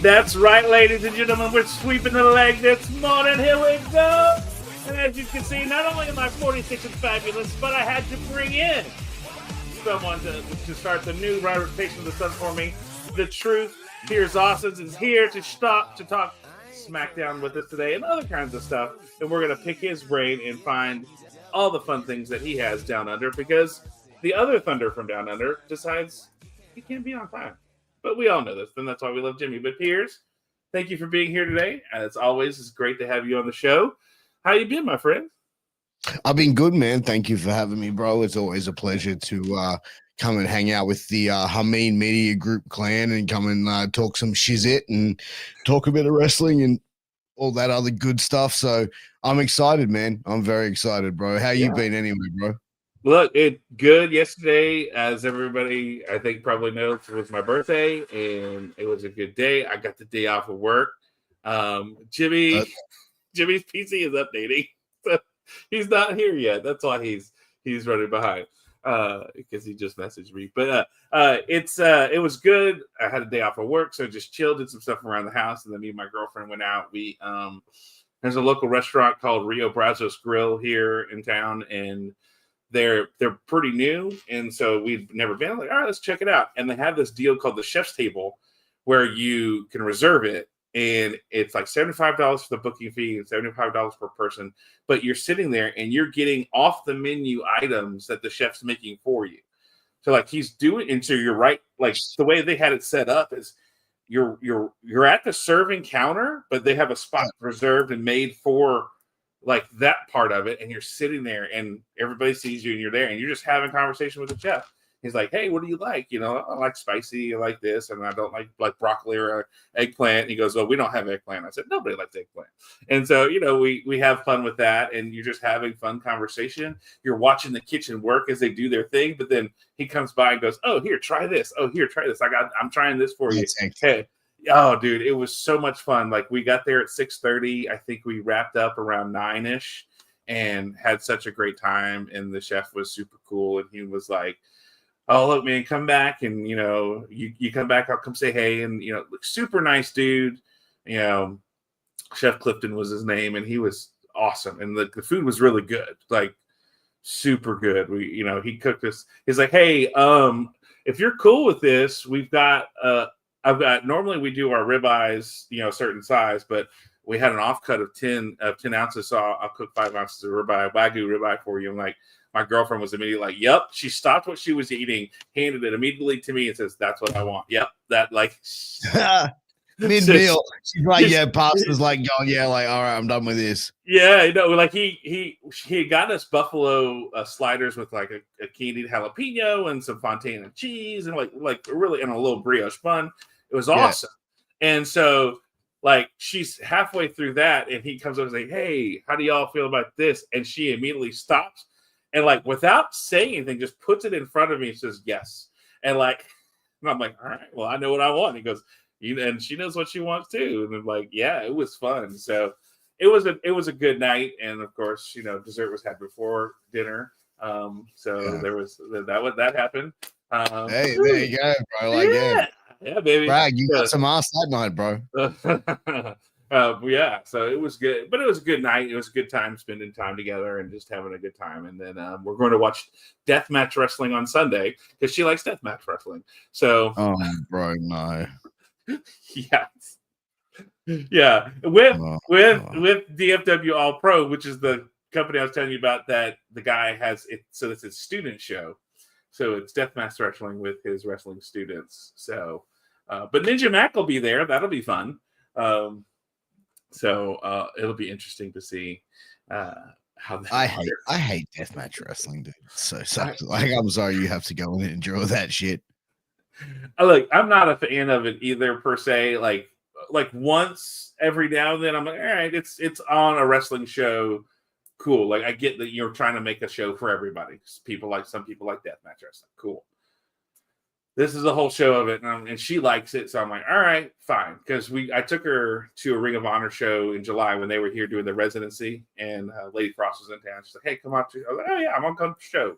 That's right, ladies and gentlemen. We're sweeping the leg this morning. Here we go. And as you can see, not only am I 46 and fabulous, but I had to bring in someone to start the new rotation of the sun for me. The Truth, Piers Austin, is here to talk Smackdown with us today and other kinds of stuff. And we're going to pick his brain and find all the fun things that he has down under, because the other Thunder from down under decides he can't be on time. But we all know this, and that's why we love Jimmy. But Piers, thank you for being here today. As always, it's great to have you on the show. How you been, my friend? I've been good, man. Thank you for having me, bro. It's always a pleasure to come and hang out with the Hameen Media Group clan and come and talk some shizit and talk a bit of wrestling and all that other good stuff. So I'm excited, man. I'm very excited, bro. How you been anyway, bro? Look, it good yesterday, as everybody I think probably knows, was my birthday, and it was a good day. I got the day off of work. Jimmy's PC is updating, so he's not here yet. That's why he's running behind because he just messaged me. But it was good. I had a day off of work, so just chilled, did some stuff around the house, and then me and my girlfriend went out. We there's a local restaurant called Rio Brazos Grill here in town, and they're pretty new, and so we've never been. Like, all right, let's check it out. And they have this deal called the Chef's Table, where you can reserve it, and it's like $75 for the booking fee and $75 per person. But you're sitting there and you're getting off the menu items that the chef's making for you. So like he's doing, and so you're right. Like the way they had it set up is you're at the serving counter, but they have a spot reserved and made for like that part of it, and you're sitting there and everybody sees you and you're there and you're just having a conversation with the chef. He's like, hey, what do you like? You know, I like spicy, I like this, and I don't like broccoli or eggplant. And he goes, well, we don't have eggplant. I said, nobody likes eggplant. And so, you know, we have fun with that, and you're just having fun conversation. You're watching the kitchen work as they do their thing, but then he comes by and goes, oh, here, try this. Oh, here, try this. I'm trying this for you. Hey. Oh, dude, it was so much fun. Like, we got there at 6:30. I think we wrapped up around 9-ish and had such a great time. And the chef was super cool. And he was like, oh, look, man, come back. And, you know, you come back, I'll come say hey. And, you know, super nice dude. You know, Chef Clifton was his name. And he was awesome. And the food was really good. Like, super good. He cooked us. He's like, hey, if you're cool with this, we've got normally we do our ribeyes, you know, certain size, but we had an offcut of 10 ounces, so I'll cook 5 ounces of ribeye, Wagyu ribeye for you. I'm like, my girlfriend was immediately like, yep. She stopped what she was eating, handed it immediately to me and says, that's what I want. Yep. That like mid-meal. She's like, yeah, pasta's like going, yeah, like, all right, I'm done with this. Yeah, you know, like he got us buffalo sliders with like a candied jalapeno and some Fontana cheese and like really and a little brioche bun. It was awesome. Yeah. And so like she's halfway through that and he comes over and says, hey, how do y'all feel about this? And she immediately stops and like without saying anything, just puts it in front of me and says, yes. And like, and I'm like, all right, well, I know what I want. And he goes, and she knows what she wants too. And I'm like, yeah, it was fun. So it was a good night. And of course, you know, dessert was had before dinner. There was that happened. Hey, there you go, bro. Like, yeah, baby. Brag, you got some ass that night, bro. Yeah, so it was good, but it was a good night. It was a good time spending time together and just having a good time. And then we're going to watch deathmatch wrestling on Sunday because she likes deathmatch wrestling. So, oh, bro, no. Yeah, with DFW All Pro, which is the company I was telling you about, that the guy has it. So it's a student show. So it's deathmatch wrestling with his wrestling students. So, but Ninja Mac will be there. That'll be fun. So it'll be interesting to see how that. I hate deathmatch wrestling, dude. So sucks. Like, I'm sorry you have to go and enjoy that shit. Look, I'm not a fan of it either per se. Like once every now and then, I'm like, all right, it's on a wrestling show. Cool. Like I get that you're trying to make a show for everybody. Some people like deathmatch wrestling. Cool. This is a whole show of it, and she likes it. So I'm like, all right, fine. Because I took her to a Ring of Honor show in July when they were here doing the residency, and Lady Frost was in town. She's like, hey, come on. I was like, oh yeah, I'm gonna come to the show.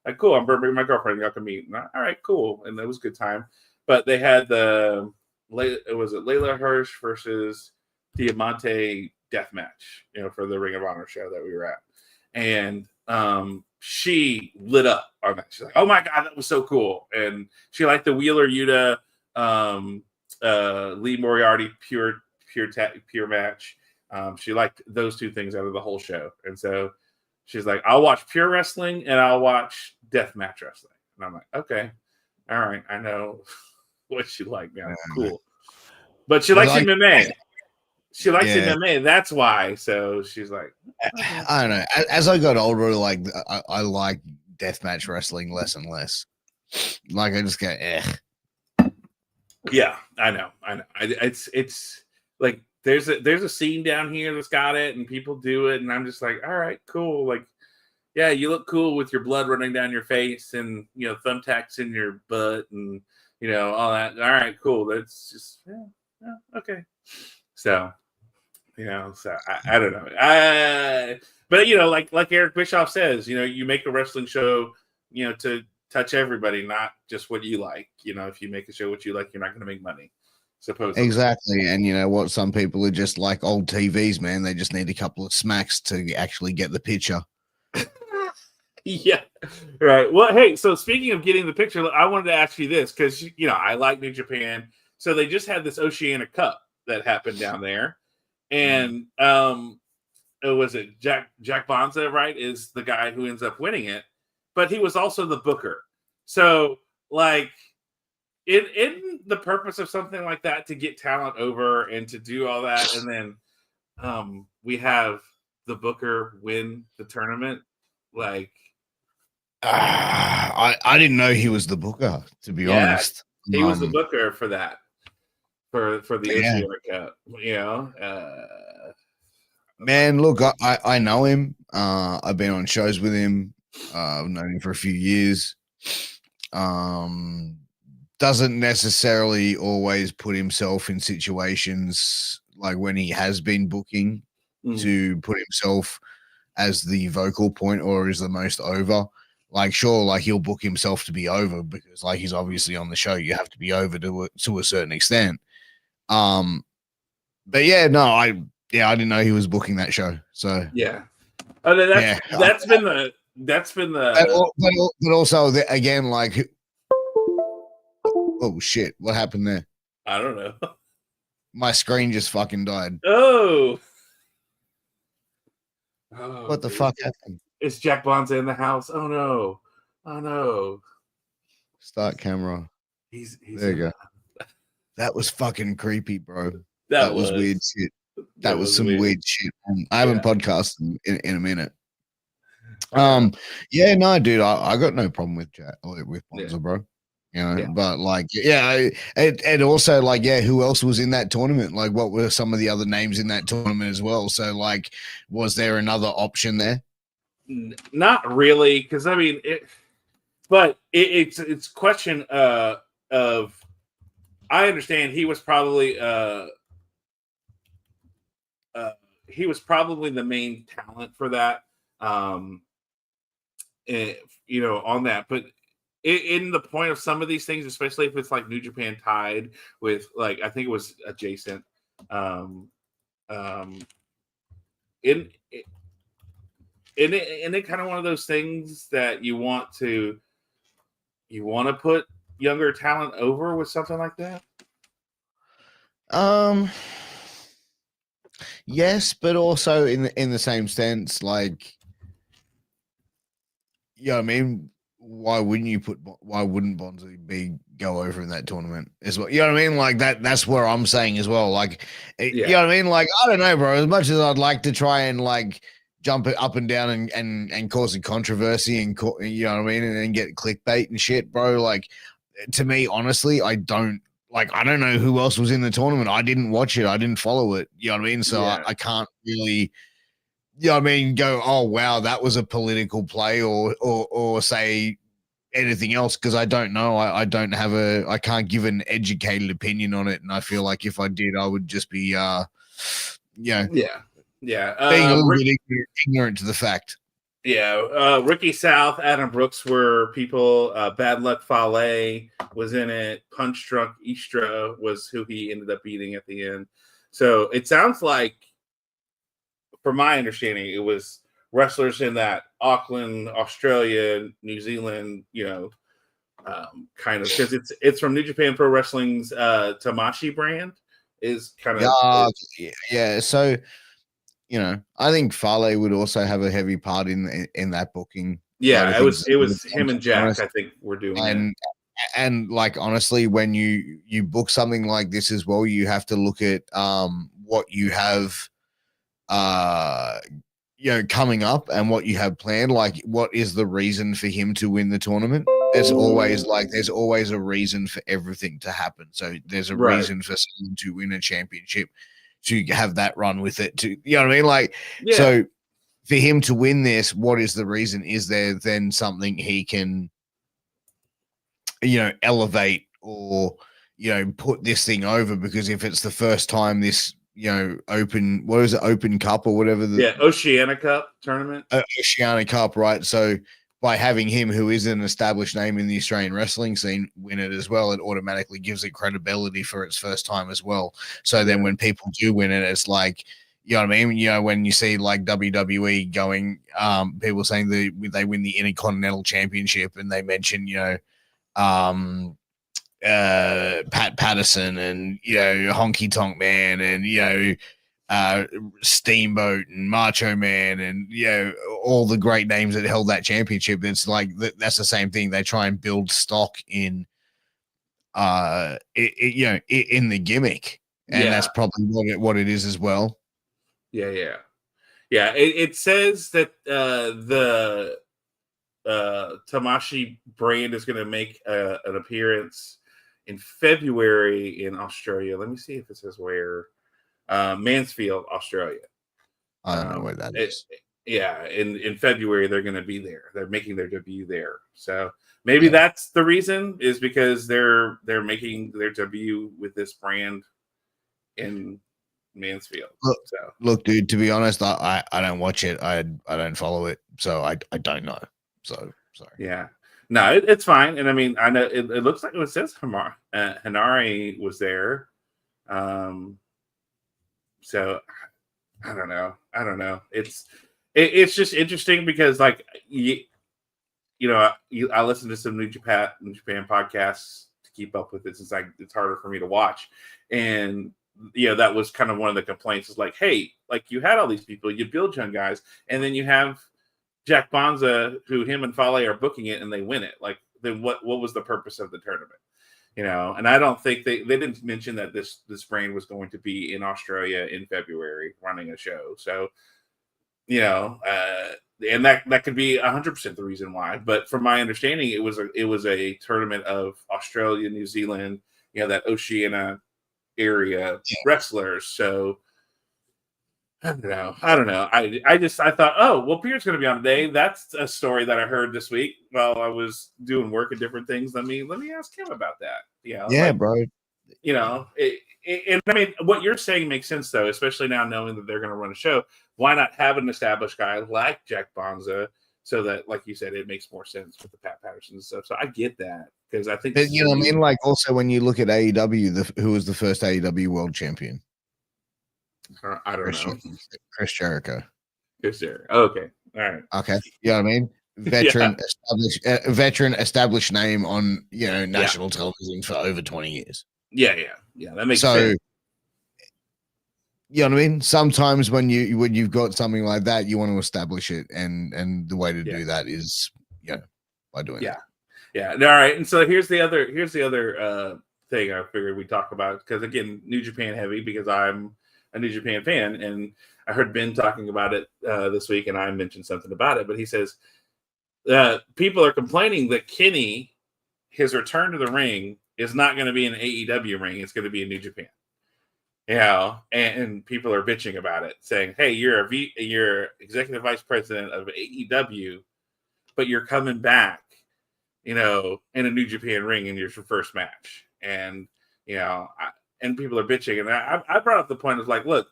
Like, cool. I'm bringing my girlfriend. Y'all can meet. All right, cool. And it was a good time. But they had the Layla Hirsch versus Diamante death match, for the Ring of Honor show that we were at. And she lit up on that. She's like, oh my God, that was so cool. And she liked the Wheeler Yuta Lee Moriarty pure match. She liked those two things out of the whole show. And so she's like, I'll watch pure wrestling and I'll watch death match wrestling. And I'm like, okay, all right, I know what she like now. Cool. But she likes MMA. She likes MMA. That's why. So she's like, I don't know. As I got older, like I like deathmatch wrestling less and less. Like I just go, Yeah, I know. It's like there's a scene down here that's got it, and people do it, and I'm just like, all right, cool. Like, yeah, you look cool with your blood running down your face, and thumbtacks in your butt, and all that. All right, cool. That's just okay. So. So I don't know. But like Eric Bischoff says, you make a wrestling show, to touch everybody, not just what you like. If you make a show what you like, you're not going to make money. Supposedly. Exactly. And you know what? Some people are just like old TVs, man. They just need a couple of smacks to actually get the picture. Yeah. Right. Well, hey, so speaking of getting the picture, I wanted to ask you this because, I like New Japan. So they just had this Oceania Cup that happened down there. And was it Jack Bonza, right, is the guy who ends up winning it, but he was also the booker. So like in the purpose of something like that, to get talent over and to do all that, and then we have the booker win the tournament. Like I didn't know he was the booker, to be honest. He was the booker for that. For the Oceania Cup, man, look, I know him. I've been on shows with him. I've known him for a few years. Doesn't necessarily always put himself in situations like when he has been booking to put himself as the vocal point or is the most over. Like, sure, like he'll book himself to be over because like he's obviously on the show. You have to be over to a certain extent. But yeah, no, I didn't know he was booking that show. So that's been the but also again, like, oh shit, what happened there? I don't know. My screen just fucking died. Oh, what the fuck happened? It's Jack Bonza in the house. Oh no. Start camera. He's there you go. That was fucking creepy, bro. That was weird shit. That was some weird shit. I haven't podcasted in a minute. Yeah, no, dude, I got no problem with Bonza, bro. But like, and also like, who else was in that tournament? Like, what were some of the other names in that tournament as well? So, like, was there another option there? Not really, because I mean, it's question of. I understand he was probably the main talent for that, on that. But in the point of some of these things, especially if it's like New Japan tied with, like, I think it was adjacent, it kind of one of those things that you want to put younger talent over with something like that? Yes, but also in the same sense, like, I mean, why wouldn't Bonza go over in that tournament as well? You know what I mean? Like that's where I'm saying as well. Like, you know what I mean? Like, I don't know, bro. As much as I'd like to try and like jump it up and down and cause a controversy and you know what I mean, and then get clickbait and shit, bro. Like, to me, honestly, I don't know who else was in the tournament. I didn't watch it. I didn't follow it. You know what I mean? So I can't really, you know what I mean, go, oh, wow, that was a political play or say anything else, because I don't know. I can't give an educated opinion on it. And I feel like if I did, I would just be, being a little bit ignorant to the fact. Yeah, Ricky South, Adam Brooks were people. Bad Luck Fale was in it. Punch Drunk Istra was who he ended up beating at the end. So it sounds like, from my understanding, it was wrestlers in that Auckland, Australia, New Zealand, kind of, because it's from New Japan Pro Wrestling's Tamashi brand is kind of yeah. So I think Fale would also have a heavy part in that booking side of things. It was him and Jack, I think, were doing it. And like, honestly, when you book something like this as well, you have to look at what you have coming up and what you have planned. Like, what is the reason for him to win the tournament? There's always a reason for everything to happen. So there's a reason for someone to win a championship, to have that run with it, to what I mean? Like, so for him to win this, what is the reason? Is there then something he can elevate or put this thing over? Because if it's the first time this Open Cup or whatever, Oceania Cup tournament, Oceania Cup, right? So by having him, who is an established name in the Australian wrestling scene, win it as well, it automatically gives it credibility for its first time as well. So then when people do win it, it's like, what I mean? When you see like WWE going, people saying they win the Intercontinental Championship, and they mention, Pat Patterson and Honky Tonk Man and Steamboat and Macho Man and all the great names that held that championship. It's like that's the same thing. They try and build stock in in the gimmick, and that's probably what it is as well. Yeah. It says that the Tamashi brand is going to make an appearance in February in Australia. Let me see if it says where. Mansfield, Australia. I don't know where that is. In February they're going to be there. They're making their debut there. So maybe that's the reason, is because they're making their debut with this brand in Mansfield. Look, dude, to be honest, I don't watch it. I don't follow it, so I don't know. So sorry. Yeah. No, it's fine. And I mean, I know it looks like it says Hanari was there. So I don't know. It's just interesting because, like, I listen to some New Japan podcasts to keep up with it, since it's harder for me to watch. And that was kind of one of the complaints, is like, hey, like, you had all these people, you build young guys, and then you have Jack Bonza, who him and Fale are booking it, and they win it. Like, then what was the purpose of the tournament? And I don't think they didn't mention that this brand was going to be in Australia in February running a show. So, and that could be 100% the reason why. But from my understanding, it was a tournament of Australia, New Zealand, that Oceania area wrestlers. So I don't know. I thought, oh, well, Pierre's going to be on today. That's a story that I heard this week while I was doing work and different things. Let me ask him about that. Bro. And I mean, what you're saying makes sense, though, especially now knowing that they're going to run a show. Why not have an established guy like Jack Bonza, so that, like you said, it makes more sense with the Pat Patterson and stuff. So I get that, because I think, but, what I mean, like, also when you look at AEW, who was the first AEW world champion? I don't know. Chris Jericho. Okay. All right. Okay. You know what I mean? Veteran established name on national television for over 20 years. Yeah. That makes sense. You know what I mean? Sometimes when you've got something like that, you want to establish it, and the way to do that is by doing that. Yeah. All right. And so here's the other thing I figured we'd talk about, because, again, New Japan heavy, because I'm a New Japan fan, and I heard Ben talking about it this week, and I mentioned something about it, but he says people are complaining that Kenny, his return to the ring, is not going to be an AEW ring. It's going to be in New Japan. And people are bitching about it, saying, hey, you're executive vice president of AEW, but you're coming back, in a New Japan ring in your first match. And, and people are bitching. And I brought up the point of, like, look,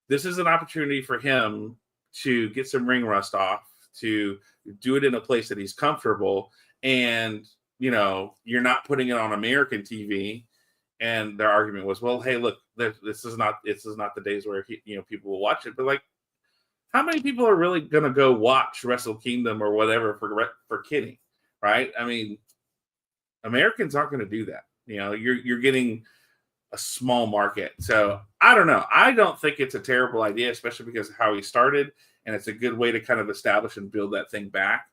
this is an opportunity for him to get some ring rust off, to do it in a place that he's comfortable, and you're not putting it on American TV. And their argument was, well, hey, look, this is not the days where people will watch it. But like, how many people are really gonna go watch Wrestle Kingdom or whatever for Kenny, right? I mean, Americans aren't going to do that. You're getting a small market. So I don't know. I don't think it's a terrible idea, especially because of how he started, and it's a good way to kind of establish and build that thing back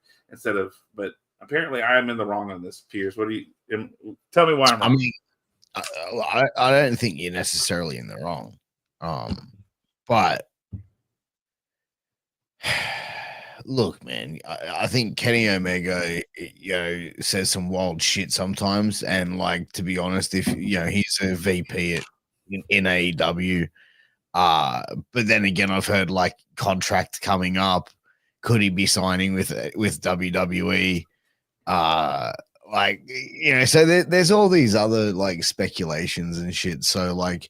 but apparently I am in the wrong on this, Piers. What do you tell me why I'm wrong? I mean, I don't think you're necessarily in the wrong. But look, man, I think Kenny Omega, says some wild shit sometimes. And like, to be honest, if he's a VP in AEW, but then again, I've heard like contract coming up. Could he be signing with WWE? So there's all these other like speculations and shit. So like,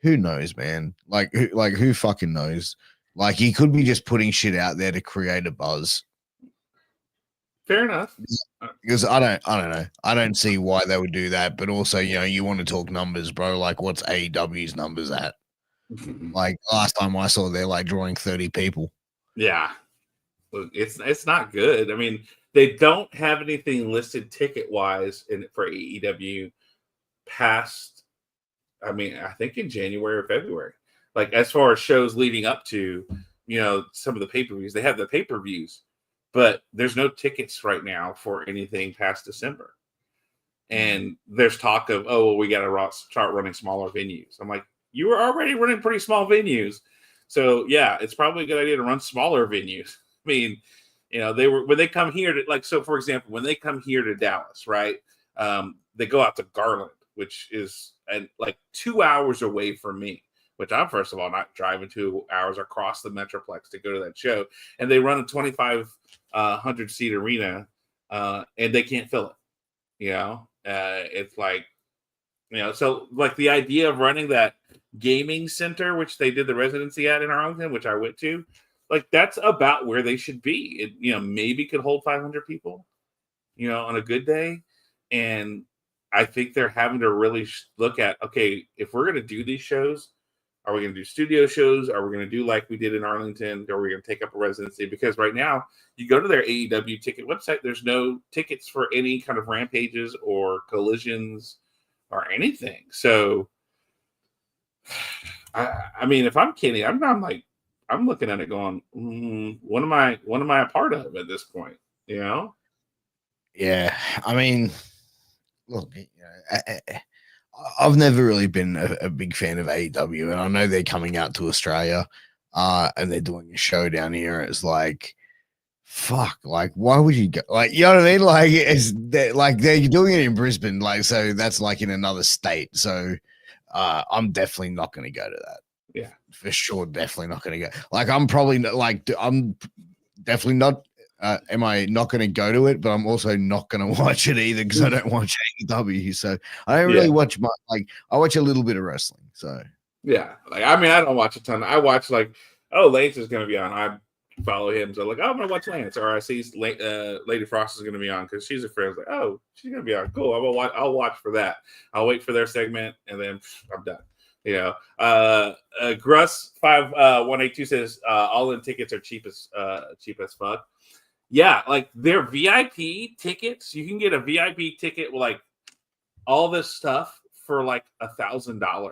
who knows, man? Who fucking knows? Like, he could be just putting shit out there to create a buzz. Fair enough. Because I don't know. I don't see why they would do that. But also, you want to talk numbers, bro. Like, what's AEW's numbers at? Like, last time I saw, they're like drawing 30 people. Yeah. It's not good. I mean, they don't have anything listed ticket-wise for AEW past, I think in January or February. Like, as far as shows leading up to, some of the pay-per-views, they have the pay-per-views, but there's no tickets right now for anything past December. And there's talk of, we got to start running smaller venues. I'm like, you were already running pretty small venues. So, yeah, it's probably a good idea to run smaller venues. I mean, when they come here to, so for example, when they come here to Dallas, right? They go out to Garland, which is like 2 hours away from me. Which I'm, first of all, not driving 2 hours across the Metroplex to go to that show. And they run a 2,500 seat arena, and they can't fill it. It's like, so like the idea of running that gaming center, which they did the residency at in Arlington, which I went to, like, that's about where they should be. It, maybe could hold 500 people, on a good day. And I think they're having to really look at, okay, if we're going to do these shows, are we going to do studio shows? Are we going to do like we did in Arlington? Are we going to take up a residency? Because right now, you go to their AEW ticket website, there's no tickets for any kind of rampages or collisions or anything. So, I mean, if I'm Kenny, I'm looking at it going, what am I a part of at this point? Yeah. I mean, look, I've never really been a big fan of AEW, and I know they're coming out to Australia, and they're doing a show down here. It's like, fuck, like, why would you go? Like, you know what I mean? Like, they're doing it in Brisbane, like, so that's like in another state. So, I'm definitely not going to go to that. Yeah, for sure, definitely not going to go. Like, I'm probably not, like, I'm definitely not. Am I not going to go to it? But I'm also not going to watch it either because I don't watch AEW. So I don't really watch much. Like, I watch a little bit of wrestling. So yeah, like, I mean, I don't watch a ton. I watch like, Lance is going to be on. I follow him, so like, I'm going to watch Lance. Or I see Lady Frost is going to be on because she's a friend. Like, she's going to be on. Cool. I'll watch for that. I'll wait for their segment and then I'm done. Gruss 5182 says all in tickets are cheap as fuck. Yeah, like their VIP tickets, you can get a VIP ticket with like all this stuff for like $1,000.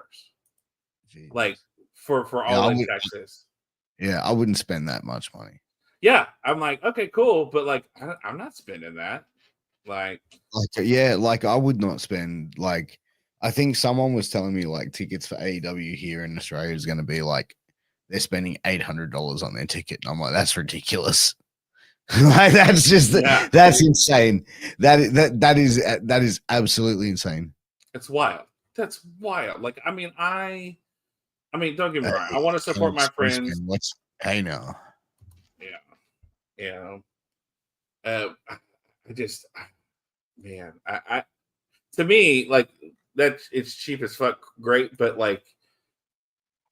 Like for all in Texas. Yeah, I wouldn't spend that much money. Yeah, I'm like, okay, cool, but like I'm not spending that. Like I would not spend, like, I think someone was telling me like tickets for AEW here in Australia is going to be like they're spending $800 on their ticket, and I'm like, that's ridiculous. Like, that's just that's insane. That is absolutely insane. It's wild. That's wild. Like, I mean, don't get me wrong. I want to support my friends. Hey now. Yeah. I just, man, I to me, like, that it's cheap as fuck, great, but like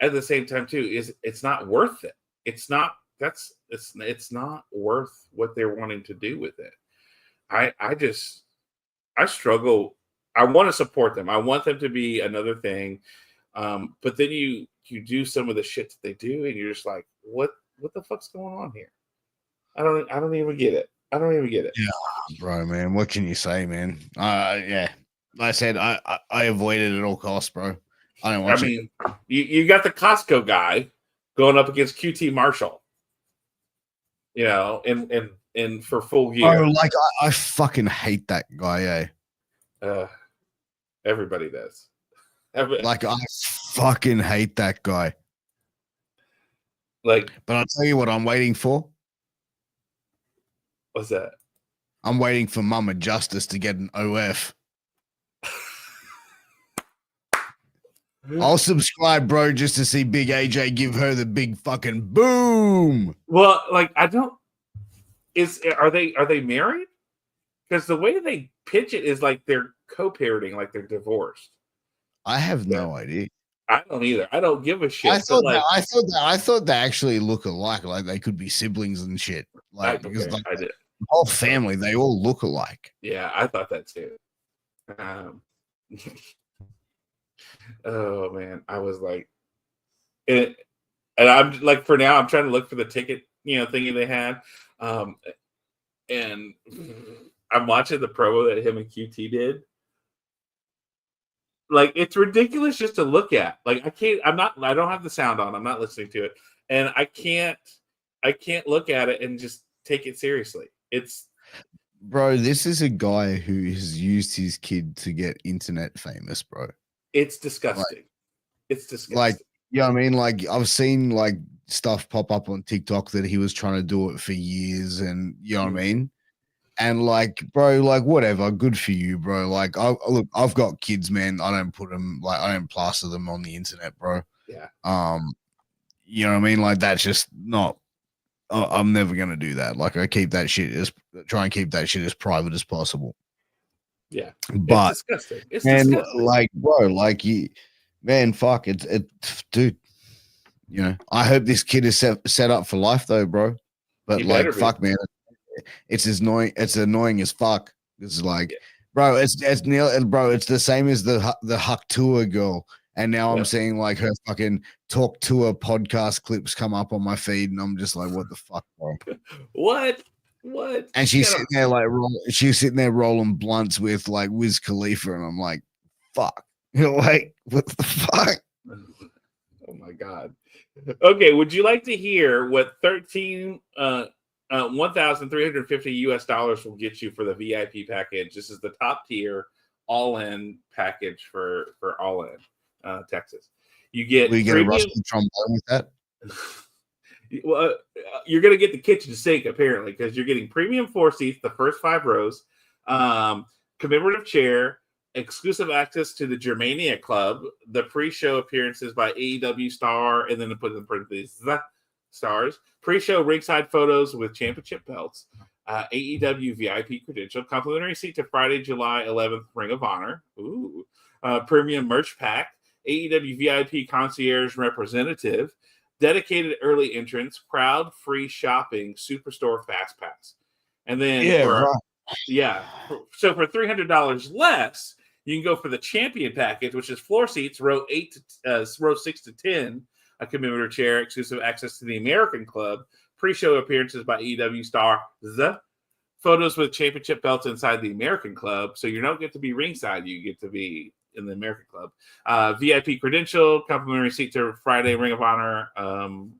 at the same time too, it's not worth it. It's not it's not worth what they're wanting to do with it. I struggle. I want to support them. I want them to be another thing. But then you do some of the shit that they do, and you're just like, what the fuck's going on here? I don't even get it. I don't even get it. Yeah, bro, man. What can you say, man? Yeah. Like I said, I avoid it at all costs, bro. I don't watch it. I mean, you got the Costco guy going up against QT Marshall, you know, and for full gear. Oh, like I fucking hate that guy, Everybody does. Like I fucking hate that guy. Like, but I'll tell you what I'm waiting for. What's that? I'm waiting for Mama Justice to get an OF. I'll subscribe, bro, just to see Big AJ give her the big fucking boom. Well, like are they married? Because the way they pitch it is like they're co-parenting, like they're divorced. I have no idea. I don't either. I don't give a shit. I thought they actually look alike, like they could be siblings and shit. Like because like, I did. The whole family, they all look alike. Yeah, I thought that too. Oh man, I was like, and I'm like, for now, I'm trying to look for the ticket, thingy they had, and I'm watching the promo that him and QT did. Like, it's ridiculous just to look at. Like, I don't have the sound on. I'm not listening to it, and I can't look at it and just take it seriously. Bro, this is a guy who has used his kid to get internet famous, bro. It's disgusting. It's disgusting. Like, yeah, I mean, like I've seen like stuff pop up on TikTok that he was trying to do it for years, and you know what I mean. And like, bro, like whatever, good for you, bro. Like, look, I've got kids, man. I don't plaster them on the internet, bro. Yeah. You know what I mean? Like, that's just not. I'm never gonna do that. Like, I try and keep that shit as private as possible. Yeah, but it's disgusting. It's disgusting. Like, bro, like fuck it, dude. You know, I hope this kid is set up for life, though, bro. But like, fuck, man, it's annoying. It's annoying as fuck. It's like, bro, it's the same as the Huck Tour girl. And now I'm seeing like her fucking Talk Tour podcast clips come up on my feed, and I'm just like, what the fuck, bro? What? And she's sitting there like rolling blunts with like Wiz Khalifa, and I'm like, fuck. Like, what the fuck? Oh my god. Okay, would you like to hear what $1,350 US will get you for the VIP package? This is the top tier all-in package for all-in Texas. You get a rusty trombone with that. Well, you're going to get the kitchen sink apparently, because you're getting premium 4 seats, the first 5 rows, commemorative chair, exclusive access to the Germania Club, the pre-show appearances by AEW star, and then to put in parentheses stars, pre-show ringside photos with championship belts, AEW VIP credential, complimentary seat to Friday, July 11th, Ring of Honor, premium merch pack, AEW VIP concierge representative, dedicated early entrance, crowd free shopping, Superstore Fast Pass. And then so for $300 less, you can go for the champion package, which is floor seats, row 6 to 10, a commemorative chair, exclusive access to the American Club, pre-show appearances by AEW stars, photos with championship belts inside the American Club. So you don't get to be ringside, you get to be in the American Club. VIP credential, complimentary seat to Friday Ring of Honor on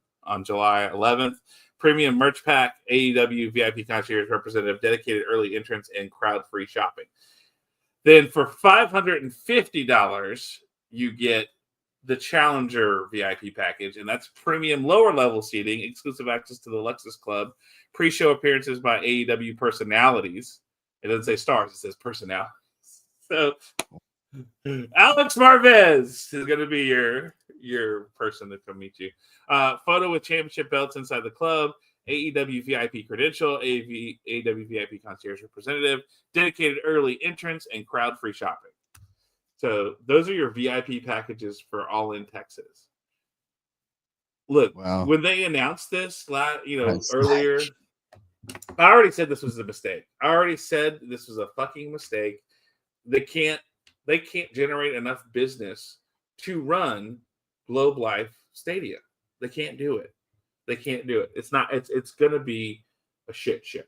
July 11th. Premium merch pack, AEW VIP concierge representative, dedicated early entrance, and crowd-free shopping. Then for $550, you get the Challenger VIP package, and that's premium lower level seating, exclusive access to the Lexus Club, pre-show appearances by AEW personalities. It doesn't say stars, it says personalities. So Alex Marvez is going to be your person to come meet you. Photo with championship belts inside the club, AEW VIP credential, AEW VIP concierge representative, dedicated early entrance, and crowd-free shopping. So those are your VIP packages for All In Texas. Look, Wow. when they announced this, That's earlier, I already said this was a mistake. I already said this was a fucking mistake. They can't generate enough business to run Globe Life Stadium. They can't do it. They can't do it. It's gonna be a shit show.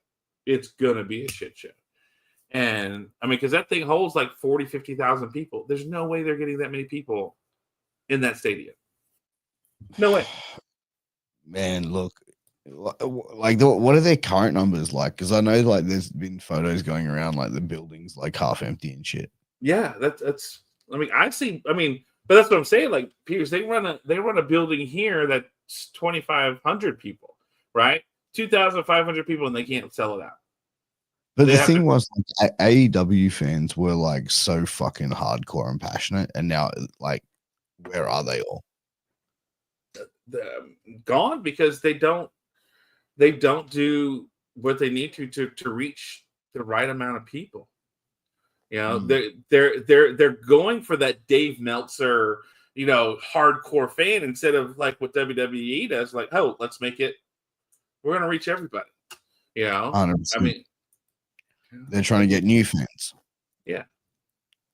It's gonna be a shit show. And I mean, because that thing holds like 40, 50,000 people. There's no way they're getting that many people in that stadium. No way. Man, look, like what are their current numbers like? Because I know like there's been photos going around like the buildings like half empty and shit. Yeah, that's. I mean, but that's what I'm saying. Like, Peters, they run a building here that's 2,500 people, right? 2,500 people, and they can't sell it out. But the thing was, like, AEW fans were like so fucking hardcore and passionate, and now like, where are they all? Gone, because they don't do what they need to reach the right amount of people. You know, they're going for that Dave Meltzer, hardcore fan, instead of like what WWE does, like, oh, let's make it, we're gonna reach everybody. 100%. I mean, they're trying to get new fans. Yeah.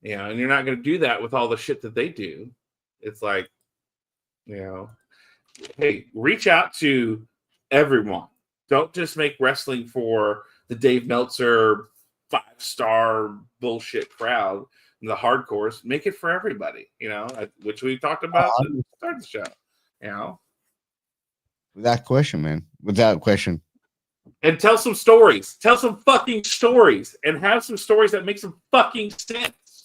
Yeah, and you're not gonna do that with all the shit that they do. It's like, hey, reach out to everyone. Don't just make wrestling for the Dave Meltzer 5-star bullshit crowd and the hardcores. Make it for everybody, which we talked about at the start of the show. Without question, man. Without question. And tell some stories. Tell some fucking stories. And have some stories that make some fucking sense.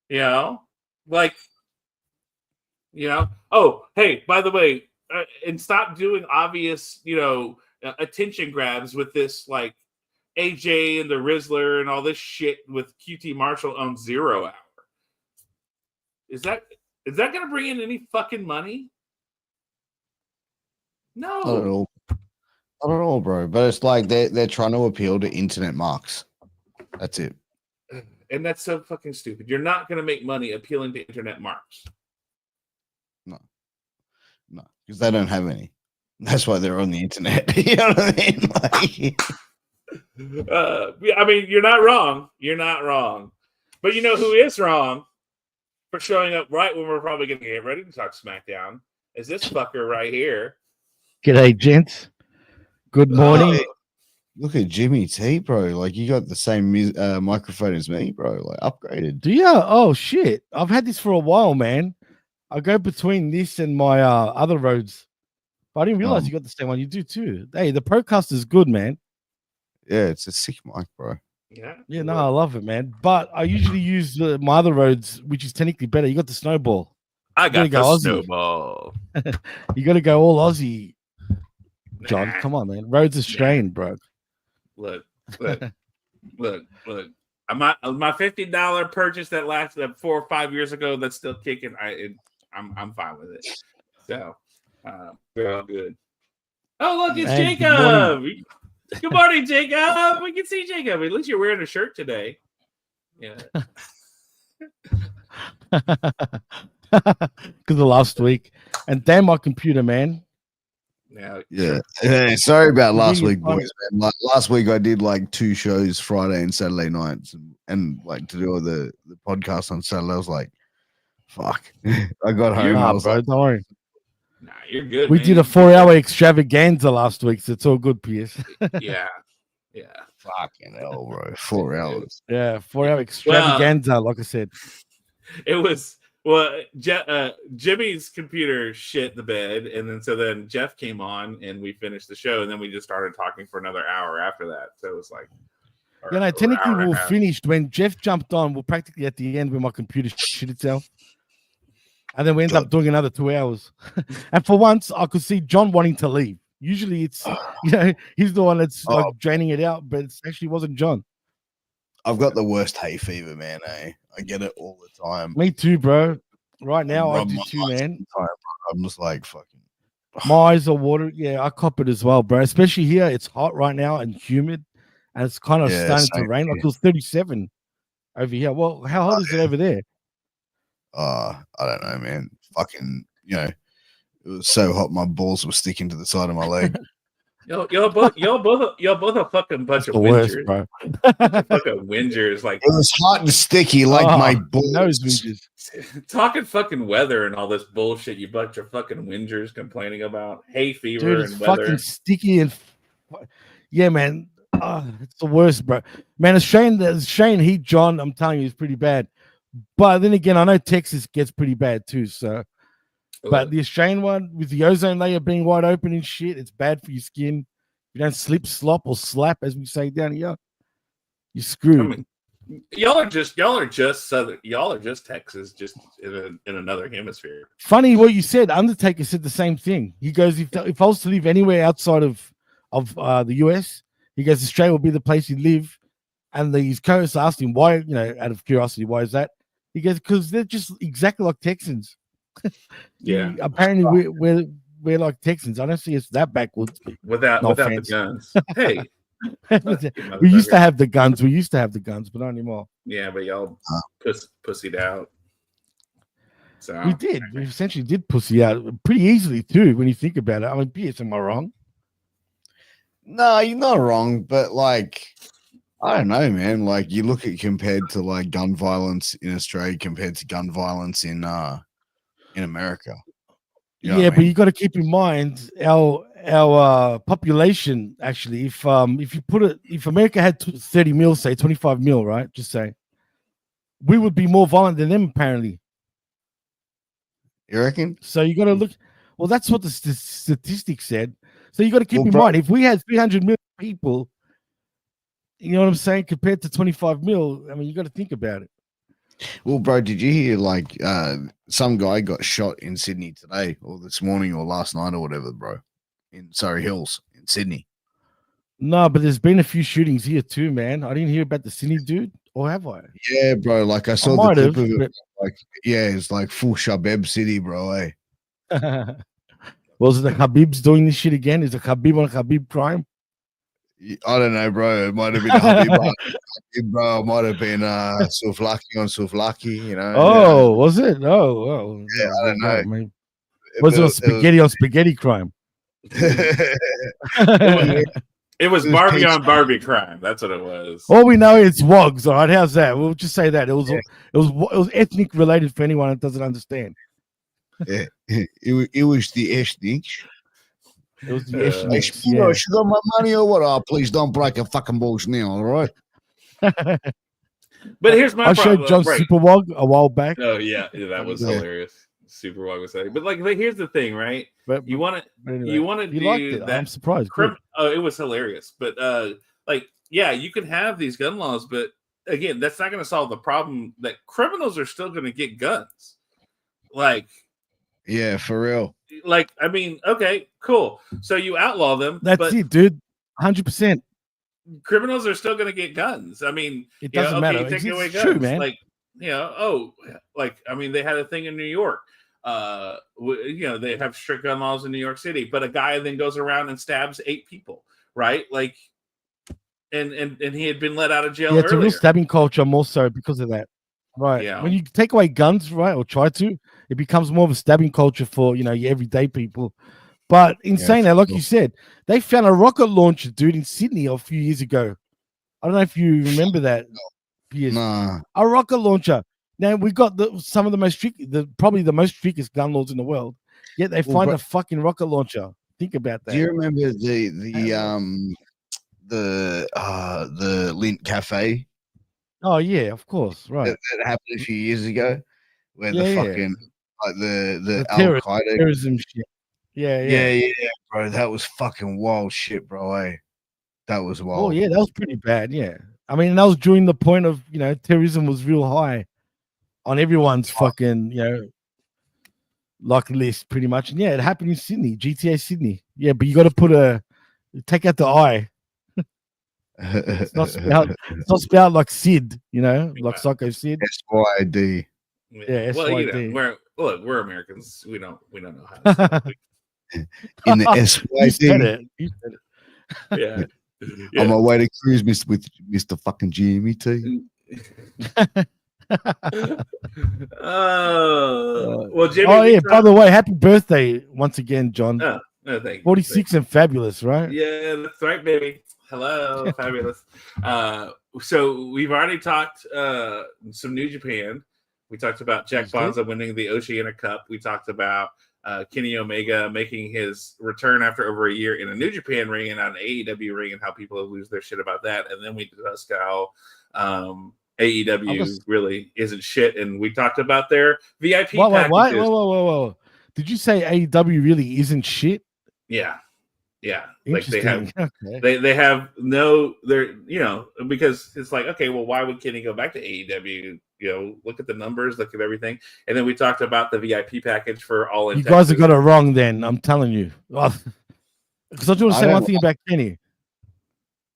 Like, oh, hey, by the way, and stop doing obvious, attention grabs with this, like, AJ and the Rizzler and all this shit with QT Marshall on 0 Hour. Is that going to bring in any fucking money? No. I don't know, bro. But it's like they're trying to appeal to internet marks. That's it. And that's so fucking stupid. You're not going to make money appealing to internet marks. No, because they don't have any. That's why they're on the internet. You know what I mean? I mean, you're not wrong. You're not wrong. But you know who is wrong for showing up right when we're probably going to get ready to talk SmackDown? Is this fucker right here. G'day, gents. Good morning. Look at Jimmy T, bro. Like, you got the same microphone as me, bro. Like, upgraded. Do you? Oh, shit. I've had this for a while, man. I go between this and my other roads. But I didn't realize you got the same one. You do too. Hey, the Procast is good, man. Yeah, it's a sick mic, bro. Yeah, no, I love it, man. But I usually use my other roads, which is technically better. You got the Snowball. I got the Snowball. You got to go all Aussie, John. Come on, man. Roads are strained, bro. Look. My $50 purchase that lasted 4 or 5 years ago, that's still kicking. I'm fine with it. So we're all good. Oh, look, it's Jacob. Good morning, Jacob. We can see Jacob. At least you're wearing a shirt today. Yeah. Because of last week. And damn my computer, man. Yeah. Hey, sorry about last week, boys. Man. Like, last week I did like 2 shows Friday and Saturday nights, and like to do all the podcast on Saturday. I was like, fuck. I got home. I was like, don't worry. Nah, you're good. We did a 4-hour extravaganza last week, so it's all good, Pierce. Yeah. Fucking hell, bro. 4 hours. Yeah, 4-hour extravaganza, like I said. It was Jimmy's computer shit the bed, and then Jeff came on and we finished the show, and then we just started talking for another hour after that. So it was like, technically we were finished when Jeff jumped on. We're practically at the end when my computer shit itself, and then we ended up doing another 2 hours. And for once, I could see John wanting to leave. Usually, it's he's the one that's like draining it out, but it actually wasn't John. I've got the worst hay fever, man. I get it all the time. Me too, bro. Right now, I do too, man. I'm just like, fucking. My eyes are watering. Yeah, I cop it as well, bro. Especially here, it's hot right now and humid, and it's kind of starting to rain. Like it was 37 over here. Well, how hot is it over there? I don't know, man. Fucking, It was so hot, my balls were sticking to the side of my leg. Y'all both a fucking bunch of worst, whingers, bro. fucking whingers. Like, it was hot and sticky, like my balls. Talking fucking weather and all this bullshit. You bunch of fucking whingers complaining about hay fever Dude, it's and weather. fucking sticky and yeah, man. It's the worst, bro. Man, Australian heat, John. I'm telling you, it's pretty bad. But then again, I know Texas gets pretty bad too. So. But the Australian one with the ozone layer being wide open and shit, it's bad for your skin. You don't slip, slop, or slap, as we say down here. You're screwed. I mean, y'all are just Southern. Y'all are just Texas, just in another hemisphere. Funny what you said. Undertaker said the same thing. He goes, if I was to live anywhere outside of the US, he goes, Australia will be the place you live. And his co-host asked him why, out of curiosity, why is that? He goes, because they're just exactly like Texans. Yeah, apparently we're like Texans. I don't see us that backwards without the guns. Hey, we used to have the guns, but not anymore. Yeah, but y'all pussied out. So we essentially did pussy out pretty easily too when you think about it. I mean, Pierce, am I wrong? No, you're not wrong, but like, I don't know, man. Like, you look at compared to like gun violence in Australia compared to gun violence in America. You know but you got to keep in mind our population. Actually, if America had 30 mil, say 25 mil, right? Just say we would be more violent than them. Apparently, you reckon? So you got to look. Well, that's what the statistics said. So you got to keep in mind if we had 300 million people, you know what I'm saying, compared to 25 mil. I mean, you got to think about it. Well, bro, did you hear like some guy got shot in Sydney today or this morning or last night or whatever, bro, in Surrey Hills in Sydney? No, but there's been a few shootings here too, man. I didn't hear about the Sydney dude, or have I? Yeah, bro. Like I saw the clip of it. Like, yeah, it's like full Shabab City, bro. Eh? Was it the Habibs doing this shit again? Is it Habib on Habib crime? I don't know, bro. It might have been Habib, bro. It might have been Souvlaki on Souvlaki, you know. Oh, yeah. Was it? Oh, yeah, I don't know. I mean, was it spaghetti on spaghetti crime? It was Barbie on Barbie crime. That's what it was. All we know is wogs. All right, how's that? We'll just say that it was ethnic related for anyone that doesn't understand. Yeah, it was the ethnic. It was the ethnic. She got my money or what? Oh, please don't break your fucking balls now, all right? But here's my problem. I showed John Superwog a while back. Oh yeah, that was hilarious. Superwog was saying, but here's the thing, right? But you want to do that. I'm surprised. It was hilarious, but you can have these gun laws, but again, that's not going to solve the problem that criminals are still going to get guns. Like, yeah, for real. Like, I mean, okay, cool. So you outlaw them. That's it, dude. 100%. Criminals are still going to get guns. I mean, it doesn't matter. You take away guns. True, man. Like, I mean, they had a thing in New York. They have strict gun laws in New York City, but a guy then goes around and stabs 8 people, right? Like, and he had been let out of jail earlier. It's a real stabbing culture more so because of that. Right. Yeah. When you take away guns, right, or try to, it becomes more of a stabbing culture for, your everyday people. But in saying that, like you said, they found a rocket launcher, dude, in Sydney a few years ago. I don't know if you remember that. Nah. A rocket launcher. Now, we got some of the most probably the most strictest gun laws in the world. Yet they find a fucking rocket launcher. Think about that. Do you remember the Lint Cafe? Oh yeah, of course, right. That happened a few years ago, where the fucking like the Al Qaeda terrorism shit. Yeah, bro. That was fucking wild shit, bro. Eh? That was wild. Oh yeah, that was pretty bad. Yeah, I mean that was during the point of terrorism was real high on everyone's fucking like list pretty much. And yeah, it happened in Sydney, GTA Sydney. Yeah, but you got to take out the I. It's not spelled like Sid, like Psycho Sid. SYD. Yeah, SYD. We're Americans. We don't know how to spell it. In the SYD. You said it. Yeah. On my way to cruise with Mr. fucking GMET. Well, Jimmy. Oh yeah. By the way, happy birthday once again, John. Oh, no, thank you. 46 and fabulous, right? Yeah, that's right, baby. Hello, fabulous. So we've already talked some New Japan. We talked about Jack Bonza winning the Oceania Cup. We talked about Kenny Omega making his return after over a year in a New Japan ring and not an AEW ring, and how people lose their shit about that. And then we discussed how AEW really isn't shit, and we talked about their VIP packages. Whoa. Did you say AEW really isn't shit? Yeah. Like they have, okay. they have no, they're, because it's like, okay, well, why would Kenny go back to AEW? Look at the numbers, look at everything. And then we talked about the VIP package for All In. You guys have got it wrong then, I'm telling you. Because I just want to say one thing about Kenny.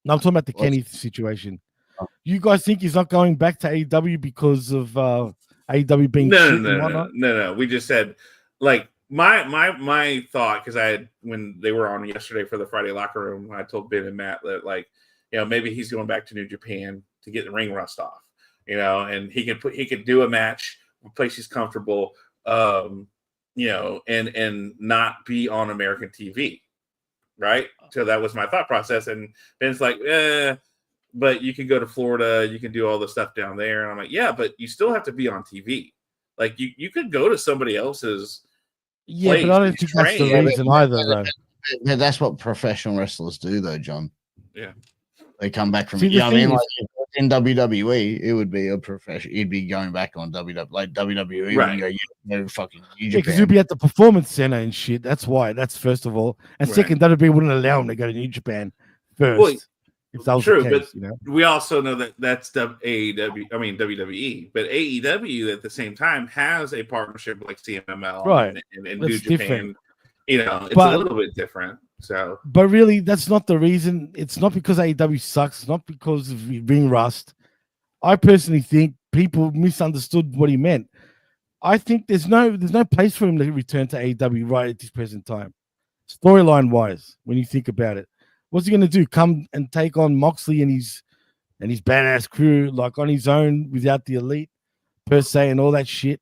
No, I'm talking about the Kenny situation. You guys think he's not going back to AEW because of AEW being shit and whatnot? No. We just said, like, my thought, because when they were on yesterday for the Friday locker room, I told Ben and Matt that, like, maybe he's going back to New Japan to get the ring rust off, and he could do a match, a place he's comfortable, and not be on American TV, right? So that was my thought process, and Ben's like, but you can go to Florida, you can do all the stuff down there, and I'm like, yeah, but you still have to be on TV. Like you could go to somebody else's. Yeah, but I don't think that's the reason either, though. That's what professional wrestlers do, though, John. Yeah, they come back from. I mean, like in WWE, it would be a professional. You'd be going back on WWE, like WWE, right? Fucking because you'd be at the Performance Center and shit. That's why. That's first of all, and second, WWE wouldn't allow him to go to New Japan first. Well, if that was true, the case, but we also know that that's AEW. I mean WWE, but AEW at the same time has a partnership like CMLL, right? And New Japan. Different. It's a little bit different. So, but really, that's not the reason. It's not because AEW sucks. It's not because of ring rust. I personally think people misunderstood what he meant. I think there's no place for him to return to AEW right at this present time, storyline wise. When you think about it. What's he going to do? Come and take on Moxley and his badass crew like on his own without the Elite per se and all that shit?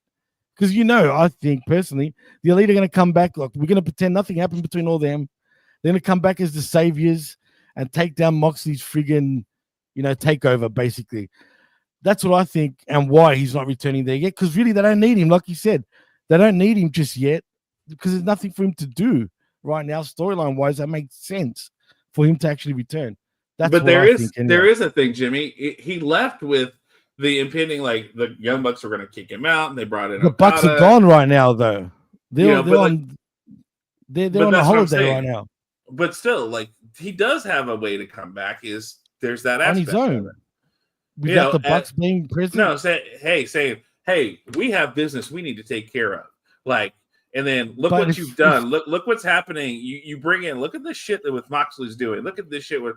Because I think personally the Elite are going to come back. Like we're going to pretend nothing happened between all them. They're going to come back as the saviors and take down Moxley's friggin' takeover. Basically, that's what I think and why he's not returning there yet. Because really they don't need him. Like you said, they don't need him just yet because there's nothing for him to do right now. Storyline wise, that makes sense. For him to actually return. But there is a thing, Jimmy. He left with the impending, like the Young Bucks were going to kick him out, and they brought in the Okada. Bucks are gone right now, though. They're on a holiday right now. But still, like he does have a way to come back. There's that aspect on his own? Without the Bucks being present. No, saying, hey, we have business we need to take care of. Like. And then look what you've done. Look what's happening. You bring in. Look at the shit that with Moxley's doing. Look at this shit with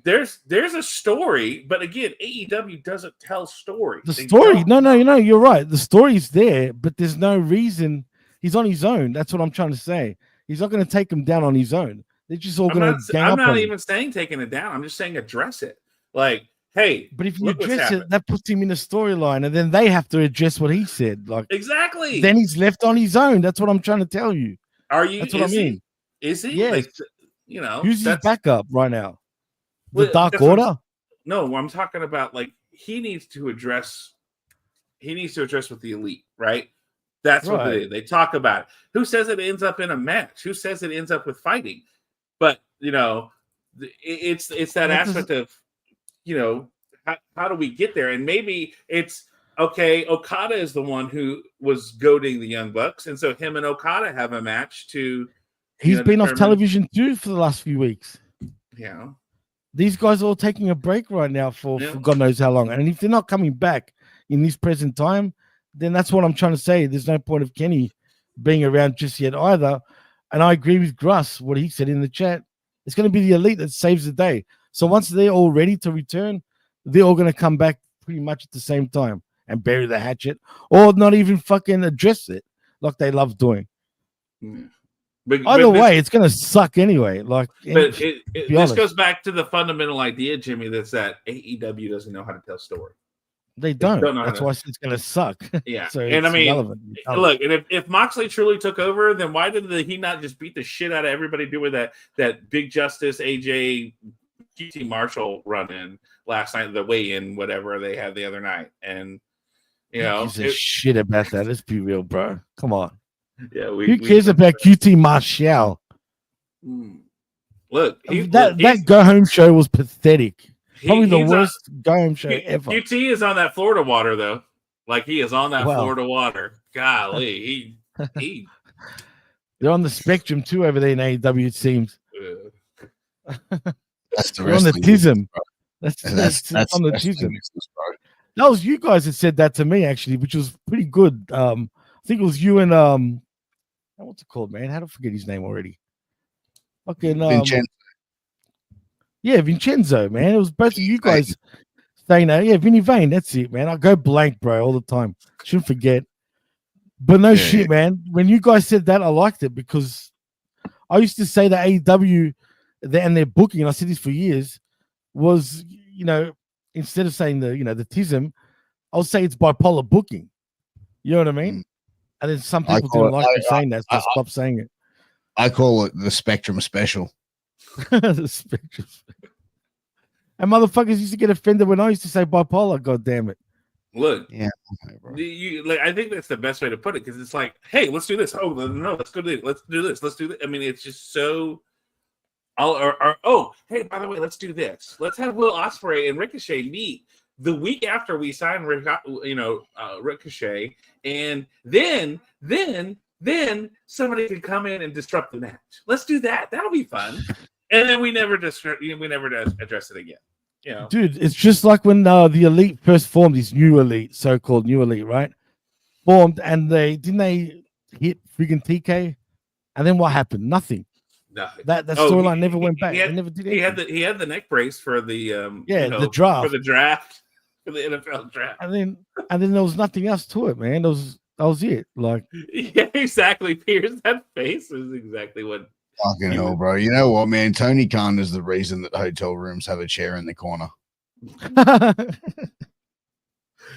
there's a story, but again, AEW doesn't tell stories. The story, no, you're right. The story's there, but there's no reason. He's on his own. That's what I'm trying to say. He's not going to take him down on his own. They're just all going to gang up on him. I'm not even saying taking it down. I'm just saying address it. Like, hey, but if you address it, that puts him in a storyline, and then they have to address what he said. Like exactly. Then he's left on his own. That's what I'm trying to tell you. Are you? That's what I mean. Is he? Yes. Like, who's his backup right now? The Dark Order? No, I'm talking about like he needs to address with the Elite, right? That's what they talk about. Who says it ends up in a match? Who says it ends up with fighting? But it's that aspect of. How do we get there? And maybe it's okay. Okada is the one who was goading the Young Bucks, and so him and Okada have a match to. He's been off television too for the last few weeks. Yeah, these guys are all taking a break right now for God knows how long. And if they're not coming back in this present time, then that's what I'm trying to say. There's no point of Kenny being around just yet either. And I agree with Gruss, what he said in the chat. It's going to be the Elite that saves the day. So once they're all ready to return, they're all going to come back pretty much at the same time and bury the hatchet or not even fucking address it like they love doing. Either way, it's going to suck anyway. But this goes back to the fundamental idea, Jimmy, that's that AEW doesn't know how to tell story. They don't. know That's how why it's going to suck. Yeah. So and I it's mean, irrelevant. look, and if Moxley truly took over, then why did he not just beat the shit out of everybody doing that Big Justice AJ QT Marshall run in last night, the weigh-in, whatever they had the other night? And you know, gives a shit about that. Let's be real, bro. Come on. Yeah, who cares about QT Marshall? Look, that go home show was pathetic. Probably the worst go home show ever. QT is on that Florida water though. Like he is on that Florida water. Golly, he they're on the spectrum too over there in AEW. It seems. That's the they're on the tism. That's on the tism. That was you guys that said that to me actually, which was pretty good. I think it was you and what's it called, man? How do I forget his name already? Fucking Vincenzo. Yeah, Vincenzo, man. It was both of you guys saying that. Yeah, Vinny Vane. That's it, man. I go blank, bro, all the time. Shouldn't forget. But no shit, man. When you guys said that, I liked it because I used to say that AEW and their booking, and I said this for years, was, you know, instead of saying the tism, I'll say it's bipolar booking. You know what I mean? And then some people didn't like me saying that, so I stopped saying it. I call it the Spectrum Special. The Spectrum. And motherfuckers used to get offended when I used to say bipolar. God damn it! Look, yeah, I think that's the best way to put it because it's like, hey, let's do this. Oh no, let's go do it. Let's do this. Let's do that. I mean, it's just so. Oh, hey, by the way, let's do this. Let's have Will Ospreay and Ricochet meet the week after we sign, Ricochet, and then somebody can come in and disrupt the match. Let's do that. That'll be fun. And then we never address it again. You know? Dude, it's just like when the Elite first formed, this new Elite, so-called new Elite, right? Formed, and they hit freaking TK, and then what happened? Nothing. Nothing. That storyline never went back. They never did anything. He had the neck brace for the the draft for the NFL draft, and then there was nothing else to it, man. That was it. Like, yeah, exactly. Pierce, that face is exactly what. Fucking hell, bro. You know what, man? Tony Khan is the reason that hotel rooms have a chair in the corner.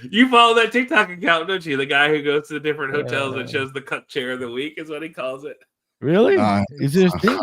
You follow that TikTok account, don't you? The guy who goes to different hotels and shows the cut chair of the week is what he calls it. Really? Is there a thing?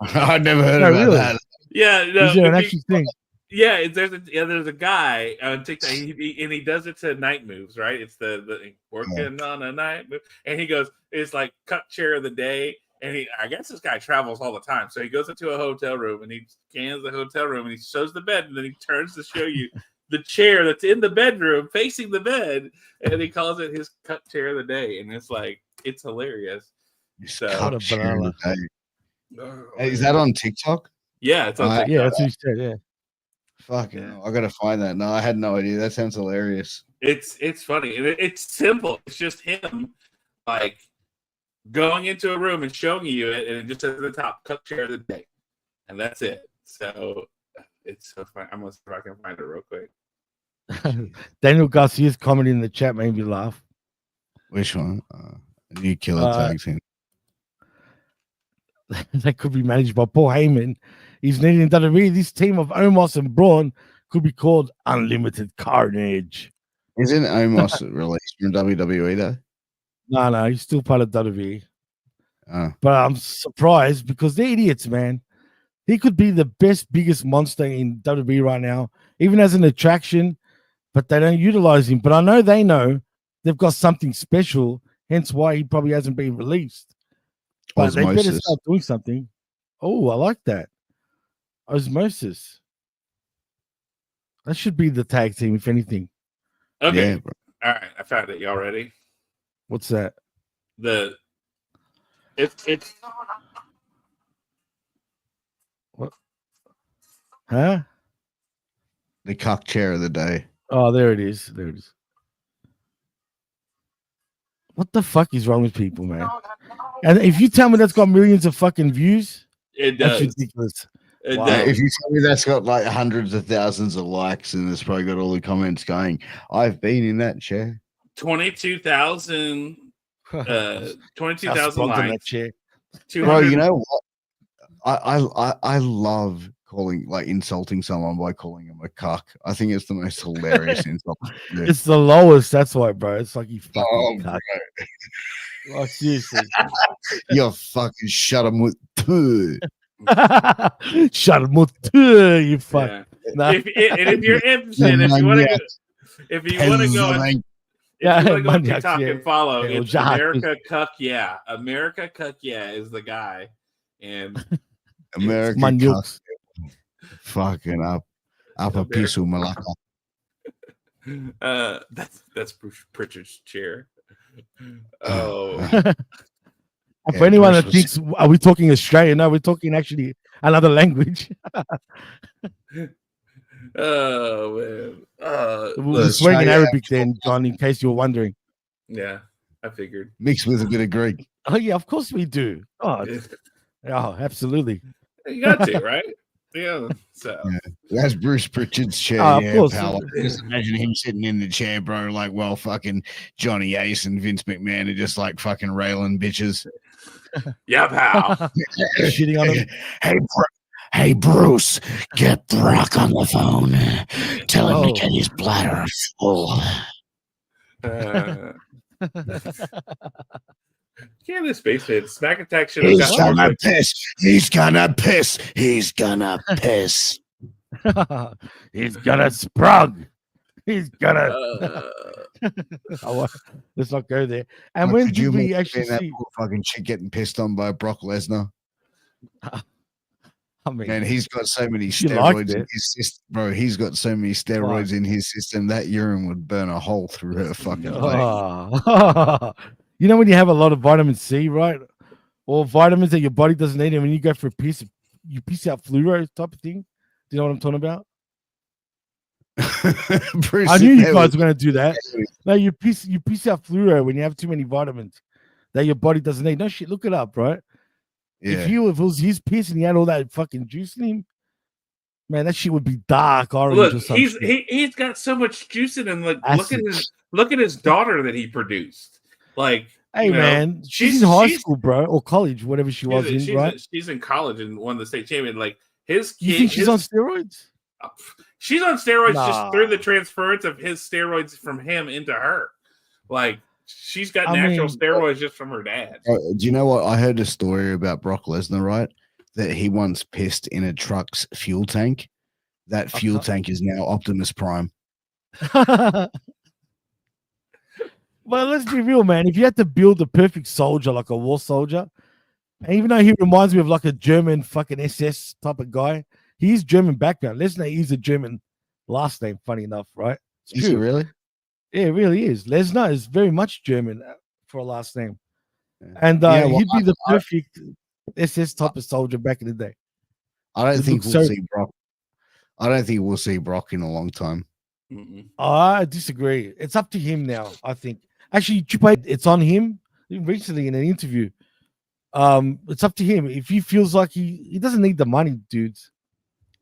I've never heard about that. Yeah, no, is there an actual thing? Yeah, there's a guy on TikTok, and he does it to night moves, right? It's the working on a night move, and he goes, it's like cut chair of the day. And I guess this guy travels all the time. So he goes into a hotel room and he scans the hotel room and he shows the bed and then he turns to show you the chair that's in the bedroom facing the bed. And he calls it his cut chair of the day. And it's like, it's hilarious. So, cut chair of the day. Hey, is that on TikTok? Yeah, it's on TikTok. Yeah, that's what he said, yeah. Fucking hell, I gotta find that. No, I had no idea. That sounds hilarious. It's funny. And it's simple. It's just him like going into a room and showing you it, and it just says at the top, cut chair of the day. And that's it. So it's so fun. I'm going to see if I can find it real quick. Daniel Garcia's comment in the chat made me laugh. Which one? New killer tag team. That could be managed by Paul Heyman. He's needing WWE. This team of Omos and Braun could be called Unlimited Carnage. Isn't Omos released from WWE though? No, he's still part of WWE. But I'm surprised because they're idiots, man. He could be the biggest monster in WWE right now, even as an attraction, but they don't utilize him. But I know they know they've got something special, hence why he probably hasn't been released. But Osmosis. They better start doing something. Oh, I like that. Osmosis. That should be the tag team, if anything. Okay. Yeah, all right. I found it. Y'all ready? What's that? It's what? Huh? The cock chair of the day. Oh, there it is. There it is. What the fuck is wrong with people, man? And if you tell me that's got millions of fucking views, it does. That's ridiculous. Wow. If you tell me that's got like hundreds of thousands of likes and it's probably got all the comments going, I've been in that chair. 22,000 likes. Bro, you know what? I love insulting someone by calling him a cuck. I think it's the most hilarious insult. It's the lowest. That's why, bro. It's like you fucking cuck. Bro. Oh, seriously. You're fucking shut him with poo. Shut him with poo, you fuck. Yeah. Nah. If you're interested, if you want to go, if you want to go on TikTok and follow, it's America Cuck Yeah. America Cuck Yeah is the guy, and America Cuck. Fucking up a piece of malacca. That's Bruce Pritchard's chair. Oh. For anyone that thinks, are we talking Australian? No, we're talking actually another language. Oh man. We're swearing in Arabic then, John, in case you were wondering. Yeah, I figured. Mixed with a bit of Greek. Oh yeah, of course we do. Oh absolutely. You got to, right? Yeah. So that's Bruce Pritchard's chair. Of course. Pal. Just imagine him sitting in the chair, bro, like fucking Johnny Ace and Vince McMahon are just like fucking railing bitches. Yeah, pal. Shitting on him. Hey, Bruce, get Brock on the phone. Tell him to get his bladder full. Yeah, this spaceman Smack Attack should have gonna piss. He's gonna piss. He's gonna piss. He's gonna sprung. He's gonna. Let's not go there. And when did we actually see that fucking chick getting pissed on by Brock Lesnar? I mean, and he's got so many steroids in his system, bro. He's got so many steroids in his system that urine would burn a hole through her fucking leg. You know when you have a lot of vitamin C, right? Or vitamins that your body doesn't need, and when you go for a piss, you piss out fluoro type of thing. Do you know what I'm talking about? Bruce, I knew you guys were going to do that. No, you piss out fluoro when you have too many vitamins that your body doesn't need. No shit, look it up, right? Yeah. If it was his piss and he had all that fucking juice in him, man, that shit would be dark orange or something. He's got so much juice in him. Like look at his daughter that he produced. Like, hey man, she's in high school, bro, or college, whatever she was in, right? She's in college and won the state champion. Like his kid, you think she's on steroids? She's on steroids just through the transference of his steroids from him into her. Like she's got natural steroids just from her dad. Do you know what? I heard a story about Brock Lesnar, right? That he once pissed in a truck's fuel tank. That fuel tank is now Optimus Prime. Well, let's be real, man. If you had to build a perfect soldier, like a war soldier, and even though he reminds me of like a German fucking SS type of guy, he's German background. Lesnar is a German last name, funny enough, right? Is he really? Yeah, it really is. Lesnar is very much German for a last name. And he'd be the perfect SS type of soldier back in the day. I don't think we'll see Brock. I don't think we'll see Brock in a long time. I disagree. It's up to him now, I think. Actually, it's on him recently in an interview. It's up to him. If he feels like he doesn't need the money, dudes.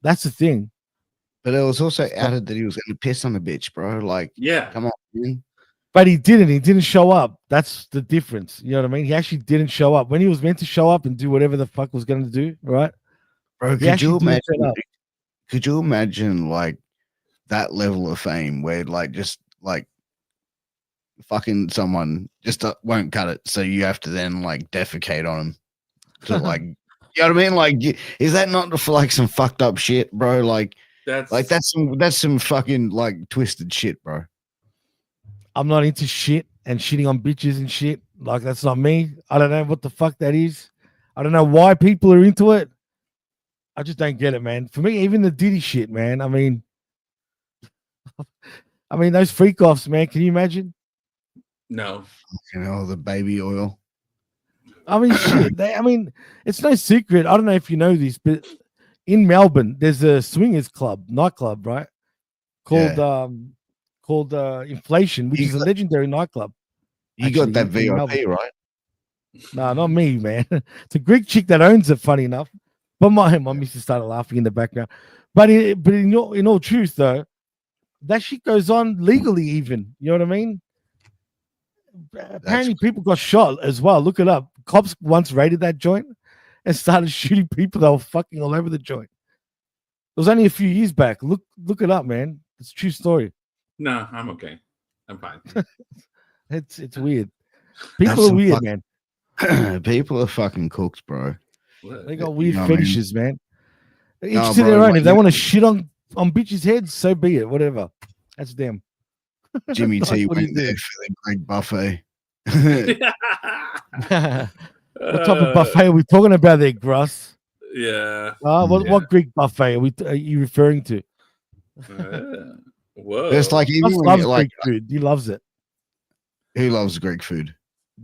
That's the thing. But it was also added that he was going to piss on the bitch, bro. Like, yeah, come on, man. But he didn't. He didn't show up. That's the difference. You know what I mean? He actually didn't show up when he was meant to show up and do whatever the fuck was going to do, right? Bro, could you imagine like that level of fame where like just like fucking someone just won't cut it, so you have to then like defecate on him to like, you know what I mean? Like, is that not for like some fucked up shit, bro? Like that's some fucking like twisted shit, bro. I'm not into shit and shitting on bitches and shit. Like, that's not me. I don't know what the fuck that is. I don't know why people are into it. I just don't get it, man. For me, even the Diddy shit, man. I mean, those freak offs, man. Can you imagine? No. You know, the baby oil. I mean, shit. It's no secret. I don't know if you know this, but in Melbourne, there's a swingers club, nightclub, right? Called Inflation, which is a legendary nightclub. You got that VIP, right? No, not me, man. It's a Greek chick that owns it, funny enough. But my missus started laughing in the background. But in all truth, though, that shit goes on legally even. You know what I mean? Apparently people got shot as well. Look it up. Cops once raided that joint and started shooting people that were fucking all over the joint. was only a few years back. Look it up, man. It's a true story. No, I'm okay. I'm fine. It's weird. People are weird, man. People are fucking cooks, bro. They got weird I mean? fetishes, man. Each No, to bro, their own. like, If they want to shit on bitches' heads, so be it. Whatever. That's them. Jimmy Like, T what do went you do? there for the Greek buffet. What type of buffet are we talking about there, Gruss? Yeah. What Greek buffet are you referring to? Whoa. It's like Gruss even when loves you like, Greek food. He loves it. who loves Greek food?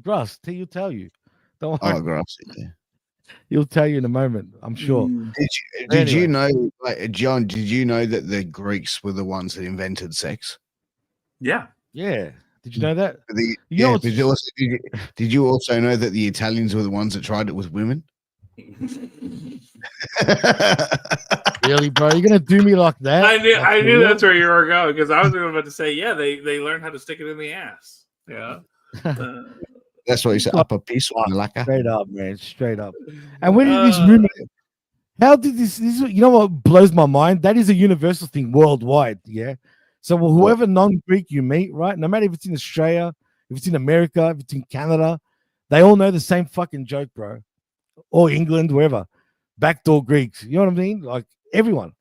Gruss, he'll tell you. Don't worry. Oh, grass. Yeah. He'll tell you in a moment, I'm sure. Did you Anyway. know, like, John? Did you know that the Greeks were the ones that invented sex? Yeah. Yeah. Did you know that? Did you also know that the Italians were the ones that tried it with women? Really, bro? You're gonna do me like that? I knew that's where you were going because I was about to say, yeah, they learned how to stick it in the ass. Yeah. That's what you said. Upper piece on lacquer. Straight up, man. Straight up. And where did this rumor? How did this? You know what blows my mind? That is a universal thing worldwide. Yeah. So whoever non-Greek you meet, right? No matter if it's in Australia, if it's in America, if it's in Canada, they all know the same fucking joke, bro. Or England, wherever. Backdoor Greeks. You know what I mean? Like everyone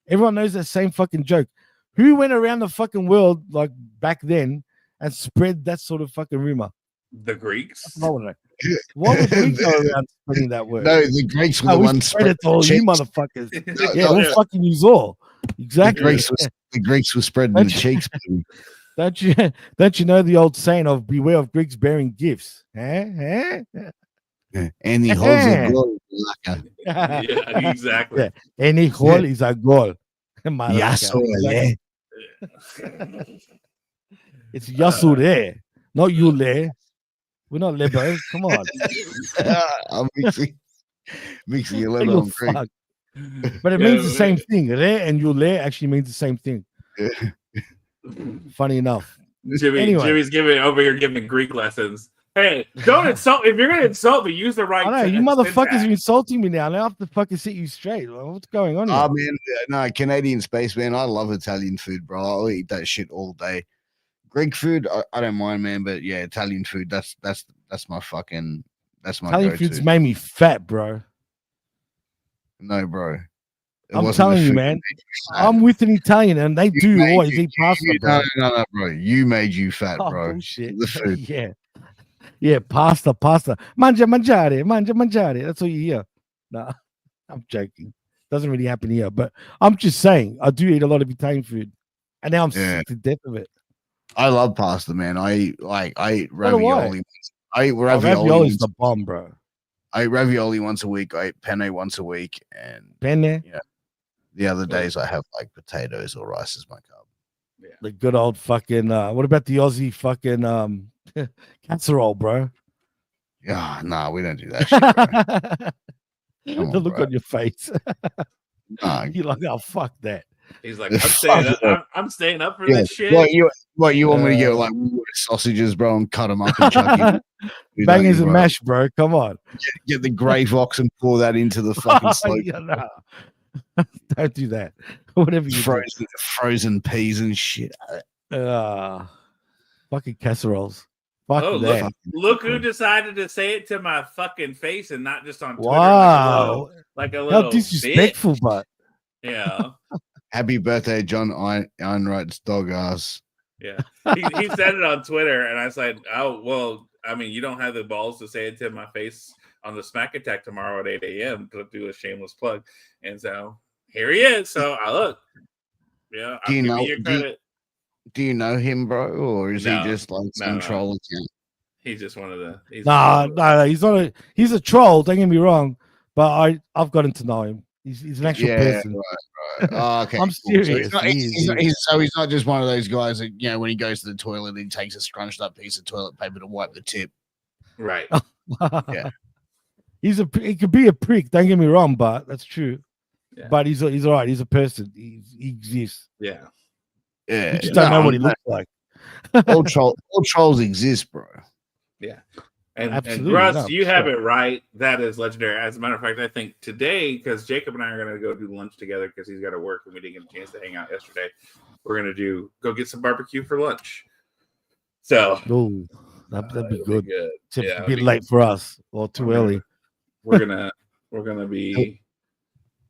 knows that same fucking joke. Who went around the fucking world like back then and spread that sort of fucking rumor? The Greeks. I want to know. Why would we go around spreading that word? No, the Greeks were the ones spread it to all you motherfuckers. Yeah, we'll fucking use all. Exactly. The Greeks were spreading the cheeks. Don't you know the old saying of beware of Greeks bearing gifts? And the holes of glory. Yeah, exactly. Yeah. Any hole is a goal. Yasole. It's Yasure, not Yule. We're not Lebo. Come on. I'm mixing a little on Greek. But it means the same thing. Re and Yule actually means the same thing. Funny enough. Jimmy's giving Greek lessons. Hey, don't insult. If you're gonna insult me, use the right. I know you motherfuckers are insulting me now. Now I have to fucking set you straight. What's going on here? Oh man, no, Canadian spaceman. I love Italian food, bro. I'll eat that shit all day. Greek food, I don't mind, man. But yeah, Italian food. That's my fucking. That's my. Italian food's made me fat, bro. No, bro. I'm telling you, man. I'm with an Italian, and they do always eat pasta. Bro. No, bro. You made you fat, bro. Bullshit. The food. Yeah, pasta. Mangiare. That's all you hear. No, I'm joking. Doesn't really happen here, but I'm just saying I do eat a lot of Italian food, and now I'm sick to death of it. I love pasta, man. I eat ravioli. I eat ravioli. Ravioli's the bomb, bro. I eat ravioli once a week. I eat penne once a week, and penne. Yeah, the other days I have like potatoes or rice as my carb. Yeah, the good old fucking. What about the Aussie fucking casserole, bro? Yeah, nah, we don't do that shit, bro. The look on your face. Nah. You're like, oh fuck that. He's like, I'm staying up for this shit. What you want me to get like sausages, bro, and cut them up and chuck them? Bangers and mash, bro. Come on. Get the grey fox and pour that into the fucking slope. Don't do that. Whatever you frozen peas and shit. Fucking casseroles. Fuck that. Look who decided to say it to my fucking face and not just on Twitter. Wow. Like a little how disrespectful, bit. But yeah. Happy birthday, John Einright's dog ass. Yeah. He said it on Twitter, and I said, oh, well, I mean, you don't have the balls to say it to my face on the Smack Attack tomorrow at 8 a.m. to do a shameless plug. And so here he is. So I look. Yeah. Do you know him, bro? Or is he just like some troll account? He's just one of the. No, he's not he's a troll, don't get me wrong. But I've gotten to know him. He's an actual person. Right. Oh, okay. I'm serious. So he's not just one of those guys that, you know, when he goes to the toilet, he takes a scrunched up piece of toilet paper to wipe the tip. Right. Yeah. He could be a prick, don't get me wrong, but that's true. Yeah. But he's all right. He's a person. He exists. Yeah. Yeah. You just don't know what he looks like. all trolls exist, bro. Yeah. And Russ, you have it right. That is legendary. As a matter of fact, I think today, because Jacob and I are going to go do lunch together because he's got to work and we didn't get a chance to hang out yesterday. We're going to go get some barbecue for lunch. So, that'd be good. Except yeah, a bit late for us or too early. We're gonna be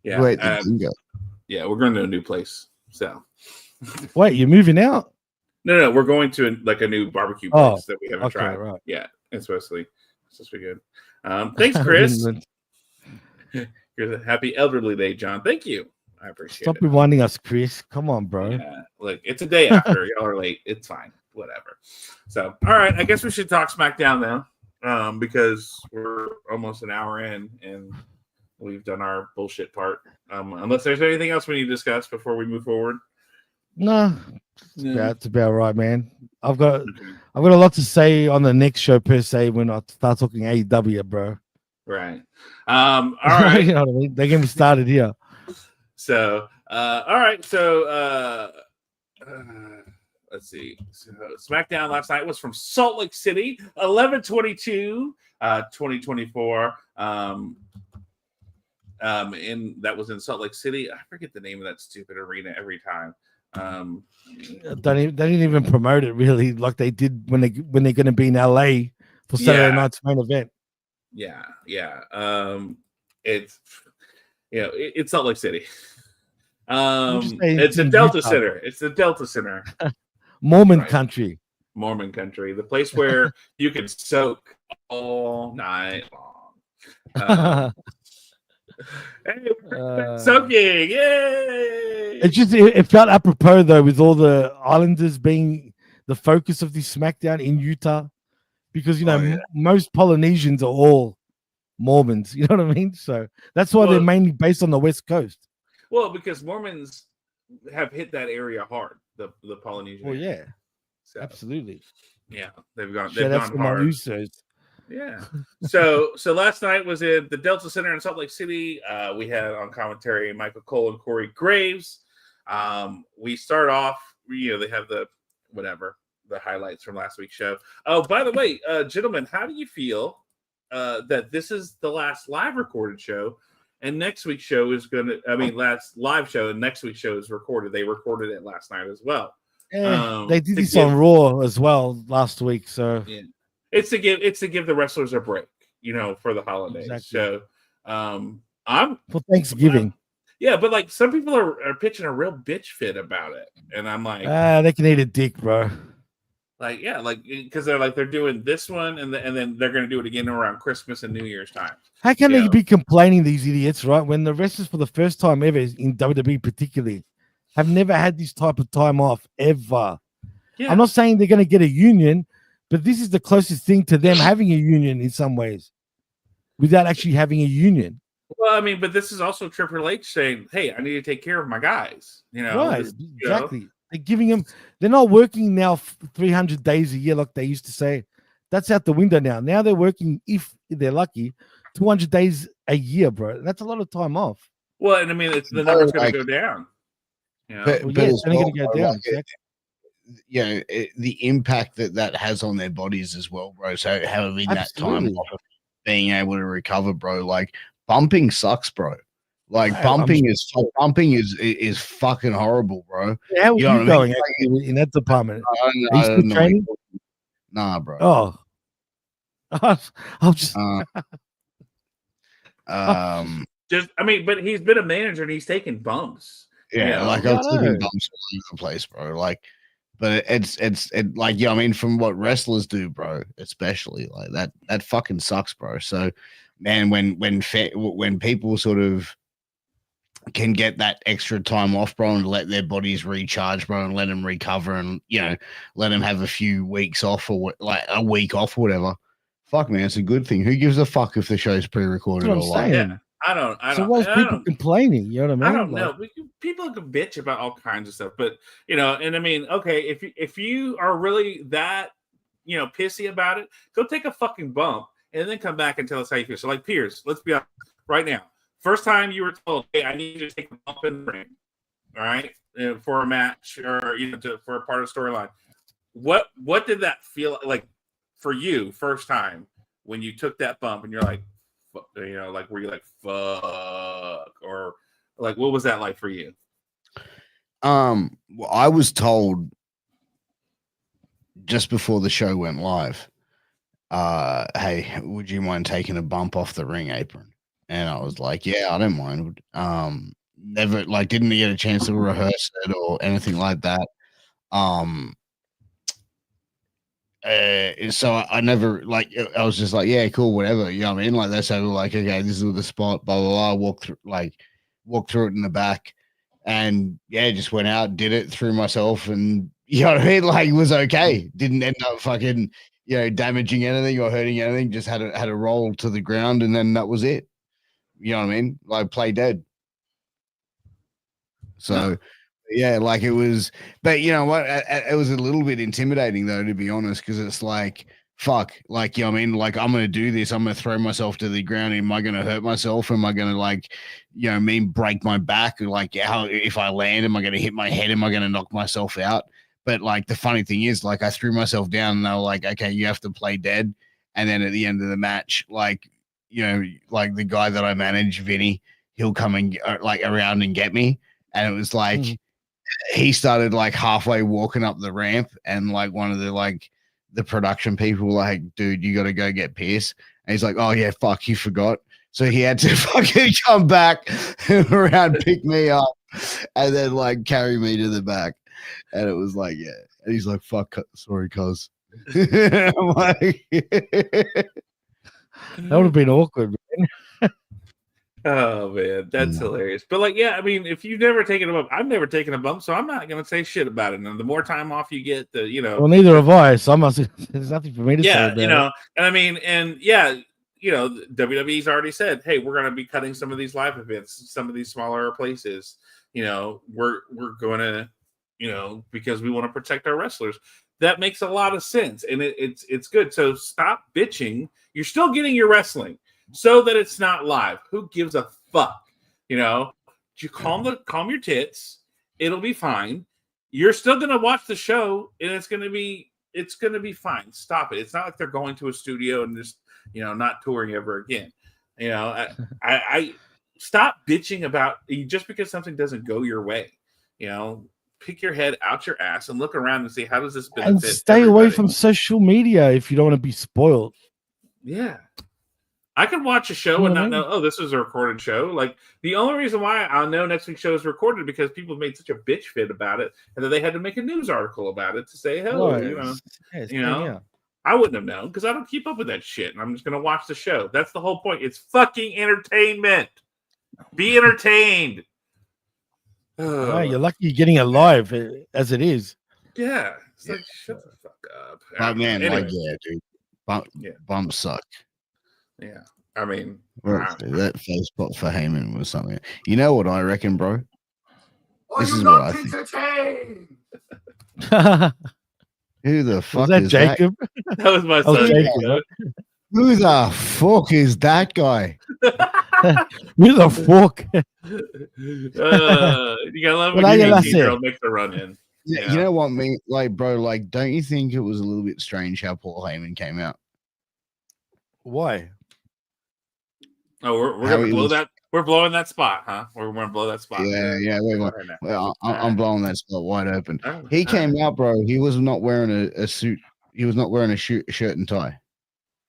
we're going to a new place. So, wait, you're moving out? No, we're going to a new barbecue place that we haven't tried. Right. Yeah, it's supposed to be good. Thanks, Chris. You're the happy elderly day, John. Thank you. I appreciate it. Stop reminding us, Chris. Come on, bro. Yeah, look, it's a day after. Y'all are late. It's fine. Whatever. So, all right. I guess we should talk SmackDown now, because we're almost an hour in and we've done our bullshit part. Unless there's anything else we need to discuss before we move forward. No, it's about right, man. I've got a lot to say on the next show per se when I start talking AEW, bro. Right. All right. You know what I mean? They get me started here. So, all right. So, let's see. So, SmackDown last night was from Salt Lake City, 11/22, 2024. And that was in Salt Lake City. I forget the name of that stupid arena every time. They didn't even promote it really like they did when they're going to be in LA for Saturday night's main event. Yeah. It's it's Salt Lake City. It's the Delta Center. It's the Delta Center. Mormon country. Mormon country. The place where you can soak all night long. Hey, soaking! Yay! It felt apropos though, with all the Islanders being the focus of this SmackDown in Utah, because most Polynesians are all Mormons. You know what I mean? So that's why they're mainly based on the West Coast. Well, because Mormons have hit that area hard. The Polynesian. Well, yeah, so, absolutely. Yeah, they've gone hard. Yeah. So last night was in the Delta Center in Salt Lake City. We had on commentary Michael Cole and Corey Graves. We start off, they have the highlights from last week's show. Oh, by the way, gentlemen, how do you feel that this is the last live recorded show? And next week's show is last live show, and next week's show is recorded. They recorded it last night as well. They did this on Raw as well last week. So yeah. It's to give the wrestlers a break, for the holidays. Exactly. So I'm for Thanksgiving. Yeah, but like some people are pitching a real bitch fit about it. And I'm like, they can eat a dick, bro. Like, yeah, like because they're doing this one and then they're gonna do it again around Christmas and New Year's time. How can they be complaining, these idiots, right? When the wrestlers for the first time ever in WWE particularly have never had this type of time off ever. Yeah. I'm not saying they're gonna get a union, but this is the closest thing to them having a union in some ways, without actually having a union. Well, I mean, but this is also Triple H saying, "Hey, I need to take care of my guys." Right? Exactly. They're giving them. They're not working now 300 days a year like they used to say. That's out the window now. Now they're working, if they're lucky, 200 days a year, bro. That's a lot of time off. Well, and I mean, the number's going to go down. It's going to go down. The impact that has on their bodies as well, bro. So having that time off, being able to recover, bro. Like bumping sucks, bro. Like bumping is fucking horrible, bro. How are you going actually in that department? Are you still training? Nah, bro. Oh, I'll just. But he's been a manager and he's taken bumps. Yeah, like I've taken bumps all over the place, bro. Like, but it's like from what wrestlers do, bro, especially like that fucking sucks, bro. So, man, when people sort of can get that extra time off, bro, and let their bodies recharge, bro, and let them recover, and let them have a few weeks off or like a week off or whatever. Fuck, man, it's a good thing. Who gives a fuck if the show's pre-recorded or like? Yeah. I don't. So what's people complaining? You know what I mean? I don't know. People can bitch about all kinds of stuff, but and I mean, okay, if you are really that pissy about it, go take a fucking bump and then come back and tell us how you feel. So, like Piers, let's be honest right now. First time you were told, "Hey, I need you to take a bump in the ring," all right, for a match or for a part of the storyline. What did that feel like for you first time when you took that bump and you're like, like were you like fuck, or like what was that like for you? Well, I was told just before the show went live, hey, would you mind taking a bump off the ring apron? And I was like, yeah, I don't mind. Never like didn't get a chance to rehearse it or anything like that. So I never like I was just like, yeah, cool, whatever. You know what I mean? Like that's how like, okay, this is the spot, blah blah blah. Walk through it in the back, and yeah, just went out, did it, threw myself, and you know what I mean? Like it was okay. Didn't end up fucking damaging anything or hurting anything. Just had a roll to the ground, and then that was it. You know what I mean? Like play dead. So. Yeah, like it was, but you know what? It was a little bit intimidating though, to be honest, because it's like, fuck, like, you know what I mean? Like, I'm going to do this. I'm going to throw myself to the ground. Am I going to hurt myself? Am I going to, like, break my back? Like, how, if I land, am I going to hit my head? Am I going to knock myself out? But like, the funny thing is, like, I threw myself down and they were like, okay, you have to play dead. And then at the end of the match, like, like the guy that I manage, Vinny, he'll come and like around and get me. And it was like, he started like halfway walking up the ramp, and like one of the production people like, dude, you got to go get Pierce. And he's like, oh yeah, fuck, he forgot. So he had to fucking come back around, pick me up, and then like carry me to the back. And it was like, yeah. And he's like, fuck, sorry, cuz. I'm like, that would have been awkward, man. Oh man, that's hilarious. But like, yeah, I mean, if you've never taken a bump, I've never taken a bump, so I'm not gonna say shit about it. And the more time off you get, well, neither have I. So there's nothing for me to say. Yeah, about it. And I mean, and yeah, WWE's already said, hey, we're gonna be cutting some of these live events, some of these smaller places. We're going to, because we want to protect our wrestlers. That makes a lot of sense, and it's good. So stop bitching. You're still getting your wrestling. So that it's not live. Who gives a fuck? You calm your tits. It'll be fine. You're still gonna watch the show, and it's gonna be fine. Stop it. It's not like they're going to a studio and just not touring ever again. I stop bitching about just because something doesn't go your way. Pick your head out your ass and look around and see how does this benefit. And stay away from social media if you don't want to be spoiled. Yeah. I can watch a show and not know, oh, this is a recorded show. Like, the only reason why I'll know next week's show is recorded because people made such a bitch fit about it, and then they had to make a news article about it to say, hello, I wouldn't have known because I don't keep up with that shit, and I'm just going to watch the show. That's the whole point. It's fucking entertainment. Be entertained. You're lucky you're getting it live as it is. Yeah. It's like, shut the fuck up. Oh, man, anyway. Like, yeah, dude. Bumps suck. Yeah, I mean, that face pop for Heyman was something. You know what I reckon, bro? This is what I think. Who the fuck is Jacob? That was my son. Jacob. Who the fuck is that guy? Who the fuck? You gotta love when your 18-year-old makes the run in. Yeah, you know what, bro? Like, don't you think it was a little bit strange how Paul Heyman came out? Why? Oh, we're gonna blow that. We're blowing that spot, huh? We're gonna blow that spot. Yeah. I'm blowing that spot wide open. He came out, bro. He was not wearing a suit. He was not wearing a shirt and tie.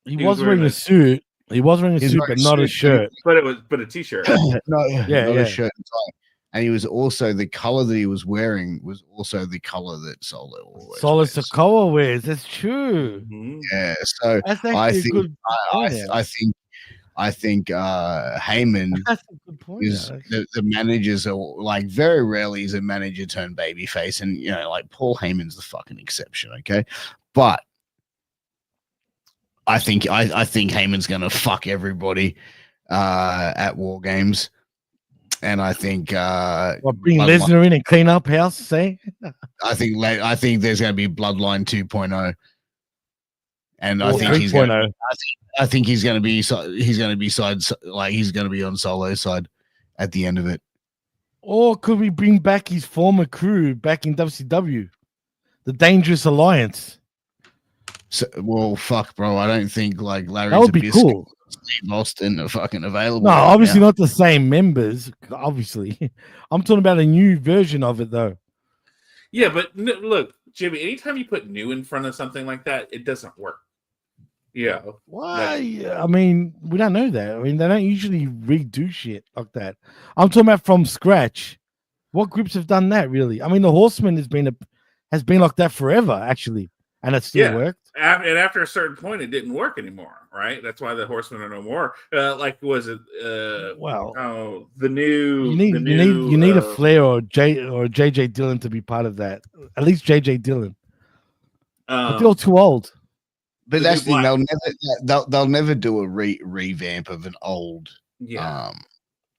He was wearing a suit. He was wearing a suit, but not a shirt. But a t-shirt. Not a shirt and tie. And he was also the color that he was wearing was also the color that Solo always Solo Sikoa wears. That's true. Mm-hmm. Yeah. So I think Heyman is the managers are like very rarely is a manager turned babyface, and like Paul Heyman's the fucking exception, okay? But I think Heyman's gonna fuck everybody at War Games, and I think bring Lesnar in and clean up house. Say, I think there's gonna be Bloodline 2.0, and I think he's gonna be on Solo's side at the end of it. Or could we bring back his former crew back in WCW, the Dangerous Alliance? So, well, fuck, bro. I don't think like Larry That would be Zbyszko, cool. Steve Austin are fucking available. No, right obviously now. not the same members. Obviously, I'm talking about a new version of it though. Yeah, but look, Jimmy. Anytime you put "new" in front of something like that, it doesn't work. Yeah. Why? I mean, we don't know that. I mean, they don't usually redo shit like that. I'm talking about from scratch. What groups have done that really? I mean, the Horseman has been like that forever, actually, and it still worked. And after a certain point, it didn't work anymore, right? That's why the Horsemen are no more. Like, was it? The new. You need a Flair or JJ Dillon to be part of that. At least JJ Dillon. But they're all too old. But that's the thing. They'll never do a revamp of an old. Yeah.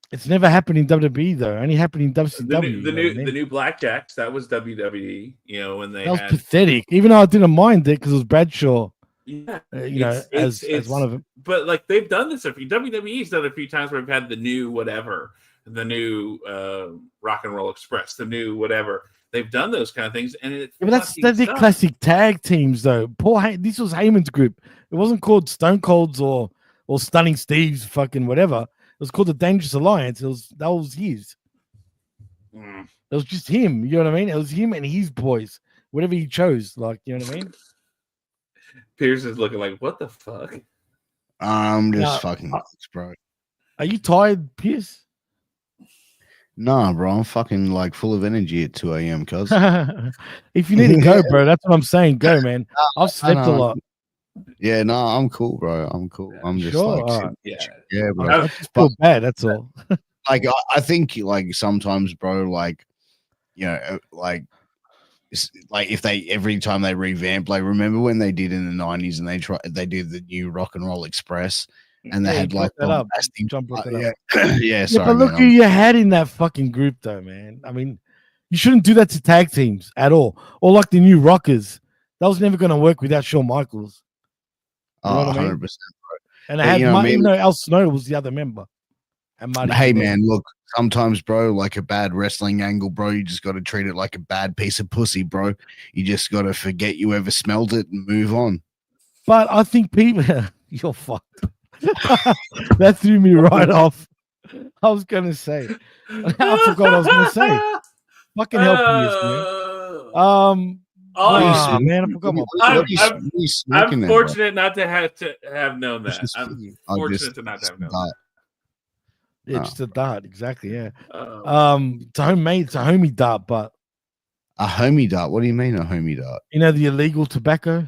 It's never happened in WWE though. It only happened in WCW. The new Blackjacks, that was WWE. You know, when that was pathetic. Even though I didn't mind it because it was Bradshaw. Yeah, as one of them. But like they've done this WWE's done a few times where we've had the new whatever, the new Rock and Roll Express, the new whatever. They've done those kind of things, and that's the classic tag teams though. This was Heyman's group. It wasn't called Stone Cold's or Stunning Steve's fucking whatever. It was called the Dangerous Alliance. That was his. It was just him. You know what I mean? It was him and his boys. Whatever he chose. Like, you know what I mean? Pierce is looking like, what the fuck? I'm just fucking nuts, bro. Are you tired, Pierce? Nah, bro. I'm fucking like full of energy at 2 a.m. cuz. If you need to go, bro, that's what I'm saying. Go, man. I've slept a lot. Yeah, no, I'm cool, bro. I'm cool. I'm just like, yeah, bro. I just feel bad. That's all. Like, I think, like, sometimes, bro, like, you know, like if every time they revamp, like, remember when they did in the 90s and they did the new Rock and Roll Express and they had like sorry. But look who you had in that fucking group, though, man. I mean, you shouldn't do that to tag teams at all, or like the new Rockers. That was never going to work without Shawn Michaels. You know 100%. Bro. And I had even though Al Snow was the other member. And hey, man, look, sometimes, bro, like a bad wrestling angle, bro, you just got to treat it like a bad piece of pussy, bro. You just got to forget you ever smelled it and move on. But I think people, you're fucked. That threw me right off. I was going to say, I forgot what I was going to say. Fucking help me, man. Man, I forgot I'm fortunate not to have known that. I'm fortunate to not have known that. Yeah, just a dart, exactly. Yeah. It's a homie dart, but a homie dart. What do you mean a homie dart? You know the illegal tobacco.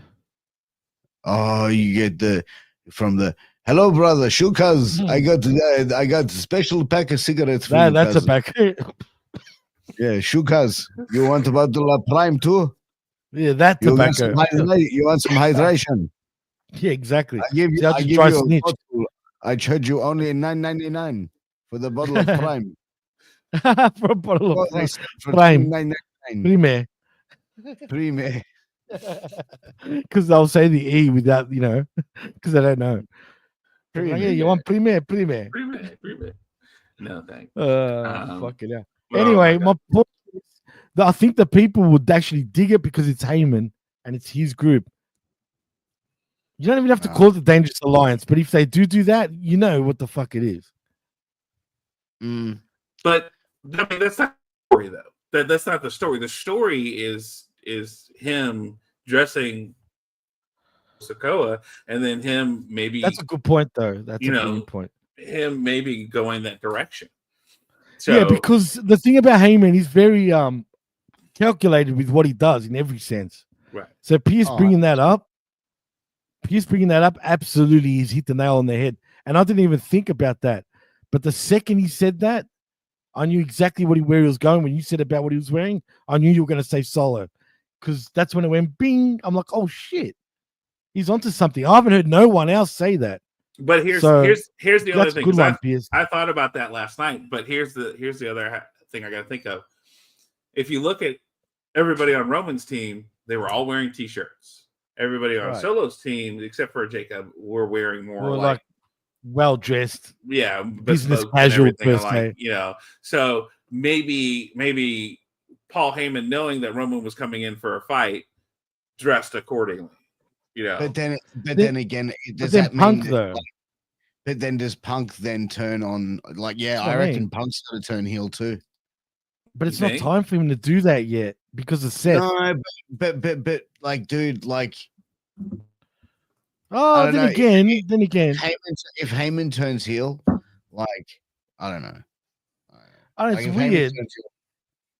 Oh, you get from the hello, brother, Shukas. I got special pack of cigarettes for you. That's tobacco. Yeah, Shukas. You want a bottle of Prime too? Yeah, that tobacco. You want some hydration? Yeah, exactly. I give you a bottle. I charge you only $9.99 for the bottle of Prime. For a bottle of Prime. Prime. Because they'll say the E without, because they don't know. You want Prime? Prime. No, thanks. Fuck it out. Anyway, my point is that I think the people would actually dig it because it's Heyman and it's his group. You don't even have to call it the Dangerous Alliance, but if they do that, you know what the fuck it is. But I mean, that's not the story, though. That's not the story. The story is him dressing Sokoa, and then him maybe. That's a good point, though. That's a good point. Him maybe going that direction. So, yeah, because the thing about Heyman, he's very calculated with what he does in every sense. Right. So Pierce bringing that up, absolutely, he's hit the nail on the head. And I didn't even think about that. But the second he said that, I knew exactly where he was going. When you said about what he was wearing, I knew you were going to say Solo. Because that's when it went bing. I'm like, oh, shit. He's onto something. I haven't heard no one else say that. But here's the other thing. I thought about that last night. But here's the other thing I got to think of. If you look at everybody on Roman's team, they were all wearing T-shirts. Everybody on Solo's team, except for Jacob, were wearing more like well dressed, business casual, So maybe Paul Heyman, knowing that Roman was coming in for a fight, dressed accordingly. You know, But then again, does then that mean Punk that, though? but then does Punk then turn on? Like, yeah, That's what I I reckon mean. Punk's going to turn heel too. But You it's not think? time for him to do that yet because of Seth. No, but like, dude, like, Oh, don't then know. again, then again. If Heyman turns heel, like, I don't know. Oh, Like, it's if weird. Heyman turns heel,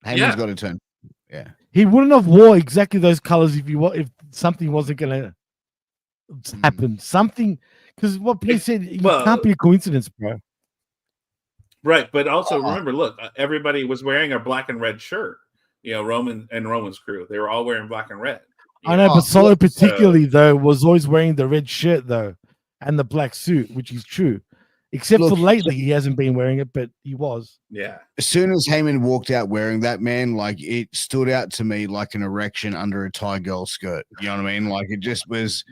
Heyman's Yeah. got to turn. Yeah. He wouldn't have wore exactly those colors if something wasn't gonna happen. Something, because what P said, it can't be a coincidence, bro. Right, but also remember, look, everybody was wearing a black and red shirt. You know, Roman's crew, they were all wearing black and red. I know, but Solo look, particularly though was always wearing the red shirt though, and the black suit, which is true. Except for lately, he hasn't been wearing it, but he was. Yeah. As soon as Heyman walked out wearing that, man, like, it stood out to me like an erection under a Thai girl skirt. You know what I mean? Like, it just was.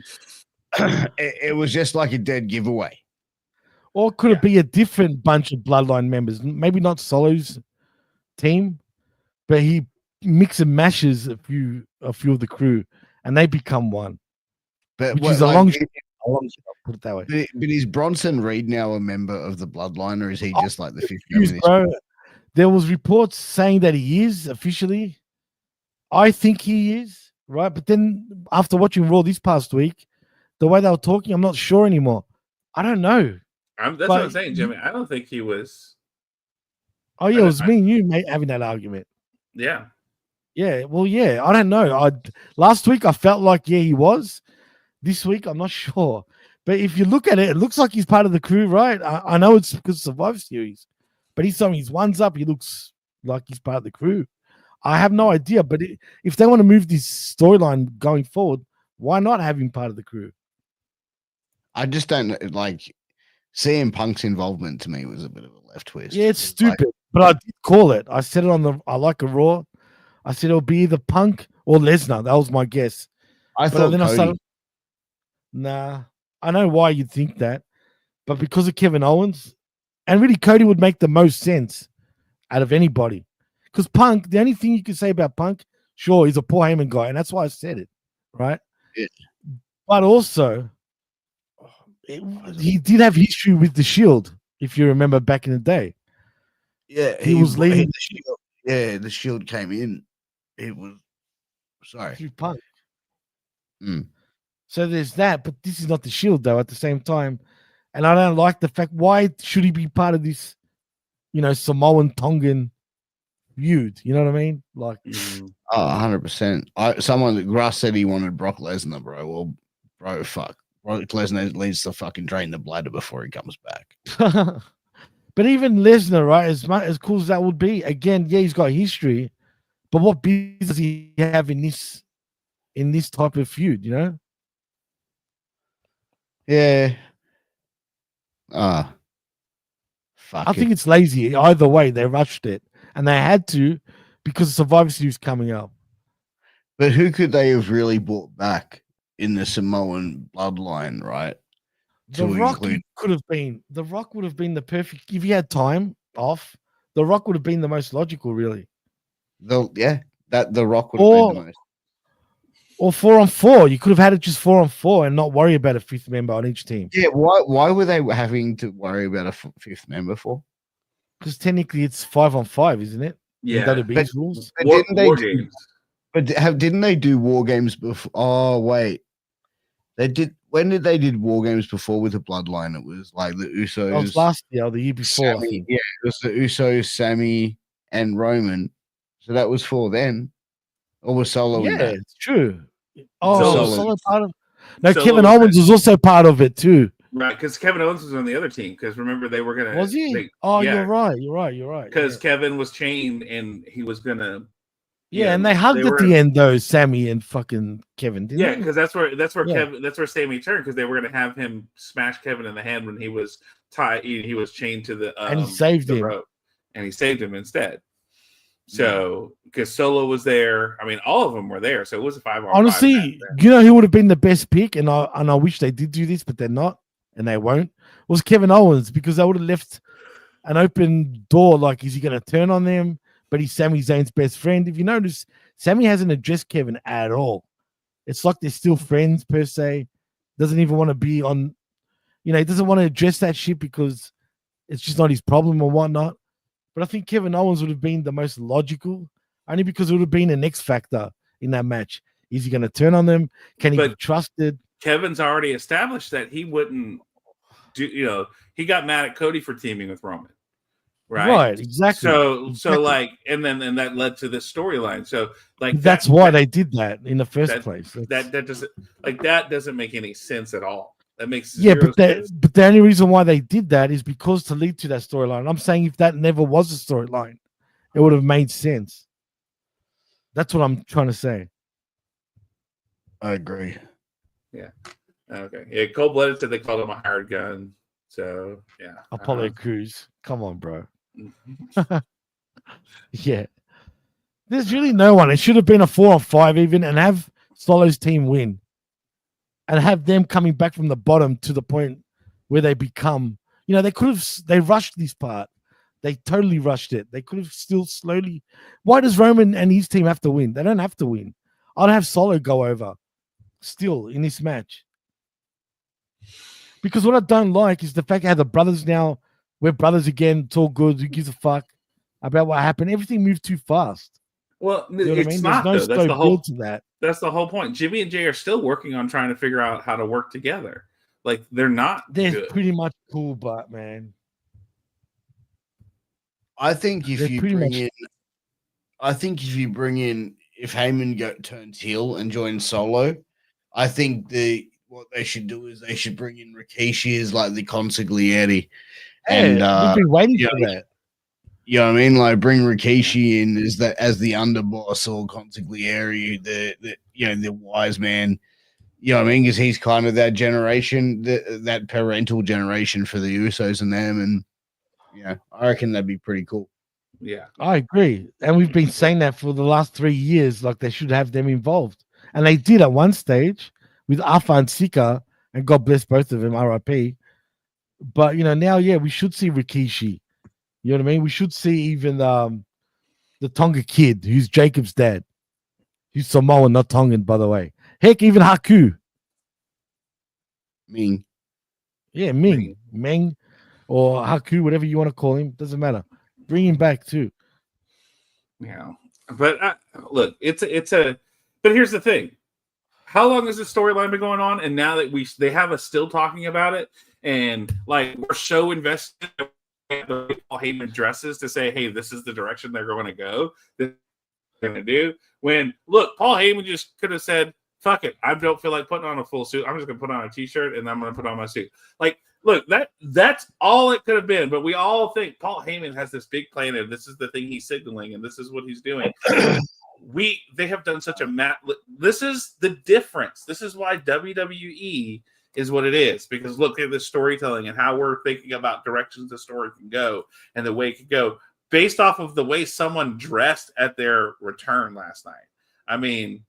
It was just like a dead giveaway. Or could it be a different bunch of Bloodline members? Maybe not Solo's team, but he mix and mashes a few of the crew, and they become one. But which what, is a like, long shot. I'll put it that way. But is Bronson Reed now a member of the Bloodline, or is he just like the fifth member? Bro, there was reports saying that he is officially. I think he is, right? But then after watching Raw this past week, the way they were talking, I'm not sure anymore. I don't know. That's what I'm saying, Jimmy. I don't think he was. Oh yeah, it was me and you, mate, having that argument. Yeah. Yeah. Well, yeah. I don't know. Last week I felt like he was. This week I'm not sure. But if you look at it, it looks like he's part of the crew, right? I know it's because of Survivor Series, but he's showing his ones up. He looks like he's part of the crew. I have no idea, but if they want to move this storyline going forward, why not have him part of the crew? I just don't like CM Punk's involvement. To me was a bit of a left twist. Yeah, it's stupid, but I did call it. I said it on the I Like a Raw. I said it'll be either Punk or Lesnar. That was my guess. I thought Cody. Nah, I know why you'd think that, but because of Kevin Owens, and really Cody would make the most sense out of anybody. Because Punk, the only thing you can say about Punk, sure, he's a Paul Heyman guy, and that's why I said it, right? Yeah. But also, he did have history with the Shield, if you remember back in the day. Yeah, he was leading the Shield. Yeah, the Shield came in. It was through Punk. Mm. So there's that, but this is not the Shield though. At the same time, and I don't like the fact. Why should he be part of this? Samoan Tongan feud. You know what I mean? Like, 100%. Someone Grass said he wanted Brock Lesnar, bro. Well, bro, fuck. Brock Lesnar needs to fucking drain the bladder before he comes back. But even Lesnar, right? As cool as that would be, again, yeah, he's got history, but what business does he have in this type of feud? Yeah. Fuck. I think it's lazy. Either way, they rushed it, and they had to because Survivor Series coming up. But who could they have really brought back in the Samoan bloodline, right? The Rock could have been. The Rock would have been the perfect. If he had time off, The Rock would have been the most logical, really. The Rock would have been the most. Or 4-on-4. You could have had it just 4-on-4 and not worry about a fifth member on each team. Yeah, why were they having to worry about a fifth member for? Because technically it's 5-on-5, isn't it? Yeah. WWE's rules. Didn't they do War Games before? Oh, wait. They did. When did they did War Games before with the Bloodline? It was like the Usos. That was last year or the year before. Sammy, I think. Yeah, it was the Usos, Sammy, and Roman. So that was for then. Or was Solo in that? It's true. Oh, Solo part of. No, Solo Kevin Owens was also part of it too. Right, because Kevin Owens was on the other team. Because remember, they were gonna. Was he? You're right. Because Kevin was chained and he was gonna. Yeah, and they hugged at the end, though, Sammy and fucking Kevin. Didn't they? Because that's where Sammy turned, because they were gonna have him smash Kevin in the head when he was tied. He was chained to the and he saved him. rope, and he saved him instead. So, because Solo was there, I mean, all of them were there, so it was a 5-on-5. Honestly, who would have been the best pick, and I wish they did do this, but they're not, and they won't. Was Kevin Owens, because they would have left an open door. Like, is he going to turn on them? But he's Sami Zayn's best friend. If you notice, Sammy hasn't addressed Kevin at all. It's like they're still friends per se. Doesn't even want to be on, he doesn't want to address that shit because it's just not his problem or whatnot. But I think Kevin Owens would have been the most logical, only because it would have been an X factor in that match. Is he going to turn on them? Can he be trusted? Kevin's already established that he wouldn't do, he got mad at Cody for teaming with Roman. Right, exactly. So like, and that led to this storyline. So like, that's why they did that in the first place. That doesn't make any sense at all. That makes but the only reason why they did that is because to lead to that storyline. I'm saying if that never was a storyline, it would have made sense. That's what I'm trying to say. I agree. Yeah. Okay. Yeah. Cold-blooded said they called him a hired gun. So yeah. Apollo Crews. Come on, bro. Yeah. There's really no one. It should have been a 4-on-5 even, and have Solo's team win. And have them coming back from the bottom to the point where they become, they rushed this part. They totally rushed it. They could have still slowly. Why does Roman and his team have to win? They don't have to win. I'd have Solo go over still in this match. Because what I don't like is the fact how the brothers now, we're brothers again. It's all good. Who gives a fuck about what happened? Everything moved too fast. Well, it's not, though. That's the whole to that. That's the whole point. Jimmy and Jay are still working on trying to figure out how to work together. Like, they're good. Pretty much cool, but man. I think if you bring in, if Heyman turns heel and joins Solo, I think what they should do is they should bring in Rikishi as like the consigliere. And we've been waiting for that. You know what I mean? Like bring Rikishi in as the underboss or consigliere, the wise man. You know what I mean? Because he's kind of that generation, that parental generation for the Usos and them. And I reckon that'd be pretty cool. Yeah, I agree. And we've been saying that for the last 3 years, like they should have them involved. And they did at one stage with Alpha and Sika, and God bless both of them, RIP. But, now, we should see Rikishi. You know what I mean? We should see even the Tonga kid, who's Jacob's dad. He's Samoan, not Tongan, by the way. Heck, even Haku. Ming. Yeah, Ming. Meng or Haku, whatever you want to call him. Doesn't matter. Bring him back, too. Yeah. But, look, but here's the thing. How long has this storyline been going on? And now that they have us still talking about it, and, like, we're so invested in the Paul Heyman dresses to say, hey, this is the direction they're going to go. This is what they're going to do. When, look, Paul Heyman just could have said, fuck it. I don't feel like putting on a full suit. I'm just going to put on a T-shirt, and I'm going to put on my suit. Like, look, that's all it could have been. But we all think Paul Heyman has this big plan, and this is the thing he's signaling, and this is what he's doing. They have done such a this is the difference. This is why WWE is what it is, because look at the storytelling and how we're thinking about directions the story can go and the way it could go based off of the way someone dressed at their return last night. I mean,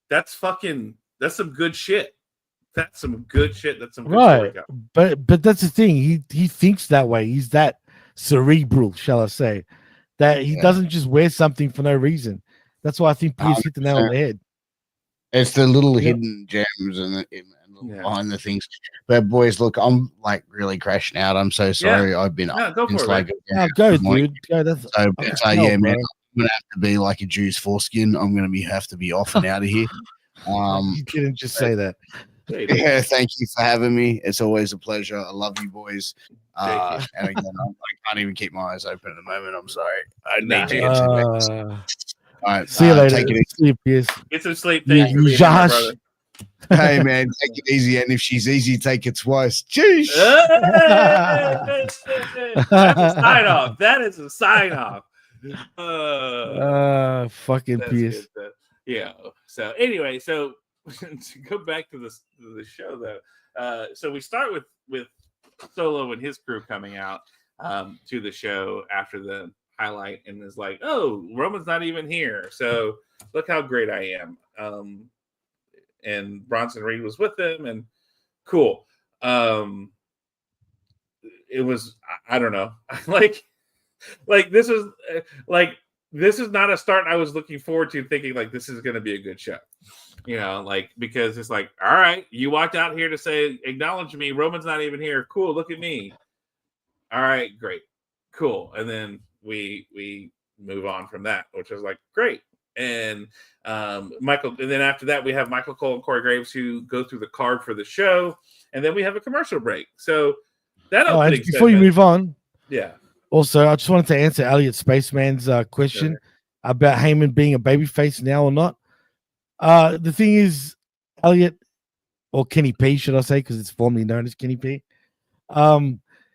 that's some good shit. That's some good shit. That's some good right. But that's the thing. He thinks that way. He's that cerebral, shall I say, that he doesn't just wear something for no reason. That's why I think Pierce hit the nail on the head. It's the little hidden gems and behind the things. But boys, look, I'm like really crashing out. I'm so sorry. Yeah. I've been go for it. Go, dude. Go. That's man. I'm gonna have to be like a Jew's foreskin. I'm gonna have to be off and out of here. You didn't just say that. Yeah, thank you for having me. It's always a pleasure. I love you boys. And again, I can't even keep my eyes open at the moment. I'm sorry. I need to get some all right, see you later. Take it sleep, yes. Get some sleep. Thank you, Josh. Hey man, take it easy, and if she's easy, take it twice. Jeez. That's a sign off. That is a sign off. Fucking Pierce. Yeah. So anyway, to go back to the show though. So we start with Solo and his crew coming out to the show after the highlight, and is like, oh, Roman's not even here, so look how great I am. And Bronson Reed was with them, and cool. It was, I don't know, like this was like this is not a start I was looking forward to, thinking like this is going to be a good show. You know, like, because it's like, all right, you walked out here to say, acknowledge me. Roman's not even here. Cool. Look at me. All right, great. Cool. And then we move on from that, which was like, great. And Michael, and then after that, we have Michael Cole and Corey Graves who go through the card for the show. And then we have a commercial break. So that opening before you move on. Yeah. Also, I just wanted to answer Elliot Spaceman's question about Heyman being a babyface now or not. The thing is, Elliot, or Kenny P, should I say, because it's formerly known as Kenny P.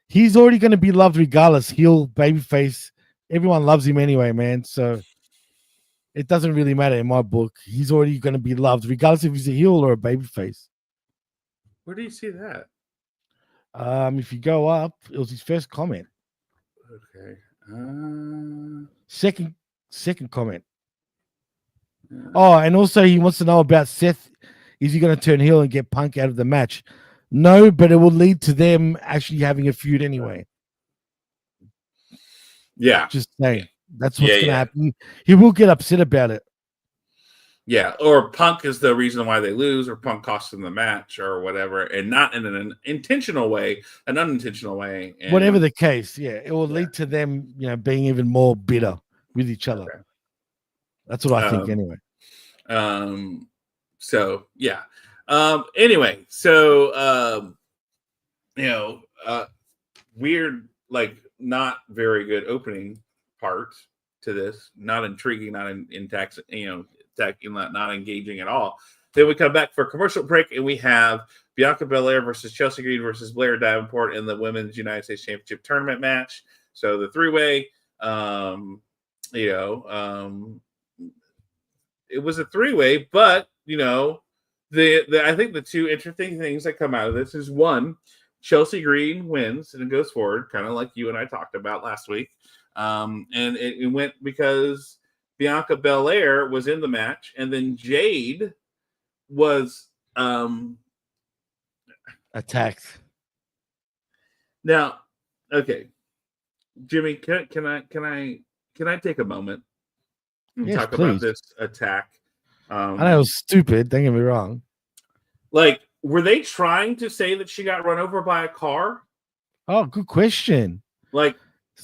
He's already going to be loved regardless. Heel, babyface, everyone loves him anyway, man. So it doesn't really matter in my book. He's already going to be loved regardless if he's a heel or a babyface. Where do you see that? If you go up, it was his first comment. Okay. Second comment. Oh, and also he wants to know about Seth. Is he going to turn heel and get Punk out of the match? No, but it will lead to them actually having a feud anyway. Yeah. Just saying. That's what's going to happen. He will get upset about it. Yeah, or Punk is the reason why they lose, or Punk costs them the match, or whatever, and not in an intentional way, an unintentional way. And whatever the case, it will lead to them, being even more bitter with each other. Okay. That's what I think, anyway. So yeah. Anyway, so weird, like not very good opening part to this. Not intriguing, not intact. Not engaging at all. Then we come back for a commercial break, and we have Bianca Belair versus Chelsea Green versus Blair Davenport in the Women's United States Championship tournament match. So the three-way, it was a three-way, but I think the two interesting things that come out of this is, one, Chelsea Green wins and it goes forward, kind of like you and I talked about last week. And it went because Bianca Belair was in the match, and then Jade was attacked. Now, okay, Jimmy, can I take a moment and talk about this attack? I know it was stupid. Don't get me wrong. Like, were they trying to say that she got run over by a car? Oh, good question. Like.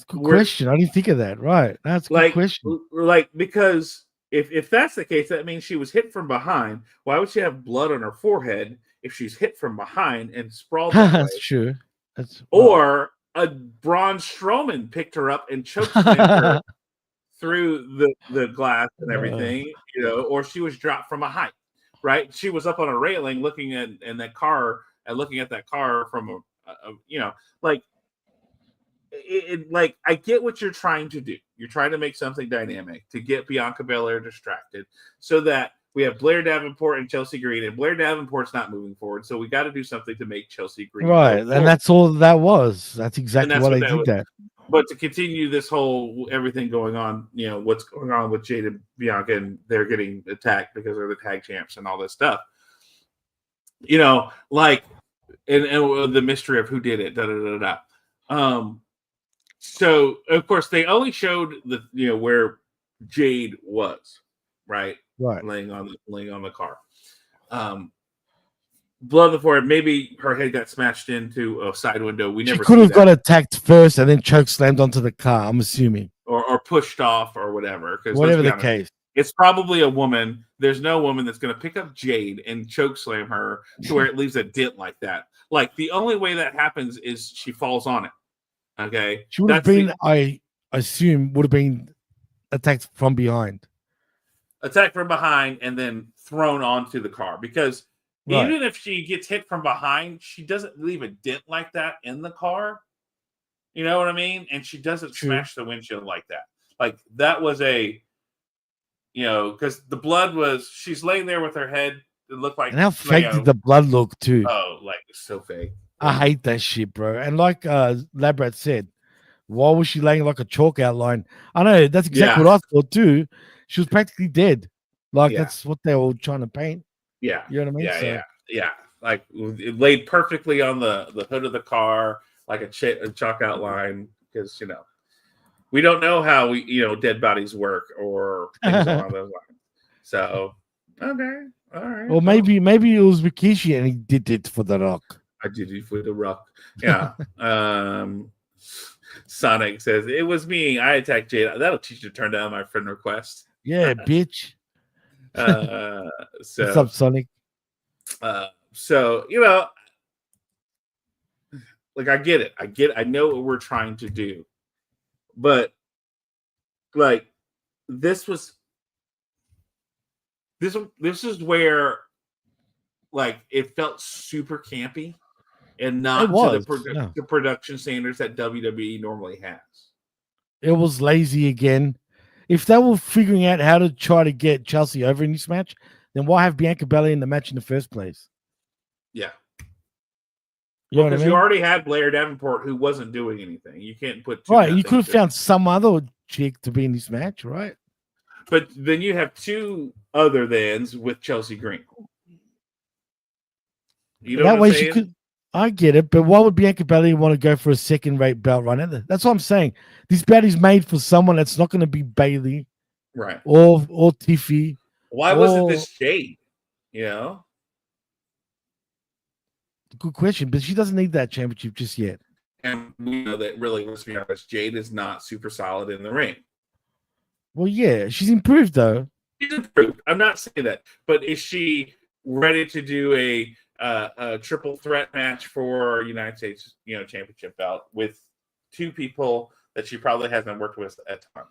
Good question. I didn't think of that. Right. That's a good question. Like, because if that's the case, that means she was hit from behind. Why would she have blood on her forehead if she's hit from behind and sprawled that That's way? true. Or a Braun Strowman picked her up and choked her through the glass and everything, or she was dropped from a height, right? She was up on a railing looking at that car and looking at that car from like I get what you're trying to do. You're trying to make something dynamic to get Bianca Belair distracted so that we have Blair Davenport and Chelsea Green, and Blair Davenport's not moving forward. So we got to do something to make Chelsea Green right. And that's all that was. That's exactly what I did that. But to continue this whole everything going on, what's going on with Jade and Bianca, and they're getting attacked because they're the tag champs and all this stuff. Like and the mystery of who did it. So of course they only showed where Jade was, right, laying on the car. Blood on the forehead. Maybe her head got smashed into a side window. She could have got attacked first and then choke slammed onto the car. I'm assuming, or pushed off or whatever. Whatever the case, it's probably a woman. There's no woman that's going to pick up Jade and choke slam her to where it leaves a dent like that. Like the only way that happens is she falls on it. Okay, she would have been. I assume would have been attacked from behind. Attacked from behind and then thrown onto the car, because even if she gets hit from behind, she doesn't leave a dent like that in the car. You know what I mean? And she doesn't smash the windshield like that. Like that was because the blood was. She's laying there with her head. It looked like. And how fake did the blood look too? Oh, like so fake. I hate that shit, bro. And like Labrat said, why was she laying like a chalk outline? I know that's exactly what I thought too. She was practically dead. Like that's what they were trying to paint. Yeah, you know what I mean? Yeah. Like it laid perfectly on the hood of the car, like a chalk outline. Because we don't know how dead bodies work or things along those lines. So okay, all right. Or maybe it was Rikishi and he did it for The Rock. I did it for The Rock. Yeah. Sonic says it was me. I attacked Jade. That'll teach you to turn down my friend request. Yeah, bitch. So What's up, Sonic? So like I get it. I know what we're trying to do, but like this is where like it felt super campy and not to the production standards that WWE normally has. It was lazy again. If they were figuring out how to try to get Chelsea over in this match, then why have Bianca Belair in the match in the first place? Yeah. Because you already had Blair Davenport who wasn't doing anything. You can't put you could have found some other chick to be in this match, right? But then you have two other thans with Chelsea Green. You know that what way I'm saying? She could. I get it, but why would Bianca Belair want to go for a second-rate belt run? That's what I'm saying. This belt is made for someone that's not going to be Bayley, right? Or Tiffy. Why wasn't this Jade? Good question, but she doesn't need that championship just yet. And we know that really, let's be honest, Jade is not super solid in the ring. Well, yeah, she's improved though. She's improved. I'm not saying that, but is she ready to do a triple threat match for United States, championship belt with two people that she probably hasn't worked with at the time?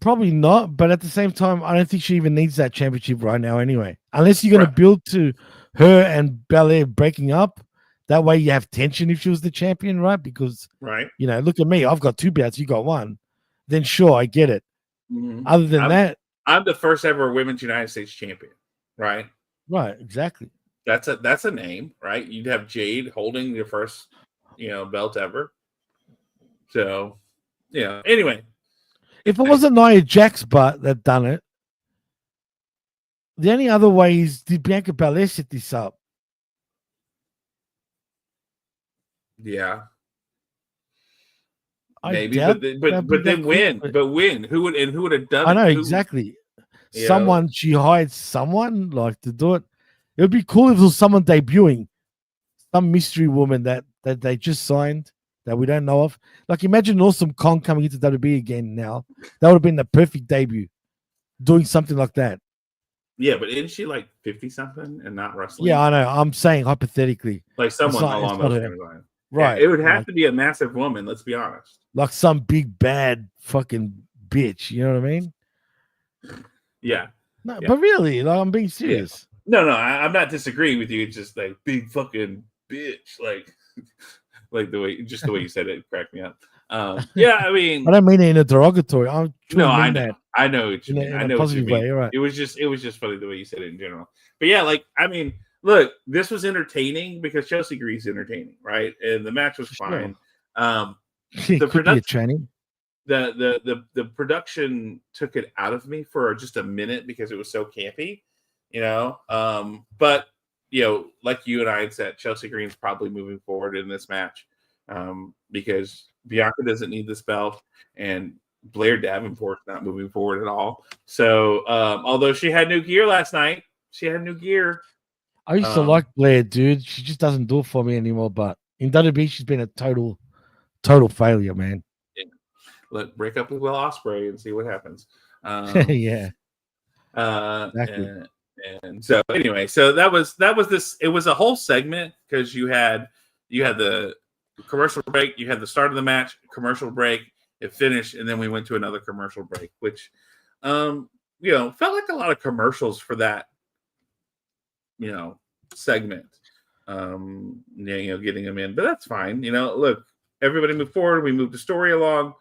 Probably not, but at the same time, I don't think she even needs that championship right now anyway. Unless you're going to build to her and Belair breaking up. That way you have tension if she was the champion, right? Because, look at me. I've got two belts. You got one. Then sure, I get it. Mm-hmm. Other than that. I'm the first ever women's United States champion, right? Right, exactly. That's a name, right? You'd have Jade holding your first, belt ever. So, anyway. If it wasn't Nia Jax's butt that done it, the only other way is did Bianca Belair set this up? Yeah. Maybe, but then win. But win. Who would have done it? I know exactly. Someone she hired someone like to do it. It would be cool if it was someone debuting, some mystery woman that they just signed that we don't know of. Like imagine Awesome Kong coming into WWE again now. That would have been the perfect debut, doing something like that. Yeah, but isn't she like 50 something and not wrestling? Yeah, I know. I'm saying hypothetically, like someone along those lines. Right. Yeah, it would have to be a massive woman. Let's be honest. Like some big bad fucking bitch. You know what I mean? Yeah. No, but really, like I'm being serious. Yeah. No, I'm not disagreeing with you. It's just like big fucking bitch, like the way you said it cracked me up. Yeah, I mean, I don't mean it in a derogatory. I know what you mean. I know what you mean. Right. It was just funny the way you said it in general. But yeah, like I mean, look, this was entertaining because Chelsea Green's entertaining, right? And the match was fine. The production. The production took it out of me for just a minute because it was so campy, but like you and I had said, Chelsea Green's probably moving forward in this match because Bianca doesn't need this belt and Blair Davenport's not moving forward at all. So although she had new gear last night, I used to like Blair, dude. She just doesn't do it for me anymore. But in WWE, she's been a total failure, man. Let break up with Will Ospreay and see what happens. Yeah. Exactly. And so anyway, so that was this. It was a whole segment because you had the commercial break, you had the start of the match, commercial break, it finished, and then we went to another commercial break, which felt like a lot of commercials for that segment. Getting them in, but that's fine. Look, everybody moved forward. We moved the story along.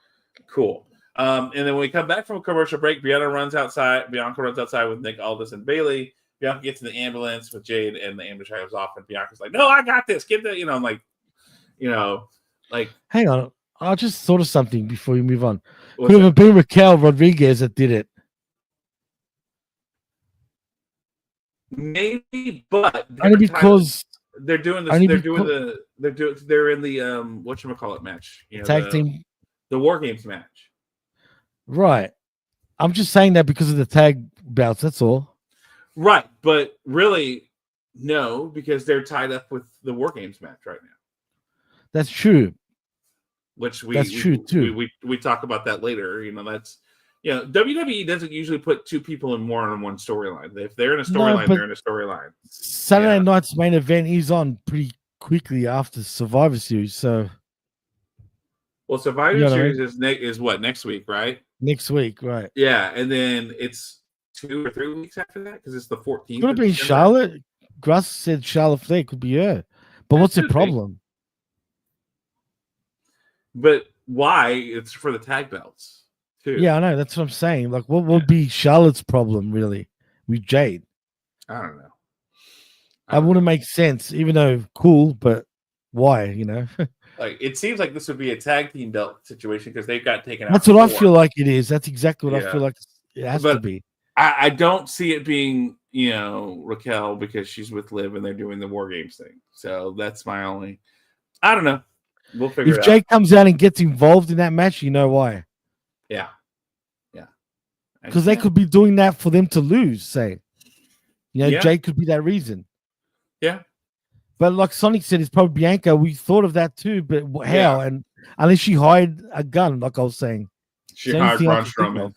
Cool. And then when we come back from a commercial break, Bianca runs outside with Nick Aldis and Bayley. Bianca gets in the ambulance with Jade, and the ambulance drives off. And Bianca's like, "No, I got this. Get that." I'm like, hang on. I just thought of something before you move on. Could have been Raquel Rodriguez that did it. Maybe, but only because they're doing this. They're in the whatchamacallit match. Tag team. The War Games match. Right. I'm just saying that because of the tag bouts. That's all. Right, but really, no, because they're tied up with the War Games match right now. That's true. Which That's true too. We talk about that later. That's WWE doesn't usually put two people in more than one storyline. If they're in a storyline, they're in a storyline. Saturday night's main event is on pretty quickly after Survivor Series, so. Well, Survivor Series is what, next week, right? Next week, right? Yeah, and then it's 2 or 3 weeks after that because it's the 14th. Could have been Charlotte. Gruss said Charlotte Flair could be her, but what's the problem? But why? It's for the tag belts too. Yeah, I know. That's what I'm saying. Like, what would be Charlotte's problem really with Jade? I don't know. That wouldn't make sense, even though cool, but why? Like, it seems like this would be a tag team belt situation because they've got taken out. That's what I feel like it is. That's exactly what I feel like it has to be. I don't see it being, Raquel because she's with Liv and they're doing the War Games thing. So that's my only. I don't know. We'll figure it out. If Jake comes out and gets involved in that match, you know why? Yeah. Because they could be doing that for them to lose, say. Jake could be that reason. Yeah. But like Sonic said, it's probably Bianca. We thought of that too, but how? Yeah. And unless she hired a gun, like I was saying. She hired Braun Strowman.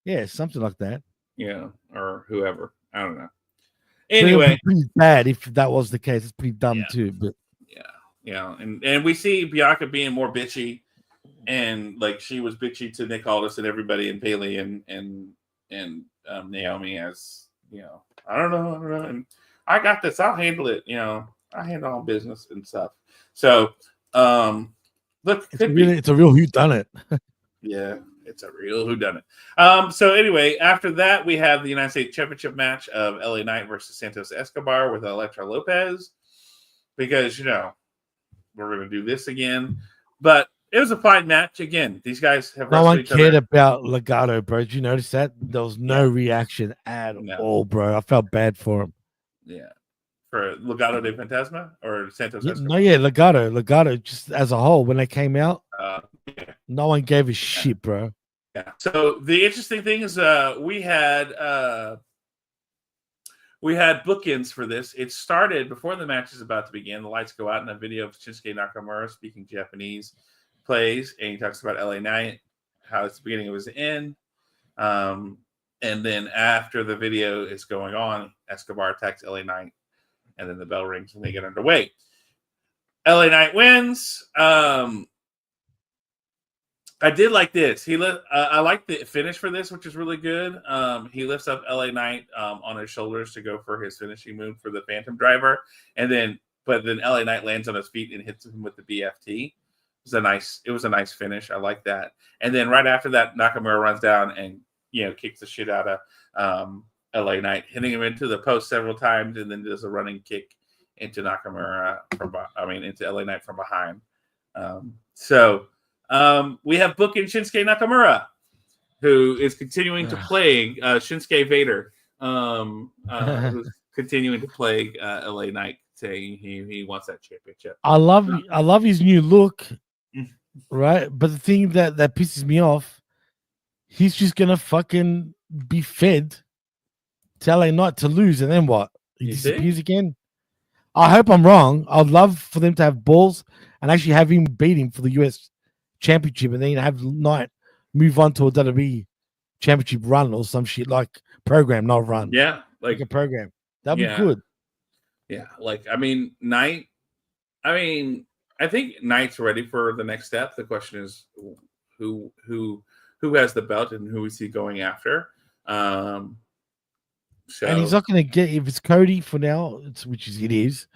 Yeah, something like that. Yeah, or whoever. I don't know. Anyway. Pretty bad if that was the case. It's pretty dumb too. But yeah. And we see Bianca being more bitchy. And like she was bitchy to Nick Aldis and everybody and Bayley and Naomi as, I don't know. And I got this. I'll handle it. I handle all business and stuff. So, look, it's a real whodunit. Yeah, it's a real whodunit. So anyway, after that, we have the United States Championship match of LA Knight versus Santos Escobar with Elektra Lopez because, we're going to do this again. But it was a fine match. Again, these guys have no one cared about Legado, bro. Did you notice that? There was no reaction at all, bro. I felt bad for him. Yeah. For Legado de Fantasma or Santos Escobar? No, Legado, just as a whole, when they came out, no one gave a shit, bro. Yeah. So the interesting thing is we had bookends for this. It started before the match is about to begin. The lights go out and a video of Shinsuke Nakamura speaking Japanese plays, and he talks about LA Knight, how it's the beginning of his end. And then after the video is going on, Escobar attacks LA Knight, and then the bell rings and they get underway. LA Knight wins. I did like this. I like the finish for this, which is really good. He lifts up LA Knight on his shoulders to go for his finishing move for the Phantom Driver, but then LA Knight lands on his feet and hits him with the BFT. It was a nice finish. I like that. And then right after that, Nakamura runs down and kicks the shit out of LA Knight, hitting him into the post several times, and then does a running kick into Nakamura into LA Knight from behind. We have booking Shinsuke Nakamura, who is continuing to plague Shinsuke Vader, who's continuing to plague LA Knight, saying he wants that championship. I love his new look, right? But the thing that pisses me off, he's just gonna fucking be fed to LA Knight to lose, and then what? He disappears again. I hope I'm wrong. I'd love for them to have balls and actually have him beat him for the US Championship, and then have Knight move on to a WWE Championship run or some shit, like program, not run. Yeah, like a program. That'd be good. Yeah, Knight. I think Knight's ready for the next step. The question is who has the belt and who is he going after? And he's not going to get, if it's Cody for now, it is.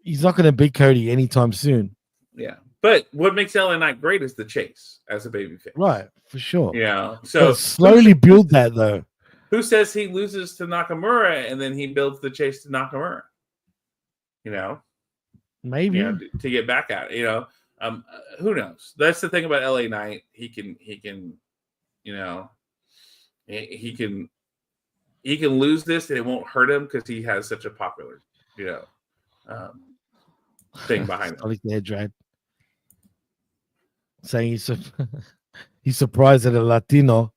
He's not going to beat Cody anytime soon. Yeah. But what makes LA Knight great is the chase as a babyface. Right, for sure. Yeah. So slowly build that, though. Who says he loses to Nakamura and then he builds the chase to Nakamura? Maybe. To get back at it. Who knows? That's the thing about LA Knight. He can lose this and it won't hurt him because he has such a popular, thing behind him. I like the head drag. Saying he's He's surprised that a Latino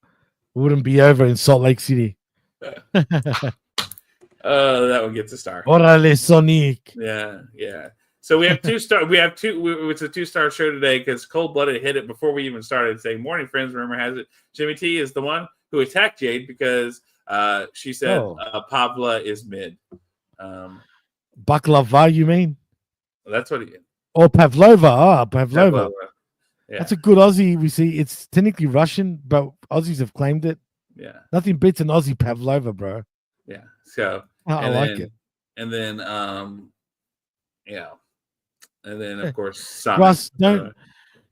wouldn't be over in Salt Lake City. That one gets a star. Orale, Sonic. Yeah. So we have 2 star. We have 2. It's a 2-star show today because Cold Blooded hit it before we even started saying, "Morning, friends." Rumor has it Jimmy T is the one who attacked Jade because she said Pavla is mid. Baklava, you mean? That's what he did. Or Pavlova. Pavlova. Yeah. That's a good Aussie. We see it's technically Russian, but Aussies have claimed it. Yeah. Nothing beats an Aussie Pavlova, bro. Yeah. So I like it. And then and then of course Sonic.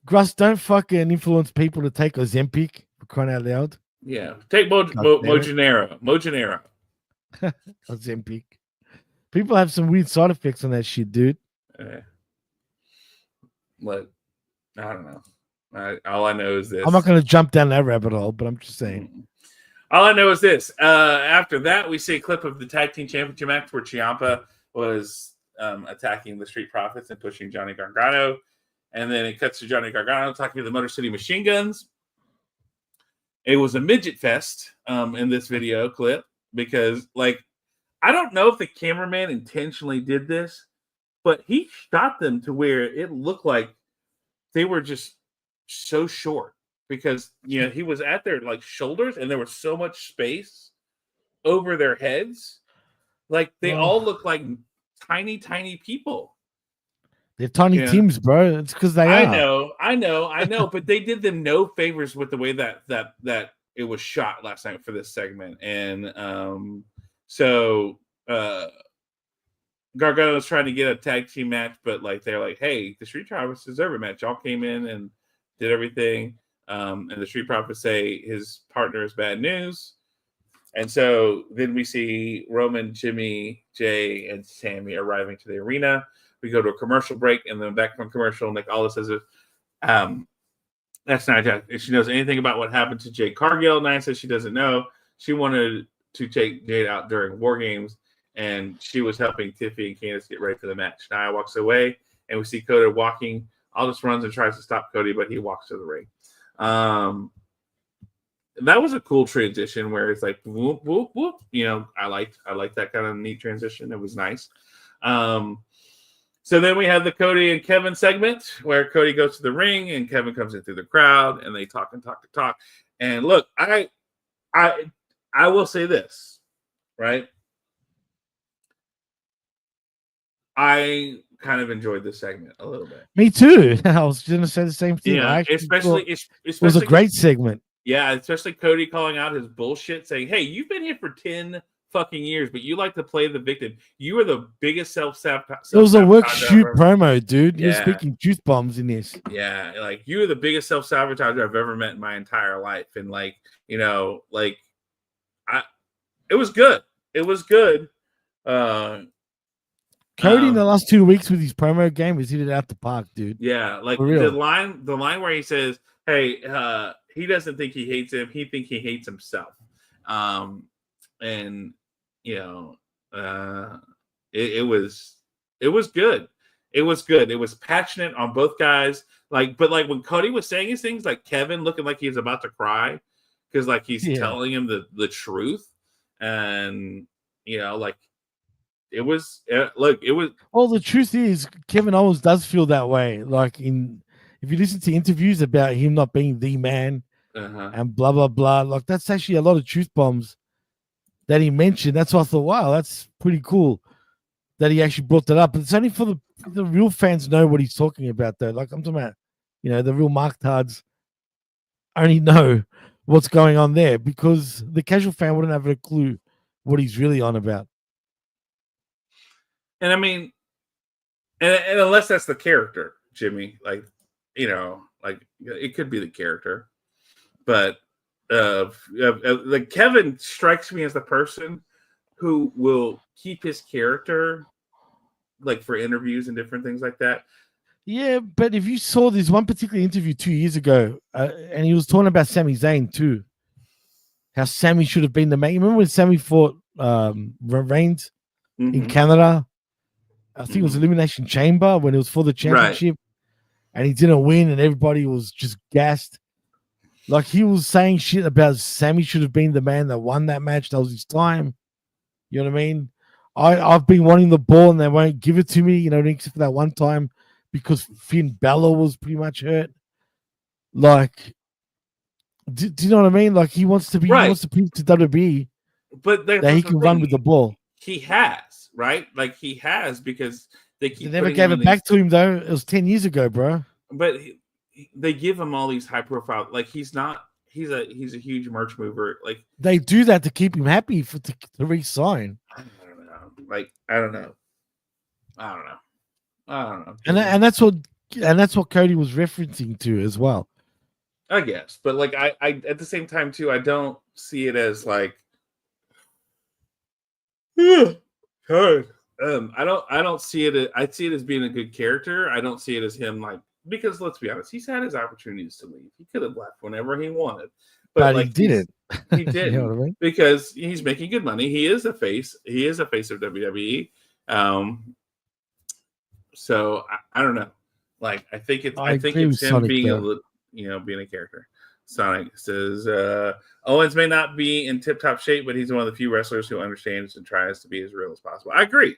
Gruss, don't fucking influence people to take Ozempic, for crying out loud. Yeah. Take Mojanero. Ozempic. People have some weird side effects on that shit, dude. Like, I don't know. All I know is this. I'm not going to jump down that rabbit hole, but I'm just saying. All I know is this. After that, we see a clip of the tag team championship match where Ciampa was attacking the Street Profits and pushing Johnny Gargano. And then it cuts to Johnny Gargano talking to the Motor City Machine Guns. It was a midget fest in this video clip because, like, I don't know if the cameraman intentionally did this, but he shot them to where it looked like they were just so short because, you know, he was at their, like, shoulders and there was so much space over their heads. Like, they all look like tiny people. They're tiny teams, bro. It's because they are. I know, but they did them no favors with the way that it was shot last night for this segment. And so Gargano was trying to get a tag team match, but like they're like, hey, the Street Profits deserve a match. Y'all came in and did everything. And the Street Profits say his partner is bad news. And so then we see Roman, Jimmy, Jay, and Sammy arriving to the arena. We go to a commercial break, and then back from commercial. Nick Aldis says, that's not if she knows anything about what happened to Jade Cargill. Nia says she doesn't know. She wanted to take Jade out during War Games, and she was helping Tiffy and Candice get ready for the match. Nia walks away, and we see Cody walking. Aldis runs and tries to stop Cody, but he walks to the ring. That was a cool transition where it's like whoop whoop whoop. You know, I liked that kind of neat transition. It was nice. So then we have the Cody and Kevin segment where Cody goes to the ring and Kevin comes in through the crowd and they talk. And look, I will say this, right? I kind of enjoyed this segment a little bit. Me too. I was going to say the same thing. Yeah, especially it was a great segment. Yeah, especially Cody calling out his bullshit, saying, "Hey, you've been here for 10 fucking years, but you like to play the victim. You are the biggest self-sabotage." It was a work shoot promo, dude. You're speaking truth bombs in this. Yeah, like you are the biggest self-sabotager I've ever met in my entire life, and like you know, like it was good. It was good. Cody in the last 2 weeks with his promo game has hit it out the park, dude. Yeah, like the line where he says, "Hey, he doesn't think he hates him. He thinks he hates himself." And you know, it was good. It was good. It was passionate on both guys. Like, but like when Cody was saying his things, like Kevin looking like he's about to cry because like he's telling him the truth, and you know, like it was. Look, it was. Well, the truth is, Kevin Owens does feel that way. Like if you listen to interviews about him not being the man and blah blah blah, like that's actually a lot of truth bombs that he mentioned. That's why I thought, wow, that's pretty cool that he actually brought that up. But it's only for the real fans know what he's talking about, though. Like I'm talking about, you know, the real marktards only know what's going on there because the casual fan wouldn't have a clue what he's really on about. And I mean, and unless that's the character, Jimmy, like, you know, like it could be the character, but like Kevin strikes me as the person who will keep his character like for interviews and different things like that. Yeah, but if you saw this one particular interview 2 years ago, and he was talking about Sami Zayn too, how Sami should have been the man. You remember when Sami fought Reigns in Canada? I think it was Elimination Chamber when it was for the championship, and he didn't win, and everybody was just gassed. Like he was saying shit about Sammy should have been the man that won that match. That was his time. You know what I mean? I've been wanting the ball and they won't give it to me, you know, except for that one time because Finn Balor was pretty much hurt. Like, do you know what I mean? Like he wants to be, he wants to prove to WWE but that he can run with the ball. He has, right? Like he has because they keep. They never gave it back to him though. It was 10 years ago, bro. But they give him all these high profile. Like he's not. He's a huge merch mover. Like they do that to keep him happy to re-sign. I don't know. Like I don't know. And that's what Cody was referencing to as well. I guess, but like I at the same time too, I don't see it as like. I don't see it. I see it as being a good character. I don't see it as him like because let's be honest, he's had his opportunities to leave. He could have left whenever he wanted, but like, he didn't. He didn't You know what I mean? because he's making good money. He is a face. He is a face of WWE. So I don't know. Like I think it's him Sonic, being being a character. Sonic says Owens may not be in tip-top shape, but he's one of the few wrestlers who understands and tries to be as real as possible. I agree.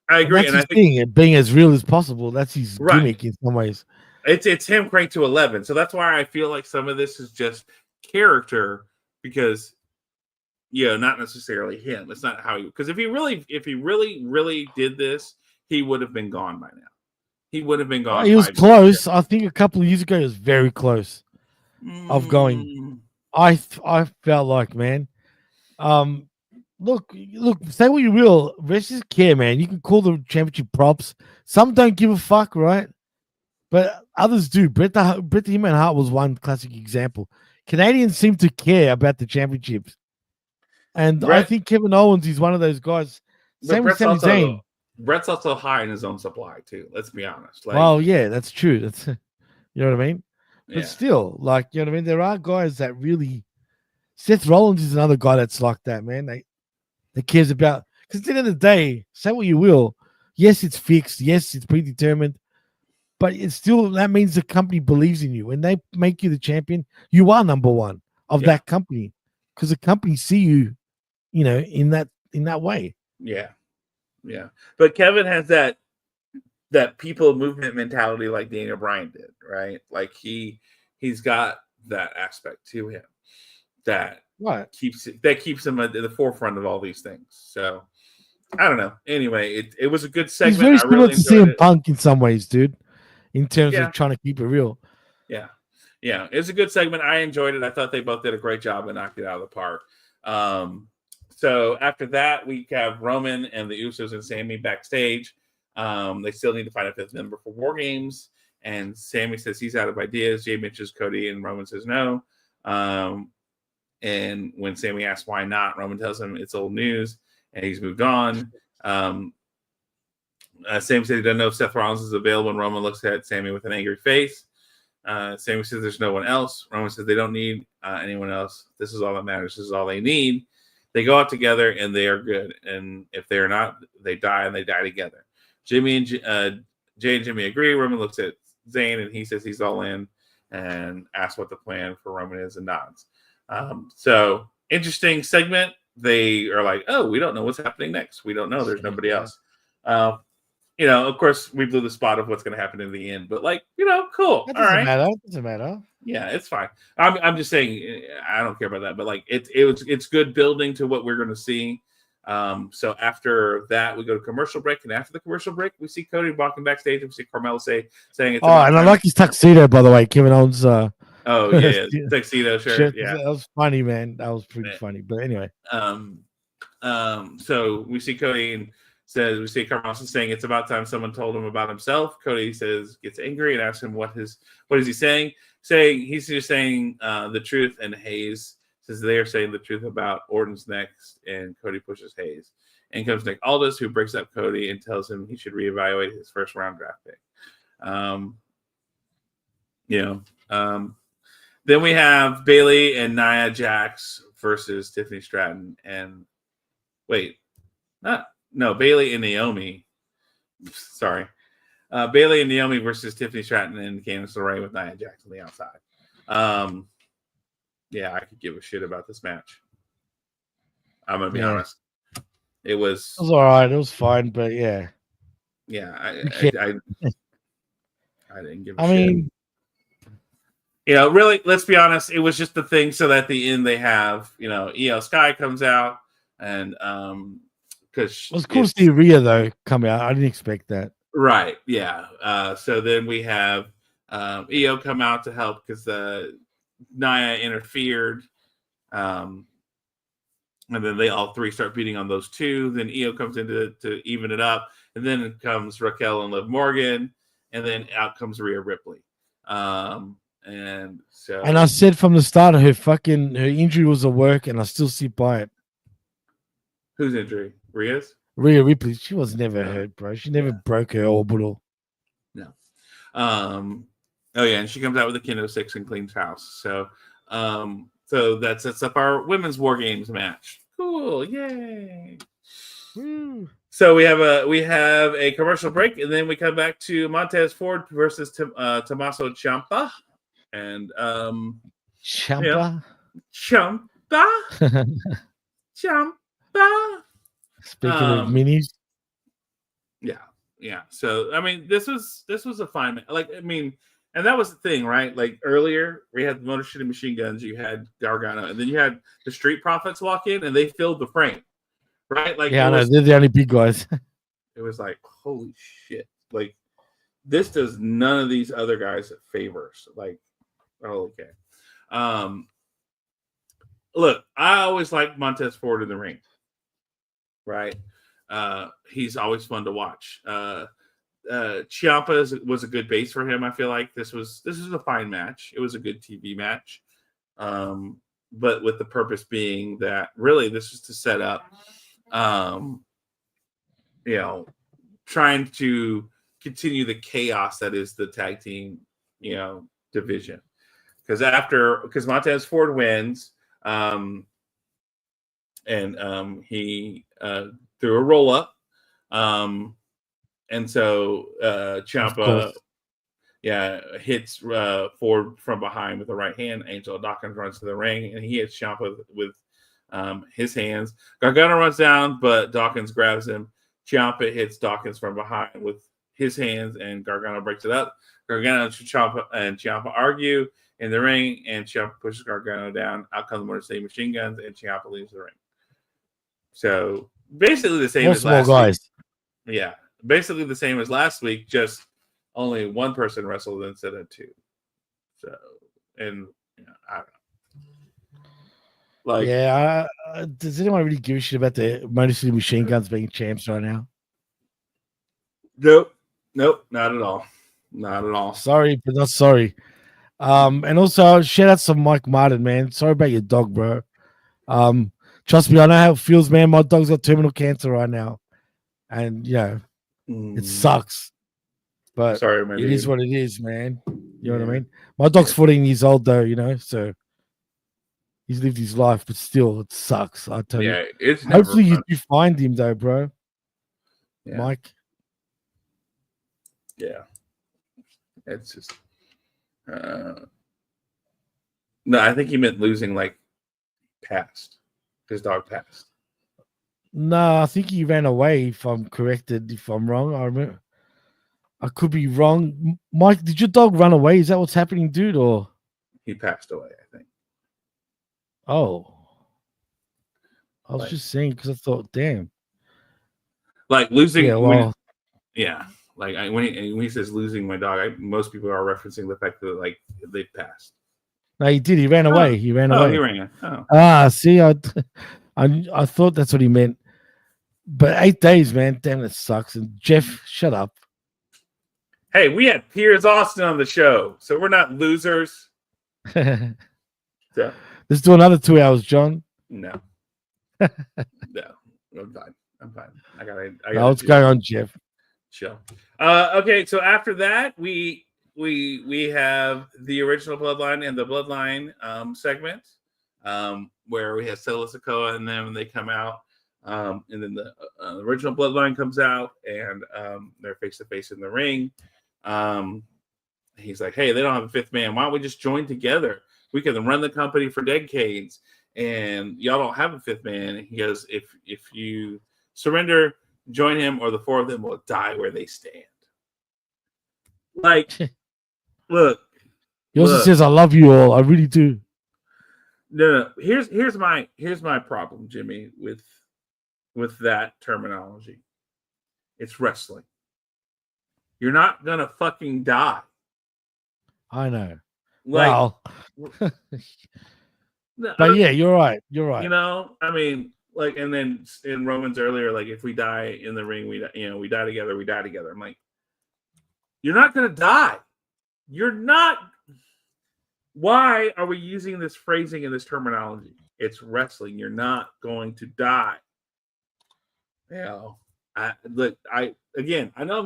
And I think being as real as possible, that's his gimmick in some ways. It's him cranked to 11. So that's why I feel like some of this is just character because not necessarily him. It's not how he because if he really did this, he would have been gone by now. He would have been gone. He was close. I think a couple of years ago he was very close of going. I felt like, man. Look, say what you will. Wrestlers care, man. You can call the championship props. Some don't give a fuck, right? But others do. Bret the Hitman Hart was one classic example. Canadians seem to care about the championships. And I think Kevin Owens is one of those guys. Same with Sami Zayn. Bret's also high in his own supply, too. Let's be honest. Like, well, yeah, that's true. That's you know what I mean? But still, like, you know what I mean? There are guys that really Seth Rollins is another guy that's like that, man. That cares about because at the end of the day, say what you will. Yes, it's fixed. Yes, it's predetermined. But it's still that means the company believes in you. When they make you the champion, you are number one of that company. Because the company see you, in that way. Yeah. Yeah. But Kevin has that people movement mentality like Daniel Bryan did, right? Like he's got that aspect to him that keeps him at the forefront of all these things. So I don't know. Anyway, it was a good segment. He's very similar to CM Punk in some ways, dude. In terms of trying to keep it real. Yeah. Yeah. It was a good segment. I enjoyed it. I thought they both did a great job and knocked it out of the park. So after that, we have Roman and the Usos and Sammy backstage. They still need to find a fifth member for War Games. And Sammy says he's out of ideas. Jay mentions Cody and Roman says no. And when Sammy asks why not, Roman tells him it's old news and he's moved on. Sammy said he doesn't know if Seth Rollins is available, and Roman looks at Sammy with an angry face. Sammy says there's no one else. Roman says they don't need anyone else. This is all that matters. This is all they need. They go out together, and they are good. And if they are not, they die, and they die together. Jay and Jimmy agree. Roman looks at Zayn, and he says he's all in and asks what the plan for Roman is and nods. So, interesting segment. They are like, oh, we don't know what's happening next. We don't know. There's nobody else. Of course, we blew the spot of what's going to happen in the end, but cool. That doesn't matter. It doesn't matter. Yeah, it's fine. I'm just saying, I don't care about that, but it's good building to what we're going to see. So after that, we go to commercial break, and after the commercial break, we see Cody walking backstage, and we see Carmelo saying it's. Oh, and I like his tuxedo, by the way. Kevin Owens. Tuxedo shirt. Yeah, that was funny, man. That was pretty funny. But anyway, so we see Cody and we see Carmelo saying it's about time someone told him about himself. Cody gets angry and asks him what is he saying? He's just saying the truth, and Hayes says they are saying the truth about Orton's next, and Cody pushes Hayes. And comes Nick Aldis, who breaks up Cody and tells him he should reevaluate his first round draft pick. Then we have Bayley and Nia Jax versus Tiffany Stratton and Bayley and Naomi. Sorry. Bayley and Naomi versus Tiffany Stratton and Candice LeRae with Nia Jax on the outside. yeah, I could give a shit about this match. I'm gonna be honest. It was all right. It was fine, but yeah. Yeah, I didn't give a I shit. mean, really, let's be honest. It was just the thing so that at the end they have, EO Sky comes out and because it was cool to see Rhea though come out. I didn't expect that. Right, yeah. So then we have EO come out to help because Nia interfered. And then they all three start beating on those two. Then EO comes in to even it up. And then it comes Raquel and Liv Morgan. And then out comes Rhea Ripley. And I said from the start, her injury was a work, and I still sit by it. Whose injury? Rhea's? Rhea Ripley. She was never hurt, bro. She never broke her orbital. No. Oh yeah, and she comes out with a kendo 6 and cleans house. So that sets up our women's War Games match. Cool, yay! Woo. So we have a commercial break, and then we come back to Montez Ford versus Tommaso Ciampa, and Ciampa. Speaking of minis, yeah. So I mean, this was a fine, and that was the thing, right? Like earlier, we had the Motor City Machine Guns, you had Gargano, and then you had the Street Profits walk in, and they filled the frame, right? Like, yeah, I know they're the only big guys. It was like, holy shit! Like, this does none of these other guys favors. Like, oh, okay. Look, I always liked Montez Ford in the ring, right? He's always fun to watch. Ciampa was a good base for him. I feel like this was a fine match. It was a good TV match, but with the purpose being that really this is to set up, trying to continue the chaos that is the tag team, division. Because Montez Ford wins, and he threw a roll up. And so Ciampa, hits Ford from behind with the right hand. Angel Dawkins runs to the ring, and he hits Ciampa with his hands. Gargano runs down, but Dawkins grabs him. Ciampa hits Dawkins from behind with his hands, and Gargano breaks it up. Gargano and Ciampa argue in the ring, and Ciampa pushes Gargano down. Out come the Motor City Machine Guns, and Ciampa leaves the ring. So basically the same as last week. Yeah. Basically the same as last week, just only one person wrestled instead of two. So, and I don't know. Does anyone really give a shit about the Motor City Machine Guns being champs right now? Nope, not at all. Sorry, but not sorry. And also shout out to Mike Martin, man. Sorry about your dog, bro. Trust me, I know how it feels, man. My dog's got terminal cancer right now, and it sucks, but sorry, it is what it is, man. You know what I mean? My dog's 14 years old, though, so he's lived his life, but still, it sucks. I tell you. It's hopefully you do find him, though, bro. Yeah. Mike. Yeah, it's just. No, I think he meant losing, passed. His dog passed. No, I think he ran away. If I'm corrected, if I'm wrong, I remember. I could be wrong. Mike, did your dog run away? Is that what's happening, dude? Or he passed away? I think. Oh, I was just saying because I thought, damn, losing. Yeah, well, when he says losing my dog, most people are referencing the fact that they passed. No, he did. He ran away. He ran away. He ran. Oh. See, I thought that's what he meant. But 8 days, man. Damn, it sucks. And Jeff, shut up. Hey, we had Piers Austin on the show, so we're not losers. So. Let's do another 2 hours, John. No. No. I'm fine. I got what's going on, Jeff? Chill. Okay, so after that, we have the original Bloodline and the Bloodline segment, where we have Solo Sikoa and them, and they come out, and then the original Bloodline comes out, and they're face to face in the ring. He's like, "Hey, they don't have a fifth man. Why don't we just join together?" We can run the company for decades, and y'all don't have a fifth man. He goes, if you surrender, join him, or the four of them will die where they stand. Like, look. He also says, "I love you all. I really do." No. Here's my problem, Jimmy, with that terminology. It's wrestling. You're not gonna fucking die. I know. Like, well, but yeah, you're right. You're right. You know, I mean, like, and then in Romans earlier, like, if we die in the ring, we die together. We die together. I'm like, you're not gonna die. You're not. Why are we using this phrasing and this terminology? It's wrestling. You're not going to die. I know I'm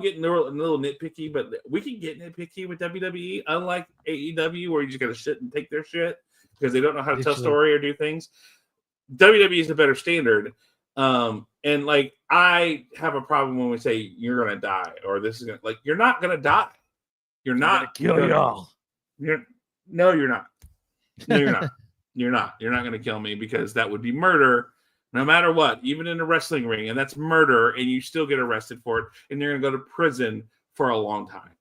getting a little nitpicky, but we can get nitpicky with WWE, unlike AEW, where you just gotta sit and take their shit because they don't know how to tell story or do things. WWE is a better standard. And like, I have a problem when we say you're gonna die or this is gonna, like, you're not gonna die. You're not gonna kill y'all. You're not. You're not. You're not gonna kill me, because that would be murder. No matter what, even in a wrestling ring, and that's murder, and you still get arrested for it, and you're gonna go to prison for a long time.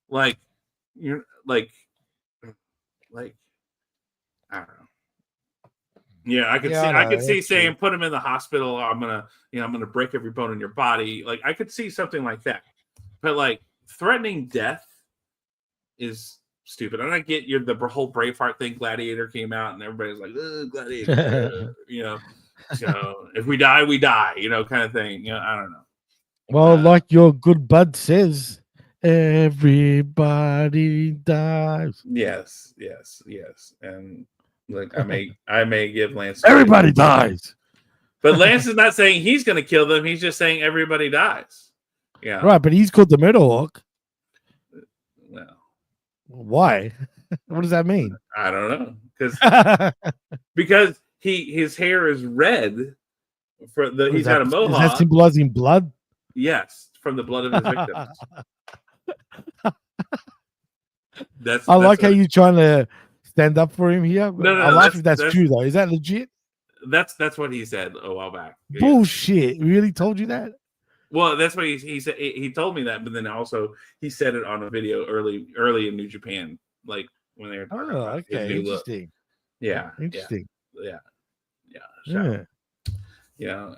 Like, you're like I don't know. Yeah, I could see saying put him in the hospital. I'm gonna break every bone in your body. Like, I could see something like that, but like, threatening death is stupid. And I get the whole Braveheart thing. Gladiator came out, and everybody's like, Gladiator, So if we die, we die, kind of thing. I don't know. Well, like your good bud says, everybody dies. Yes. And like, I may give Lance. Everybody dies. But Lance is not saying he's going to kill them. He's just saying everybody dies. Yeah. Right, but he's called the Meadowhawk. Well, why? What does that mean? I don't know. Because his hair is red. He's got a mohawk. Is that symbolizing blood? Yes, from the blood of his victims. I like how you're trying to stand up for him here. No, I laugh if that's true, though. Is that legit? That's what he said a while back. Bullshit. Yeah. Really told you that? Well, that's what he said. He told me that, but then also he said it on a video early in New Japan, like when they were talking about his new interesting. Look. Yeah, interesting. Yeah.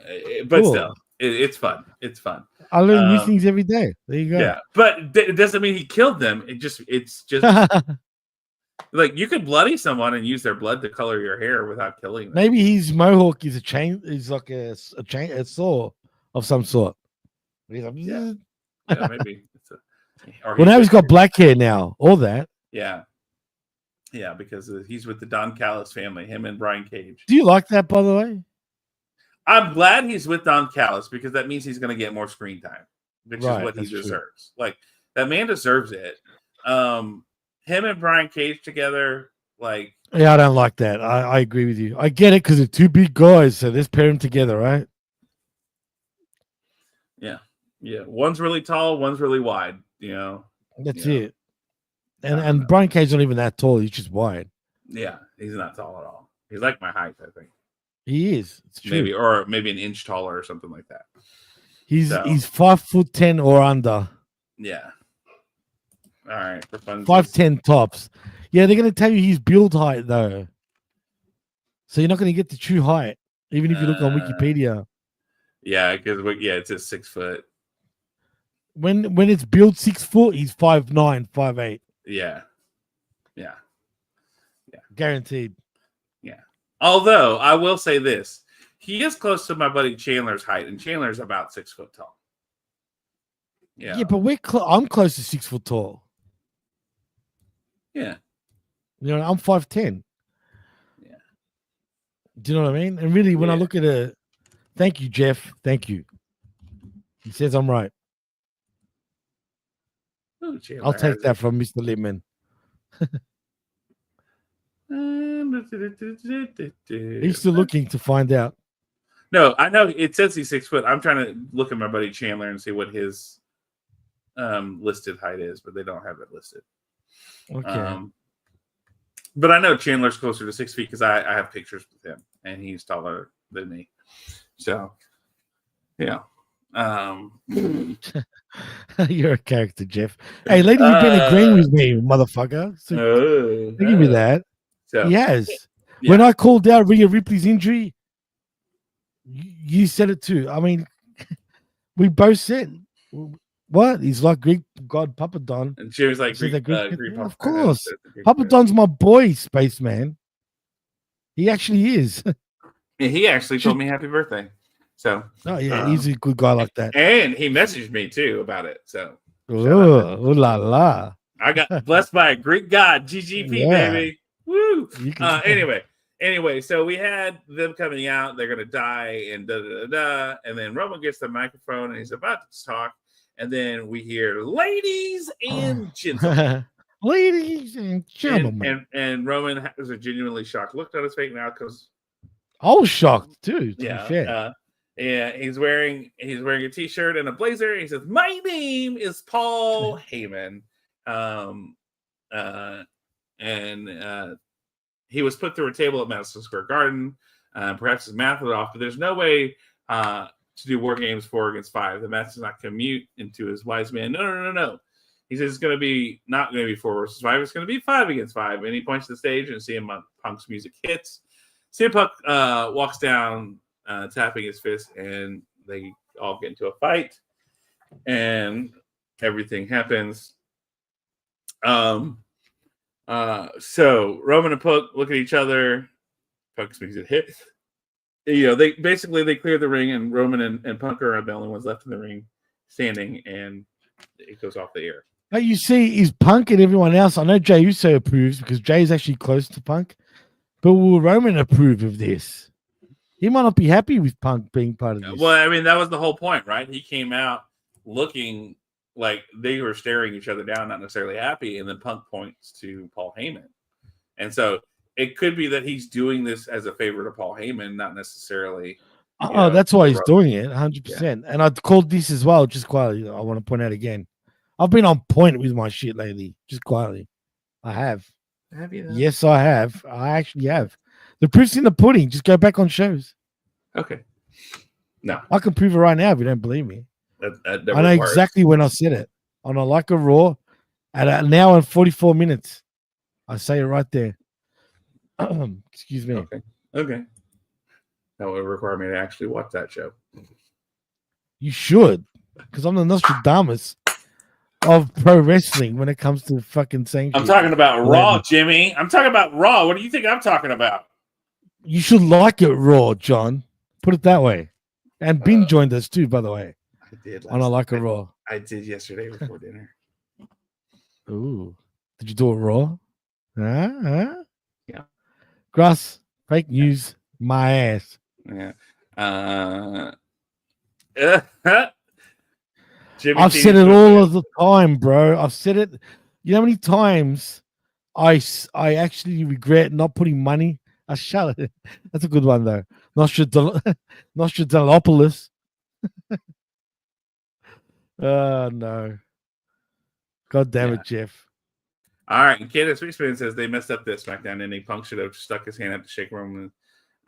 But cool. Still, it's fun. It's fun. I learn new things every day. There you go. Yeah, but it doesn't mean he killed them. It's just like, you could bloody someone and use their blood to color your hair without killing them. Maybe his mohawk is a chain. Is like a saw of some sort. Yeah, maybe. Well, now he's got black hair now. All that. Yeah, because he's with the Don Callis family. Him and Brian Cage. Do you like that, by the way? I'm glad he's with Don Callis, because that means he's going to get more screen time, which is what he deserves. True. Like, that man deserves it. Him and Brian Cage together, like. Yeah, I don't like that. I agree with you. I get it, because they're two big guys, so let's pair them together, right? Yeah. One's really tall, one's really wide. That's it. And Brian Cage's not even that tall. He's just wide. Yeah, he's not tall at all. He's like my height, I think. He is. It's true. Maybe an inch taller or something like that. He's 5'10" or under. Yeah. All right. For fun. 5'10" tops. Yeah, they're gonna tell you his build height though. So you're not gonna get the true height, even if you look on Wikipedia. Yeah, because it says 6 foot. When it's built 6 foot, he's 5'9", 5'8". Yeah. Guaranteed. Yeah. Although I will say this, he is close to my buddy Chandler's height, and Chandler's about 6 foot tall. Yeah. Yeah, but I'm close to 6 foot tall. Yeah. I'm 5'10". Yeah. Do you know what I mean? And really, when I look at it, thank you, Jeff. Thank you. He says I'm right. Ooh, I'll take that from Mr. Littman. He's still looking to find out. No, I know it says he's 6 foot. I'm trying to look at my buddy Chandler and see what his listed height is, but they don't have it listed. Okay. But I know Chandler's closer to 6 feet because I have pictures with him, and he's taller than me. So, yeah. You're a character, Jeff. Hey, lately you've been agreeing with me, motherfucker. So, give me that. So, he has. Yeah. When I called out Rhea Ripley's injury, you said it too. I mean, we both said, what? He's like Greek God Papa Don. And she was like, Greek of course. Papa Don's my boy, Spaceman. He actually is. Yeah, he actually told me happy birthday. So, oh yeah, he's a good guy like that. And he messaged me too about it. So, oh la la! I got blessed by a Greek god, GGP baby. Woo! Anyway, so we had them coming out. They're gonna die and da da da da. And then Roman gets the microphone and he's about to talk. And then we hear, "Ladies and gentlemen." Ladies and gentlemen. And Roman has a genuinely shocked look on his face now because I was shocked too. Yeah. Yeah, he's wearing a t-shirt and a blazer. He says, "My name is Paul Heyman." He was put through a table at Madison Square Garden. Perhaps his math was off, but there's no way to do War Games 4 against 5. The match does not commute into his wise man. No. He says it's going to be not going to be 4 versus 5. It's going to be 5 against 5. And he points to the stage and CM Punk's music hits. CM Punk walks down, tapping his fist, and they all get into a fight. And everything happens. So Roman and Punk look at each other. Punk's music hits. They clear the ring, and Roman and Punk are the only ones left in the ring standing, and it goes off the air. But you see, is Punk and everyone else, I know Jey Uso approves because Jay is actually close to Punk, but will Roman approve of this? He might not be happy with Punk being part of this. Well, I mean, that was the whole point, right? He came out looking like they were staring each other down, not necessarily happy, and then Punk points to Paul Heyman. And so it could be that he's doing this as a favor to Paul Heyman, not necessarily. That's why he's doing it, 100%. Yeah. And I called this as well, just quietly. I want to point out again. I've been on point with my shit lately, just quietly. I have. Have you? Yes, I have. I actually have. The proof's in the pudding. Just go back on shows. Okay. No. I can prove it right now if you don't believe me. I know exactly when I said it. On a Like a Raw at an hour and 44 minutes. I say it right there. Excuse me. Okay. That would require me to actually watch that show. You should, because I'm the Nostradamus of pro wrestling when it comes to fucking saying. I'm talking about Raw, Jimmy. I'm talking about Raw. What do you think I'm talking about? You should like it Raw, John. Put it that way. And Bin joined us too, by the way. I did. On a Like a Raw. I did yesterday before dinner. Ooh. Did you do it Raw? Yeah. Grass, fake news, my ass. Yeah. I've said it all of the time, bro. I've said it. You know how many times I actually regret not putting money. Shut it. That's a good one, though. Nostradamus. Oh, no. God damn it, Jeff. All right. And Candace Sweetspin says they messed up this SmackDown ending. Punk should have stuck his hand out to shake Roman's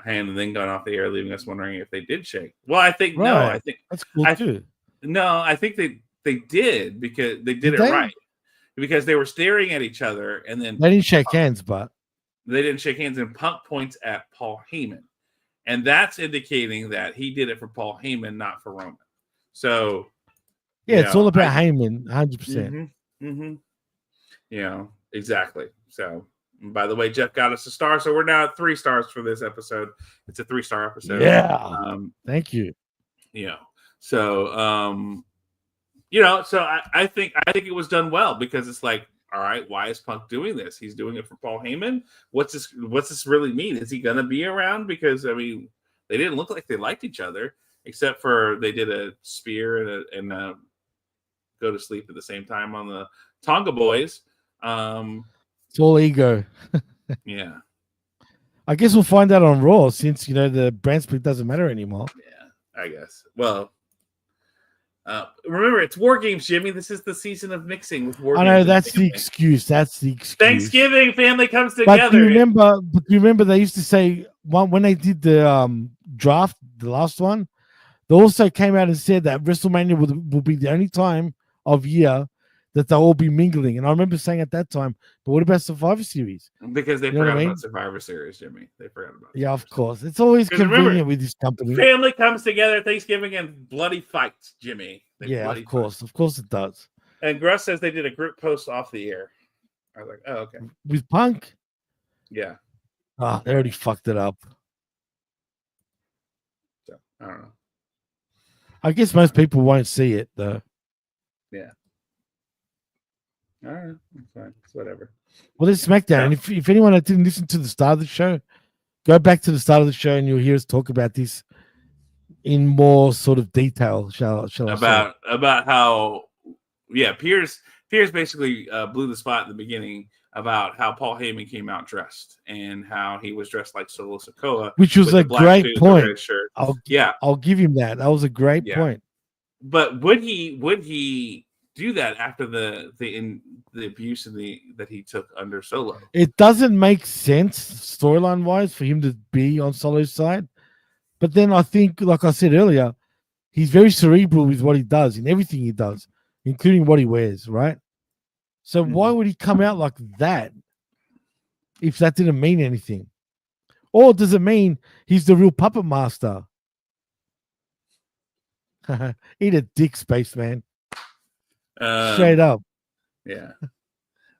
hand and then gone off the air, leaving us wondering if they did shake. Well, I think no. I think that's cool too. No, I think they did because they did it right. Because they were staring at each other and then they didn't shake hands, but they didn't shake hands. And Punk points at Paul Heyman, and that's indicating that he did it for Paul Heyman, not for Roman. So yeah, it's all about Heyman, 100%. Exactly. So, by the way, Jeff got us a star, so we're now at 3 stars for this episode. It's a 3-star episode. Yeah. Thank you. So, so I think it was done well because it's like, all right, why is Punk doing this? He's doing it for Paul Heyman. What's this really mean? Is he gonna be around? Because I mean, they didn't look like they liked each other, except for they did a spear and go to sleep at the same time on the Tonga Boys. It's all ego. Yeah. I guess we'll find out on Raw since the brand split doesn't matter anymore. Yeah, I guess. Well, Remember, it's War Games, Jimmy. This is the season of mixing with War I Games. know that's the excuse. That's the excuse. Thanksgiving, family comes But together. do you remember they used to say when they did the draft, the last one, they also came out and said that WrestleMania will be the only time of year that they'll all be mingling. And I remember saying at that time, but what about Survivor Series? Because they forgot about Survivor Series, Jimmy. They forgot about it. Yeah, of course. It's always convenient with this company. Family comes together at Thanksgiving and bloody fights, Jimmy. Of course. Of course it does. And Gruss says they did a group post off the air. I was like, oh, okay. With Punk? Yeah. Oh, they already fucked it up. So, I don't know. I guess most people won't see it, though. Yeah. All right. It's fine. It's whatever. Well, there's SmackDown. Yeah. And if anyone that didn't listen to the start of the show, go back to the start of the show and you'll hear us talk about this in more sort of detail, shall I say. About how, Pierce basically blew the spot in the beginning about how Paul Heyman came out dressed and how he was dressed like Solo Sikoa. Which was a great point. I'll give him that. That was a great point. But would he do that after the abuse that he took under Solo? It doesn't make sense storyline wise for him to be on Solo's side. But then I think, like I said earlier, he's very cerebral with what he does in everything he does, including what he wears, right? So why would he come out like that if that didn't mean anything? Or does it mean he's the real puppet master? Eat a dick, spaceman. Straight up. Yeah.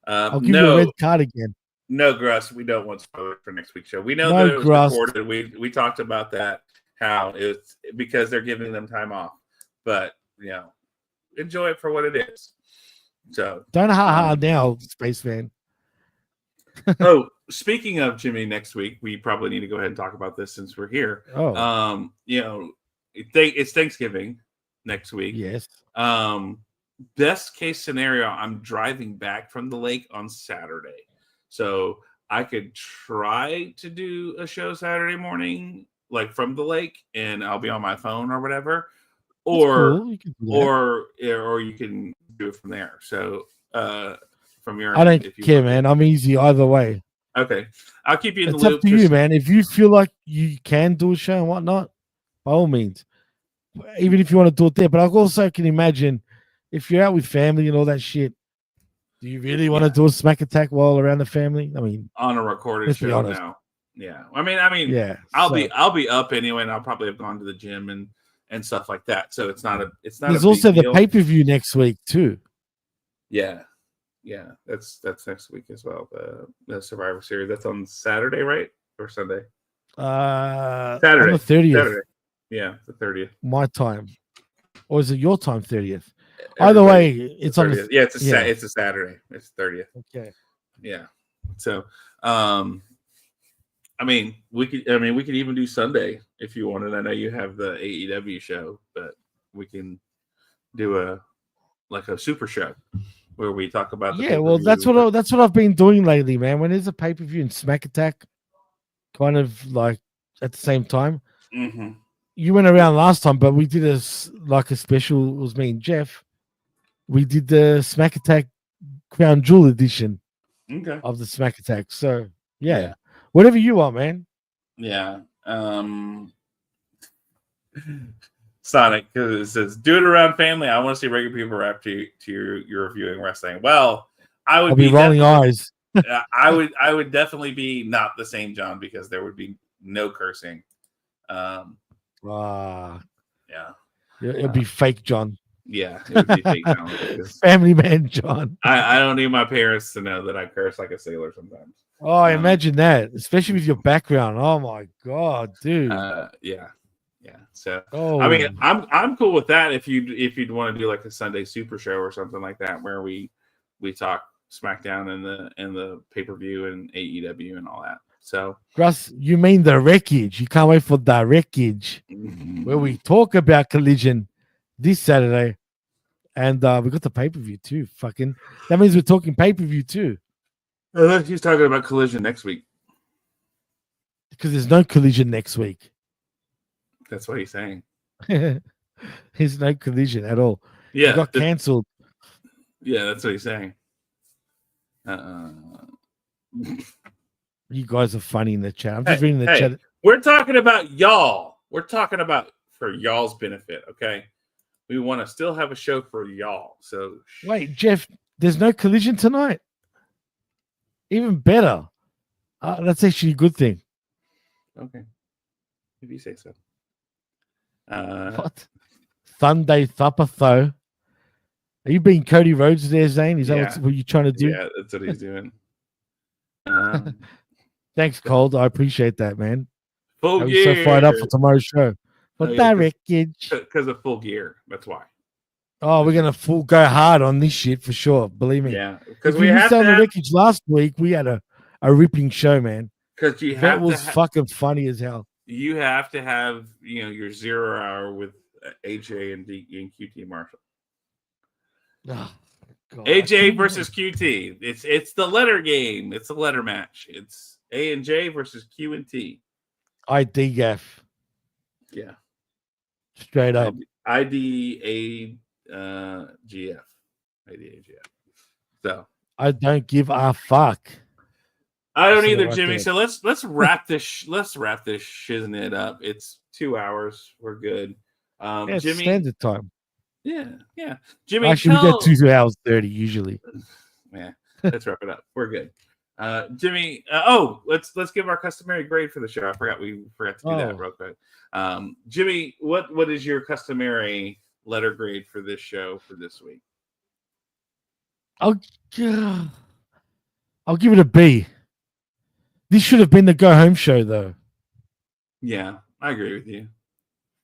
I'll give you a red card again. No, Gruss, we don't want spoilers for next week's show. We know that it was recorded. We talked about that, how it's because they're giving them time off. But, enjoy it for what it is. So don't now, spaceman. Oh, speaking of Jimmy, next week we probably need to go ahead and talk about this since we're here. It's Thanksgiving next week. Yes. Best case scenario, I'm driving back from the lake on Saturday, so I could try to do a show Saturday morning, like from the lake, and I'll be on my phone or whatever, or you can do it from there. So from your I don't care, man. I'm easy either way. Okay, I'll keep you in the loop. It's up to you, man. If you feel like you can do a show and whatnot, by all means, even if you want to do it there. But I also can imagine if you're out with family and all that shit, do you really want to do a smack attack while around the family? I mean, on a recorded show now. Yeah. I mean, yeah. I'll be up anyway, and I'll probably have gone to the gym and stuff like that. So it's not. There's also the pay-per-view next week too. Yeah. Yeah, that's next week as well. The Survivor Series. That's on Saturday, right? Or Sunday? Saturday. On the 30th. Saturday. Yeah, the 30th. My time. Or is it your time, 30th? Either way, it's on the, it's a Saturday. It's 30th. Okay. Yeah. So we could even do Sunday if you wanted. I know you have the AEW show, but we can do a super show where we talk about that's what I've been doing lately, man. When there's a pay-per-view and Smack Attack kind of like at the same time. Mm-hmm. You went around last time, but we did a special. It was me and Jeff. We did the Smack Attack Crown Jewel edition of the Smack Attack. So yeah, whatever you want, man. Yeah. Sonic, because it says, do it around family. I want to see regular people react to your reviewing wrestling. Well, I'll be rolling eyes. I would definitely be not the same John, because there would be no cursing. Yeah. It'd be fake John. Yeah, it would be fake John. Family man John. I don't need my parents to know that I curse like a sailor sometimes. Oh, imagine that, especially with your background. Oh my god, dude. Yeah. So I mean, I'm cool with that if you'd want to do like a Sunday Super Show or something like that, where we talk SmackDown and the pay-per-view and AEW and all that. So Russ, you mean the wreckage? You can't wait for the wreckage, where we talk about Collision this Saturday, and we got the pay-per-view too. Fucking that means we're talking pay-per-view too. I thought he's talking about Collision next week, because there's no Collision next week. That's what he's saying. There's no collision at all. Yeah, You got cancelled. Yeah, that's what he's saying. You guys are funny in the chat. I'm just reading the chat. We're talking about y'all. We're talking about for y'all's benefit, okay? We want to still have a show for y'all. So wait, Jeff, there's no collision tonight. Even better. That's actually a good thing. Okay. If you say so. What? Sunday Thupper. Are you being Cody Rhodes there, Zane? Is that what you're trying to do? Yeah, that's what he's doing. Thanks, Cold. I appreciate that, man. Full I'm gear. so fired up for tomorrow's show. But wreckage. Because of full gear. That's why. Oh, we're gonna go hard on this shit for sure. Believe me. Yeah, because we missed out on the wreckage last week. We had a ripping show, man. Because that was fucking funny as hell. You have to have your 0 hour with AJ and QT Marshall. Oh, God. AJ versus QT. It's the letter game. It's a letter match. It's A and J versus Q and T. IDGAF. Yeah. Straight up. IDAGF. IDAGF. So I don't give a fuck. I don't either, Jimmy. So let's wrap this shiznit up. It's 2 hours. We're good. Jimmy, standard time. Yeah. Jimmy, actually, we get 2 hours 30 usually. Yeah, let's wrap it up. We're good. Jimmy, let's give our customary grade for the show. We forgot to do that real quick. Jimmy, what is your customary letter grade for this show for this week? I'll give it a B. This should have been the go home show, though. Yeah, I agree with you.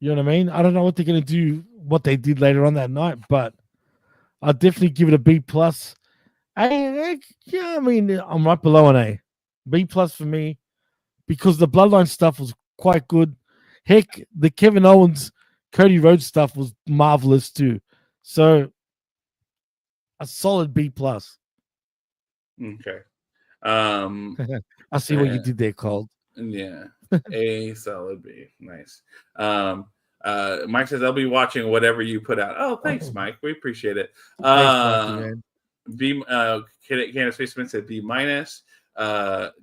You know what I mean? I don't know what they're going to do, what they did later on that night, but I'll definitely give it a B plus. I'm right below an A. B plus for me, because the Bloodline stuff was quite good. Heck, the Kevin Owens, Cody Rhodes stuff was marvelous too. So a solid B plus. Okay. I see what you did there, Cold. Yeah. A solid B. Nice. Mike says, I'll be watching whatever you put out. Oh, thanks, Mike. We appreciate it. Candace Spaceman said B minus.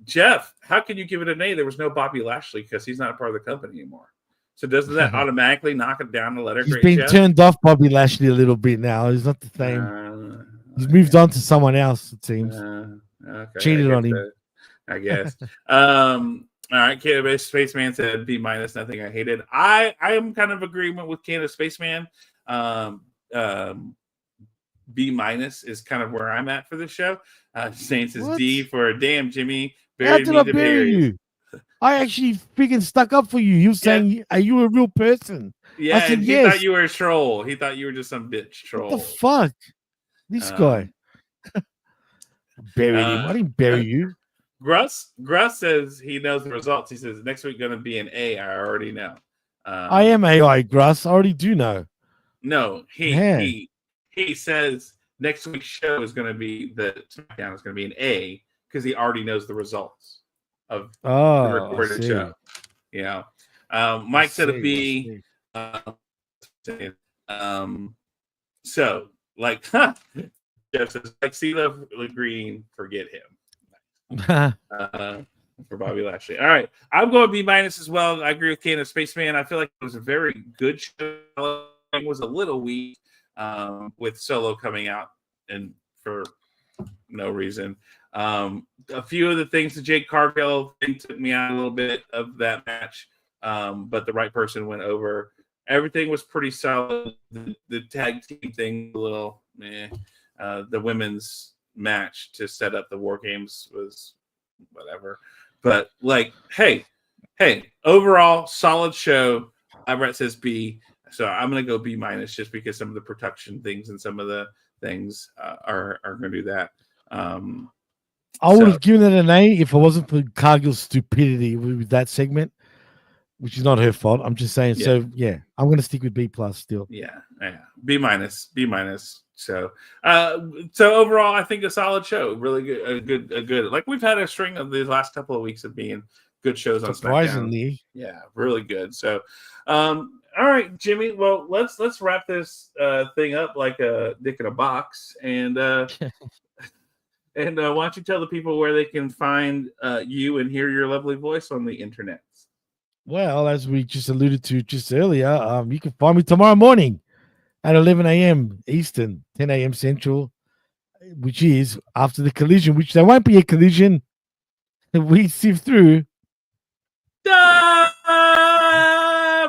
Jeff, how can you give it an A? There was no Bobby Lashley because he's not a part of the company anymore. So doesn't that automatically knock it down the letter grade? He's been turned off Bobby Lashley a little bit now. He's not the same. He's moved on to someone else, it seems. Okay, cheated on him. I guess. All right, Candace Spaceman said B minus. Nothing I hated. I am kind of agreement with Candace Spaceman. B minus is kind of where I'm at for this show. Saints is D for damn Jimmy. How did I bury you? I actually freaking stuck up for you. He was saying, "Are you a real person?" Yeah, I said, he yes. thought you were a troll. He thought you were just some bitch troll. What the fuck? This guy buried him. I didn't bury you. Gruss says he knows the results. He says next week going to be an A. I already know. I am AI, Gruss. I already do know. No, he says next week's show is going to be the Smackdown is going to be an A because he already knows the results of the recorded show. Yeah. Mike said a B. So like Jeff says like CeeLo Green, forget him. For Bobby Lashley. All right. I'm going B minus as well. I agree with Candace Spaceman. I feel like it was a very good show. It was a little weak with Solo coming out and for no reason. A few of the things the Jake Cargill thing took me out a little bit of that match, but the right person went over. Everything was pretty solid. The tag team thing, a little meh. The women's match to set up the War Games was whatever. But like, hey, overall solid show. Brett says B, so I'm gonna go B minus just because some of the production things and some of the things are gonna do that. I would have given it an A if it wasn't for Cargill's stupidity with that segment, which is not her fault. I'm just saying. Yeah. So yeah, I'm gonna stick with B plus still. Yeah, B minus. So overall, I think a solid show. Really good, a good. Like we've had a string of these last couple of weeks of being good shows on Surprisingly. SmackDown. Yeah, really good. So, All right, Jimmy. Well, let's wrap this thing up like a dick in a box, and why don't you tell the people where they can find you and hear your lovely voice on the internet? Well, as we just alluded to just earlier, you can find me tomorrow morning at 11 a.m. Eastern, 10 a.m. Central, which is after the collision, which there won't be a collision. We sift through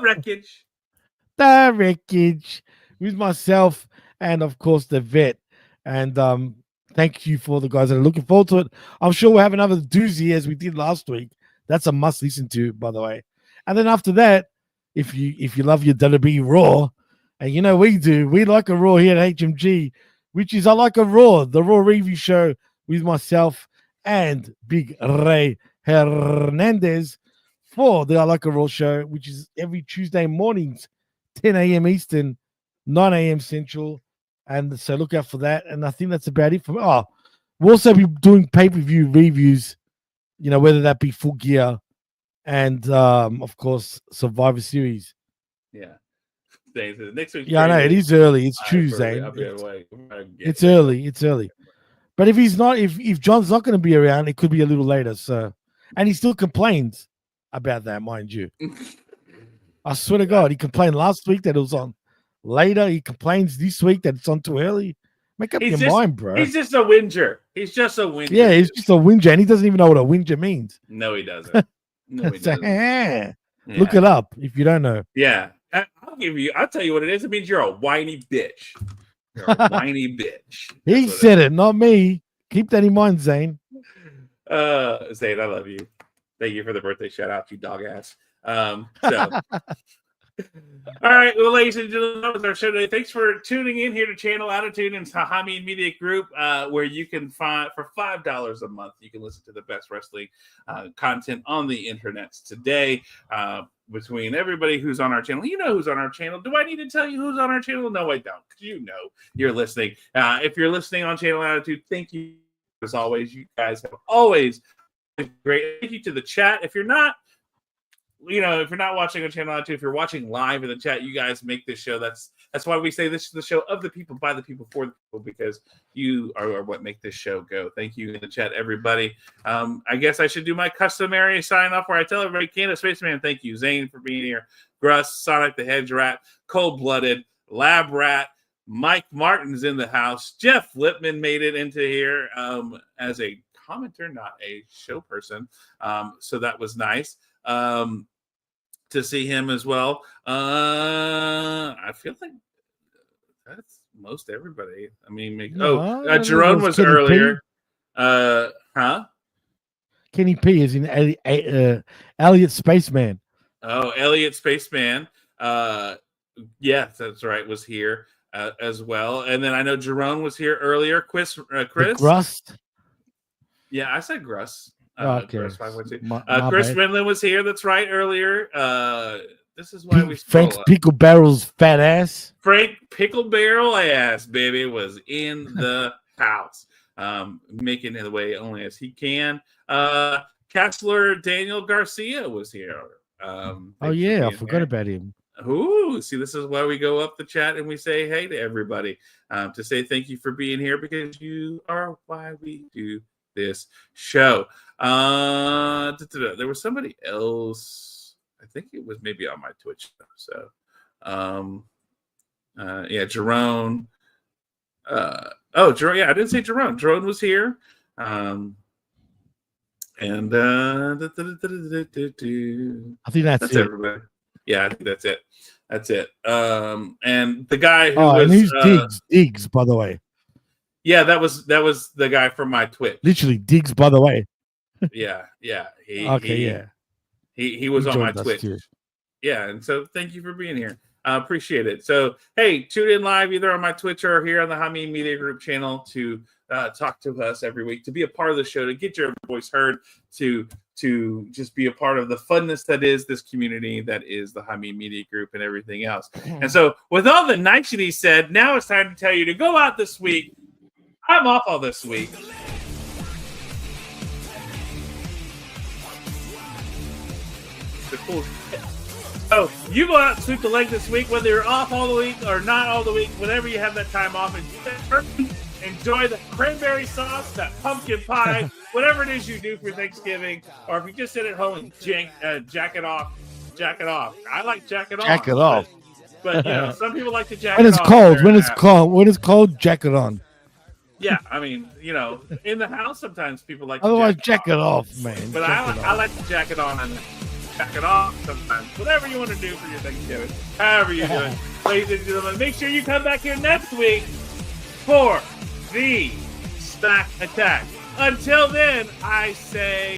wreckage. The wreckage with myself and, of course, the vet. And thank you for the guys that are looking forward to it. I'm sure we'll have another doozy as we did last week. That's a must listen to, by the way. And then after that, if you love your WWE Raw, and you know we do, we like a Raw here at HMG, which is I Like a Raw, the Raw review show with myself and Big Ray Hernandez for the I Like a Raw show, which is every Tuesday mornings, 10 a.m. Eastern, 9 a.m. Central. And so look out for that. And I think that's about it for me. Oh, we'll also be doing pay-per-view reviews, you know, whether that be Full Gear and, of course, Survivor Series. Yeah. Next week. Yeah, I know. It is early. It's Tuesday. It's early. It's early. But if he's not, if John's not going to be around, it could be a little later. So, and he still complains about that, mind you. I swear to God, he complained last week that it was on later. He complains this week that it's on too early. Make up your mind, bro. He's just a whinger. He's just a whinger. Yeah, he's just a whinger, and he doesn't even know what a whinger means. No, he doesn't. No, he doesn't. Yeah. Look it up if you don't know. Yeah, I'll tell you what it is. It means you're a whiny bitch. You're a whiny bitch. He said it, not me. Keep that in mind, Zane. Zane, I love you. Thank you for the birthday shout out, you dog ass. All right, well, ladies and gentlemen, that was our show today. Thanks for tuning in here to Channel Attitude and Hameen Media Group, where you can find for $5 a month, you can listen to the best wrestling content on the internet today. Between everybody who's on our channel, you know who's on our channel. Do I need to tell you who's on our channel? No, I don't. You know you're listening. If you're listening on Channel Attitude, thank you as always. You guys have always been great. Thank you to the chat. If you're not, if you're not watching on Channel Attitude, if you're watching live in the chat, you guys make this show. That's why we say this is the show of the people, by the people, for the people, because you are what make this show go. Thank you in the chat, everybody. I guess I should do my customary sign off where I tell everybody, Canada Spaceman, thank you. Zane for being here. Gruss, Sonic the Hedge Rat, Cold Blooded, Lab Rat, Mike Martin's in the house. Jeff Lipman made it into here as a commenter, not a show person. So that was nice. To see him as well. I feel like that's most everybody. I mean, Jerome was earlier. Kenny P is in Elliot Spaceman. Oh, Elliot Spaceman. Yes, that's right. Was here as well. And then I know Jerome was here earlier. Chris. Grust. Yeah, I said Gruss. Okay. Chris Winland was here. That's right. Earlier. This is why we Frank's Pickle Barrel's fat ass. Frank Pickle Barrel ass, baby, was in the house, making it the way only as he can. Kessler Daniel Garcia was here. I forgot about him. Ooh, see, this is why we go up the chat and we say hey to everybody to say thank you for being here, because you are why we do this show. There was somebody else. I think it was maybe on my Twitch. So, Jerome. Jerome. Yeah, I didn't say Jerome. Jerome was here. I think that's it. Everybody. Yeah, I think that's it. That's it. And the guy who was and who's Diggs, by the way. Yeah, that was the guy from my Twitch. Literally, Diggs, by the way. Yeah. He was on my Twitch. Too. Yeah, and so thank you for being here. I appreciate it. So, hey, tune in live either on my Twitch or here on the Hameen Media Group channel to talk to us every week, to be a part of the show, to get your voice heard, to just be a part of the funness that is this community, that is the Hameen Media Group and everything else. And so, with all the niceties said, now it's time to tell you to go out this week. I'm off all this week. The cool So you go out and sweep the leg this week, whether you're off all the week or not all the week, whenever you have that time off, enjoy the cranberry sauce, that pumpkin pie, whatever it is you do for Thanksgiving, or if you just sit at home and jack it off. I like jack it off. Jack it off. But you know, some people like to jack when it it's off. cold. When it's cold, jack it on. Yeah, I mean, you know, in the house sometimes people like. Otherwise, to jack it off, man. But I like to jack it on and jack it off sometimes. Whatever you want to do for your Thanksgiving, however you do it, ladies and gentlemen. Make sure you come back here next week for the Smack Attack. Until then, I say.